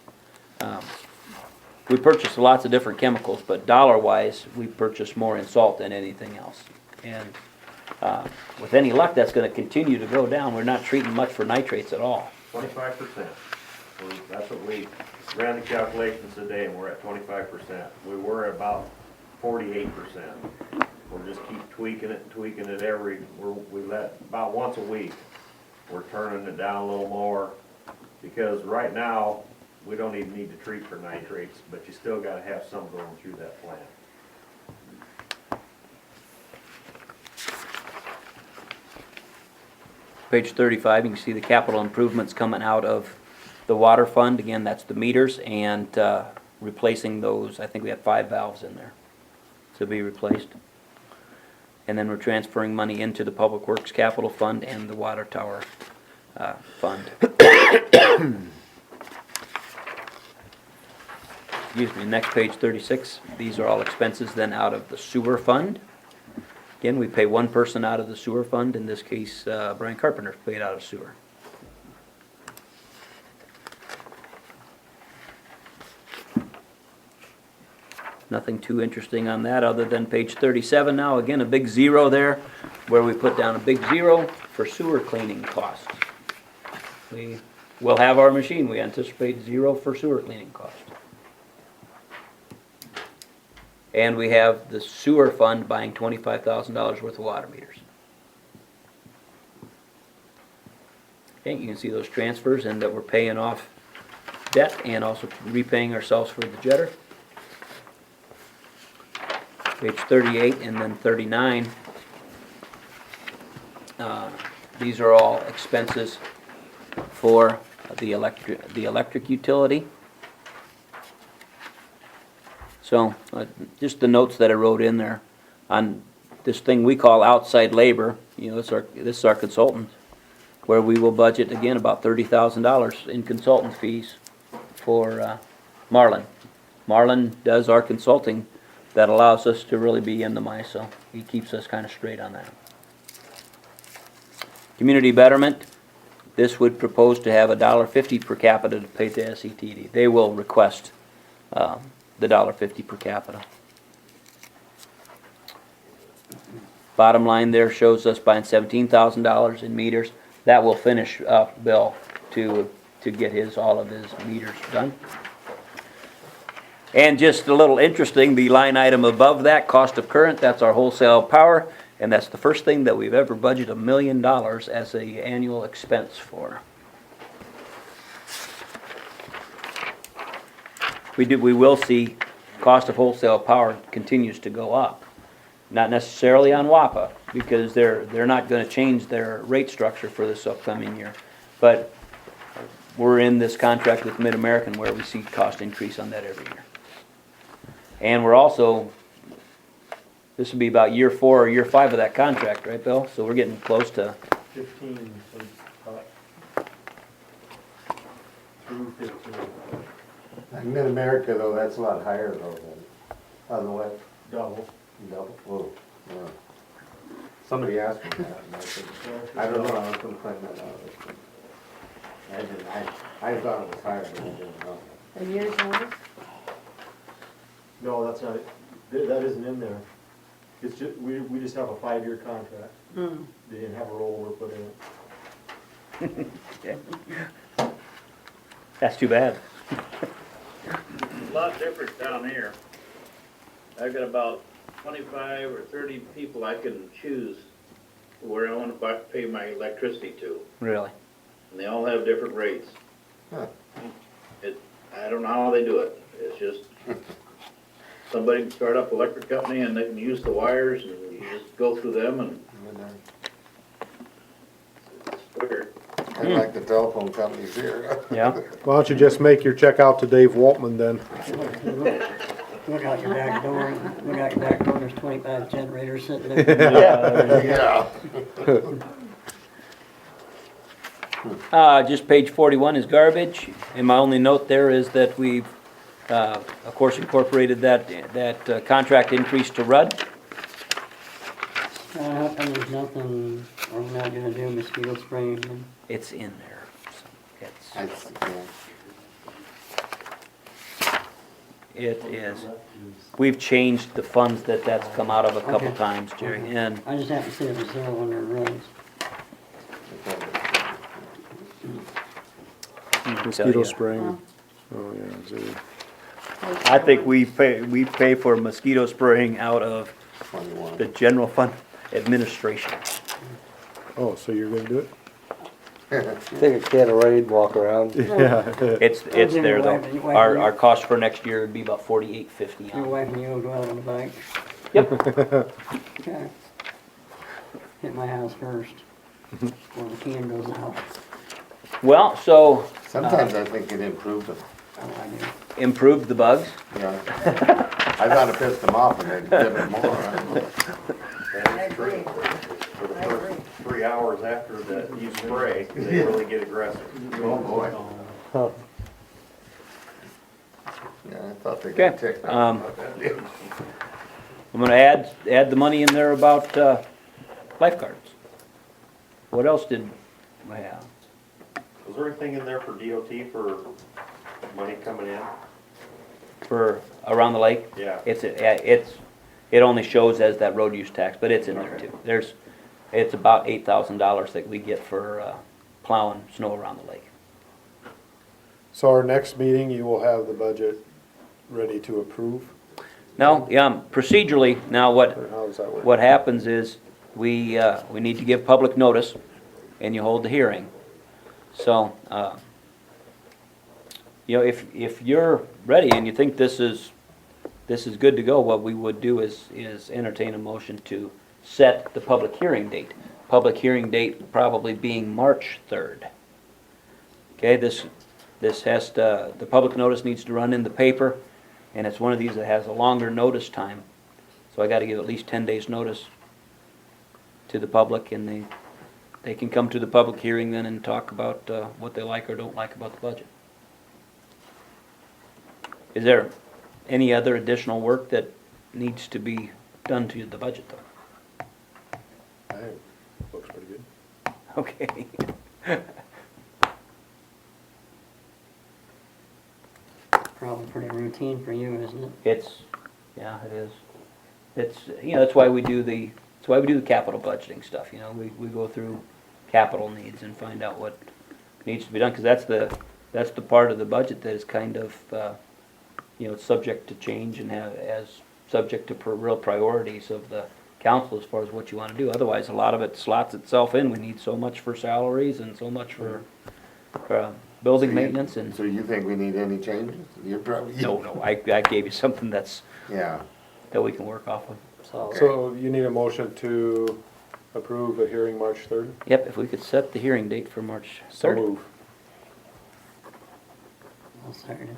[SPEAKER 1] We purchase lots of different chemicals, but dollar-wise, we purchase more in salt than anything else. And with any luck, that's going to continue to go down. We're not treating much for nitrates at all.
[SPEAKER 7] 25%. That's what we ran the calculations today, and we're at 25%. We were at about 48%. We'll just keep tweaking it we let about once a week. We're turning it down a little more, because right now, we don't even need to treat for nitrates, but you still gotta have some going through that plant.
[SPEAKER 1] Page 35, you can see the capital improvements coming out of the water fund. Again, that's the meters and replacing those. I think we have 5 valves in there to be replaced. And then we're transferring money into the Public Works Capital Fund and the Water Tower Fund. Excuse me, next page 36. These are all expenses then out of the sewer fund. Again, we pay one person out of the sewer fund. In this case, Brian Carpenter paid out of sewer. Nothing too interesting on that other than page 37 now. Again, a big zero there where we put down a big zero for sewer cleaning costs. We will have our machine. We anticipate 0 for sewer cleaning costs. And we have the sewer fund buying $25,000 worth of water meters. Okay, you can see those transfers and that we're paying off debt and also repaying ourselves for the jetter. Page 38 and then 39. These are all expenses for the electric utility. So, just the notes that I wrote in there on this thing we call outside labor. You know, this is our consultant, where we will budget again about $30,000 in consultant fees for Marlin. Marlin does our consulting that allows us to really be in the MISO. He keeps us kind of straight on that. Community betterment. This would propose to have $1.50 per capita to pay to SETD. They will request the $1.50 per capita. Bottom line there shows us buying $17,000 in meters. That will finish up Bill to get all of his meters done. And just a little interesting, the line item above that, cost of current, that's our wholesale power, and that's the first thing that we've ever budgeted $1 million as an annual expense for. We will see cost of wholesale power continues to go up. Not necessarily on WAPA, because they're not going to change their rate structure for this upcoming year. But we're in this contract with Mid-American where we see cost increase on that every year. And we're also, this will be about year 4 or year 5 of that contract, right, Bill? So we're getting close to
[SPEAKER 10] 15, through 15.
[SPEAKER 4] Like Mid-America though, that's a lot higher though than, otherwise,
[SPEAKER 10] Double.
[SPEAKER 4] double, whoa, yeah. Somebody asked me that, and I said, I don't know, I was gonna find that out. I thought it was higher, but I didn't know.
[SPEAKER 9] A year's notice?
[SPEAKER 10] No, that's not it. That isn't in there. It's just, we just have a 5-year contract.
[SPEAKER 9] Hmm.
[SPEAKER 10] They didn't have a rollover put in it.
[SPEAKER 1] that's too bad.
[SPEAKER 5] A lot different down here. I've got about 25 or 30 people I can choose where I want to pay my electricity to.
[SPEAKER 1] Really.
[SPEAKER 5] And they all have different rates.
[SPEAKER 4] Huh.
[SPEAKER 5] I don't know how they do it. It's just, somebody can start up an electric company and they can use the wires and you just go through them and it's weird.
[SPEAKER 4] Kinda like the telephone companies here.
[SPEAKER 1] Yeah.
[SPEAKER 3] Why don't you just make your check out to Dave Waltman then?
[SPEAKER 6] Look out your back door, there's 25 generators sitting there.
[SPEAKER 4] Yeah.
[SPEAKER 1] Just page 41 is garbage, and my only note there is that we've, of course, incorporated that contract increase to Rudd.
[SPEAKER 6] How come there's nothing, are we not gonna do mosquito spraying? then?
[SPEAKER 1] It's in there. So
[SPEAKER 4] I
[SPEAKER 1] it's,
[SPEAKER 4] see, yeah.
[SPEAKER 1] it is. We've changed the funds that's come out of a couple
[SPEAKER 6] Okay.
[SPEAKER 1] times, Jerry, and
[SPEAKER 6] I just happened to see it was 0 on their runs.
[SPEAKER 3] Mosquito spraying. Oh, yeah, zoo.
[SPEAKER 1] I think we pay for mosquito spraying out of
[SPEAKER 4] 21.
[SPEAKER 1] the general fund administration.
[SPEAKER 3] Oh, so you're gonna do it?
[SPEAKER 2] Take a can of Raid, walk around.
[SPEAKER 3] Yeah.
[SPEAKER 1] It's there though.
[SPEAKER 6] Wiping-
[SPEAKER 1] Our cost for next year would be about $48.50
[SPEAKER 6] Your
[SPEAKER 1] on.
[SPEAKER 6] wife and you will go out on the bike?
[SPEAKER 1] Yep.
[SPEAKER 6] Okay. Hit my house first. Or the can goes out.
[SPEAKER 1] Well, so
[SPEAKER 4] Sometimes I think it improved them,
[SPEAKER 6] Oh, I do.
[SPEAKER 1] improved the bugs.
[SPEAKER 4] yeah. I thought it pissed them off and they'd give it more.
[SPEAKER 8] I agree.
[SPEAKER 7] For the
[SPEAKER 8] I agree.
[SPEAKER 7] first 3 hours after you spray, they really get aggressive.
[SPEAKER 4] Oh, boy.
[SPEAKER 2] Huh.
[SPEAKER 4] Yeah, I thought they
[SPEAKER 1] Okay,
[SPEAKER 4] got ticked off
[SPEAKER 1] um,
[SPEAKER 4] about that deal.
[SPEAKER 1] I'm gonna add the money in there about lifeguards. What else did we have?
[SPEAKER 7] Was there anything in there for DOT for money coming in?
[SPEAKER 1] For around the lake?
[SPEAKER 7] Yeah.
[SPEAKER 1] It only shows as that road use tax, but it's in there too. It's about $8,000 that we get for plowing snow around the lake.
[SPEAKER 3] So our next meeting, you will have the budget ready to approve?
[SPEAKER 1] No, yeah, procedurally, now
[SPEAKER 3] Or how does that work?
[SPEAKER 1] what happens is, we need to give public notice, and you hold the hearing. So, you know, if you're ready and you think this is good to go, what we would do is entertain a motion to set the public hearing date. Public hearing date probably being March 3rd. Okay, this has to, the public notice needs to run in the paper, and it's one of these that has a longer notice time. So I gotta give at least 10 days notice to the public, and they can come to the public hearing then and talk about what they like or don't like about the budget. Is there any other additional work that needs to be done to the budget though?
[SPEAKER 3] I think it looks pretty good.
[SPEAKER 1] Okay.
[SPEAKER 6] Probably pretty routine for you, isn't it?
[SPEAKER 1] Yeah, it is. It's, you know, that's why we do the capital budgeting stuff, you know, we go through capital needs and find out what needs to be done, because that's the part of the budget that is kind of, you know, it's subject to change and as subject to real priorities of the council as far as what you want to do. Otherwise, a lot of it slots itself in. We need so much for salaries and so much for building maintenance and.
[SPEAKER 4] So you think we need any changes? You're probably.
[SPEAKER 1] No, I gave you something that
[SPEAKER 4] Yeah,
[SPEAKER 1] we can work off of.
[SPEAKER 2] So,
[SPEAKER 3] So you need a motion to approve a hearing March 3rd?
[SPEAKER 1] Yep, if we could set the hearing date for March
[SPEAKER 3] So
[SPEAKER 1] 3rd.
[SPEAKER 3] move.
[SPEAKER 6] I'll second it.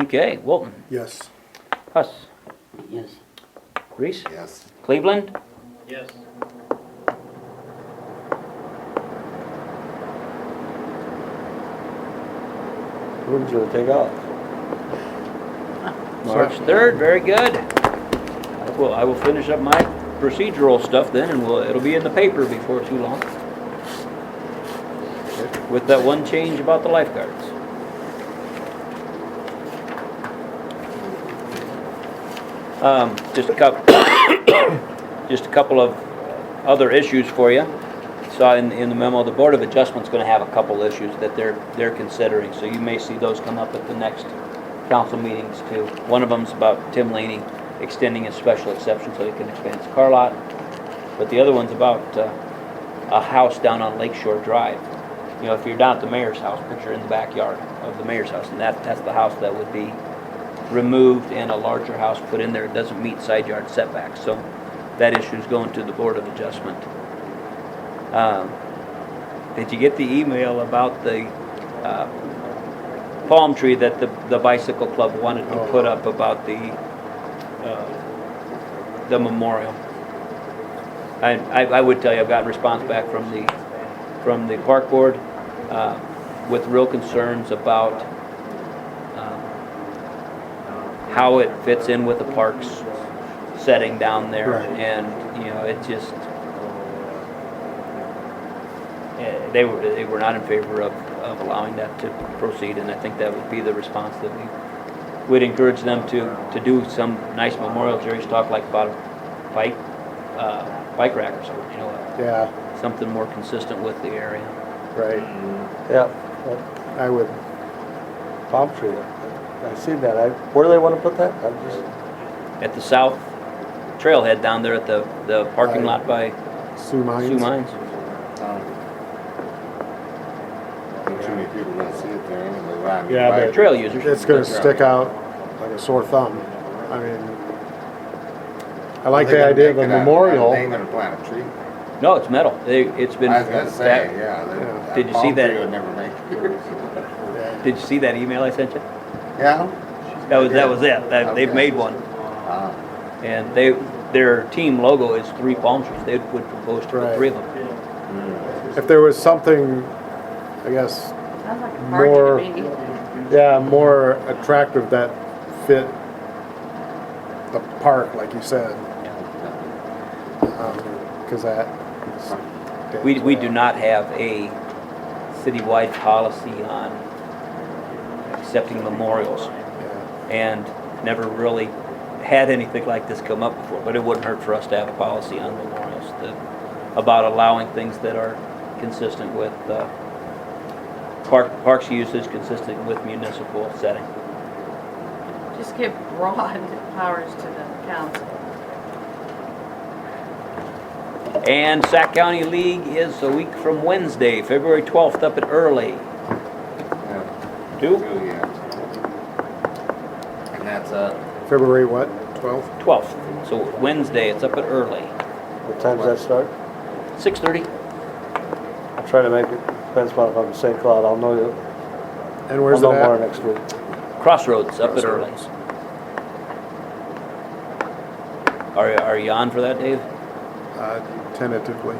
[SPEAKER 1] Okay, Wilton,
[SPEAKER 3] Yes.
[SPEAKER 1] Huss,
[SPEAKER 6] Yes.
[SPEAKER 1] Reese,
[SPEAKER 4] yes.
[SPEAKER 1] Cleveland,
[SPEAKER 5] Yes.
[SPEAKER 2] who's gonna take off?
[SPEAKER 1] March 3rd, very good. I will finish up my procedural stuff then, and it'll be in the paper before too long. With that one change about the lifeguards. Just a couple of other issues for you. Saw in the memo, the Board of Adjustment's gonna have a couple issues that they're considering, so you may see those come up at the next council meetings too. One of them's about Tim Laney extending his special exception so he can expand his car lot. But the other one's about a house down on Lakeshore Drive. You know, if you're down at the mayor's house, picture in the backyard of the mayor's house, and that's the house that would be removed and a larger house put in there. It doesn't meet side yard setbacks, so that issue's going to the Board of Adjustment. Did you get the email about the palm tree that the bicycle club wanted to put up about the memorial? I would tell you, I've gotten response back from the park board with real concerns about how it fits in with the park's setting down there.
[SPEAKER 3] Right.
[SPEAKER 1] And, you know, it just, they were not in favor of allowing that to proceed, and I think that would be the response that we would encourage them to do some nice memorial. Jerry's talked like about a bike rack or something, you know,
[SPEAKER 3] Yeah,
[SPEAKER 1] something more consistent with the area.
[SPEAKER 3] right.
[SPEAKER 2] Yeah,
[SPEAKER 3] I would,
[SPEAKER 2] palm tree. I seen that. Where do they wanna put that? I'm just,
[SPEAKER 1] At the south trailhead down there at the parking lot by
[SPEAKER 3] Sue Mines.
[SPEAKER 1] Sue Mines.
[SPEAKER 4] Not too many people gonna see it there anyway. riding
[SPEAKER 3] Yeah,
[SPEAKER 4] bike.
[SPEAKER 3] but
[SPEAKER 1] Trail users.
[SPEAKER 3] It's gonna stick out like a sore thumb. I mean, I like
[SPEAKER 4] Are they
[SPEAKER 3] the
[SPEAKER 4] gonna
[SPEAKER 3] idea of
[SPEAKER 4] make
[SPEAKER 3] the
[SPEAKER 4] it out-
[SPEAKER 3] memorial.
[SPEAKER 4] Are they gonna plant a tree?
[SPEAKER 1] No, it's metal. It's been.
[SPEAKER 4] I was gonna say, yeah. that
[SPEAKER 1] Did you see
[SPEAKER 4] palm
[SPEAKER 1] that?
[SPEAKER 4] tree would never make it.
[SPEAKER 1] Did you see that email I sent you?
[SPEAKER 4] Yeah?
[SPEAKER 1] That was it. They've
[SPEAKER 4] Okay.
[SPEAKER 1] made one.
[SPEAKER 4] Ah,
[SPEAKER 1] And their team logo is 3 palm trees. They would propose to put
[SPEAKER 3] Right.
[SPEAKER 1] 3 of them.
[SPEAKER 3] If there was something, I guess,
[SPEAKER 9] Sounds like a party
[SPEAKER 3] More-
[SPEAKER 9] to me.
[SPEAKER 3] yeah, more attractive that fit the park, like you said. Cause that.
[SPEAKER 1] We do not have a citywide policy on accepting memorials, and never really had anything like this come up before, but it wouldn't hurt for us to have a policy on memorials about allowing things that are consistent with parks usage, consistent with municipal setting.
[SPEAKER 9] Just give broad powers to the council.
[SPEAKER 1] And Sac County League is a week from Wednesday, February 12th, up at Early.
[SPEAKER 4] yeah.
[SPEAKER 1] 2?
[SPEAKER 4] Yeah. And that's,
[SPEAKER 3] February what, 12th?
[SPEAKER 1] 12th. So Wednesday, it's up at Early.
[SPEAKER 2] What time does that start?
[SPEAKER 1] 6:30.
[SPEAKER 2] I'll try to make it, depends upon if I'm in St. Cloud, I'll know you,
[SPEAKER 3] And
[SPEAKER 2] I'll
[SPEAKER 3] where's it
[SPEAKER 2] know more
[SPEAKER 3] at?
[SPEAKER 2] next week.
[SPEAKER 1] Crossroads, up at Early. Are you on for that, Dave?
[SPEAKER 3] Tentatively.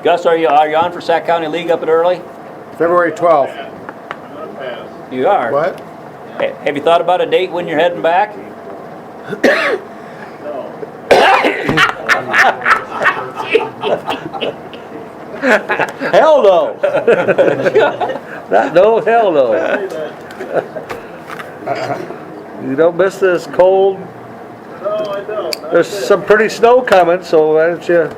[SPEAKER 1] Gus, are you on for Sac County League up at Early?
[SPEAKER 3] February 12th.
[SPEAKER 5] I'm gonna pass.
[SPEAKER 1] You are.
[SPEAKER 3] What?
[SPEAKER 1] Have you thought about a date when you're heading back?
[SPEAKER 5] No.
[SPEAKER 2] Hell no! Not no, hell no. You don't miss this cold.
[SPEAKER 5] No, I don't.
[SPEAKER 2] There's some pretty snow coming, so why don't you?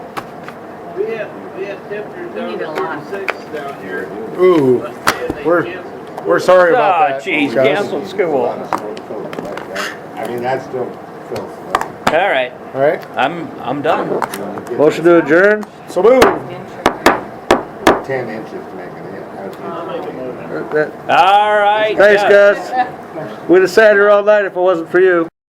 [SPEAKER 5] We had temperatures
[SPEAKER 9] We need a lot.
[SPEAKER 5] 36 down here.
[SPEAKER 3] Ooh,
[SPEAKER 5] Must be in the
[SPEAKER 3] We're-
[SPEAKER 5] Kansas.
[SPEAKER 3] we're sorry about
[SPEAKER 1] Ah,
[SPEAKER 3] that.
[SPEAKER 1] jeez,
[SPEAKER 3] Gus.
[SPEAKER 1] canceled
[SPEAKER 4] a
[SPEAKER 1] school.
[SPEAKER 4] lot of snow coat like that. I mean, that's still fills.
[SPEAKER 1] All right,
[SPEAKER 3] All right,
[SPEAKER 1] I'm done.
[SPEAKER 2] Motion to adjourn?
[SPEAKER 3] so move.
[SPEAKER 4] 10 inches to make it in.
[SPEAKER 5] I'll make a motion.
[SPEAKER 1] All right.
[SPEAKER 2] Thanks, Gus. We'd have sat here all night if it wasn't for you.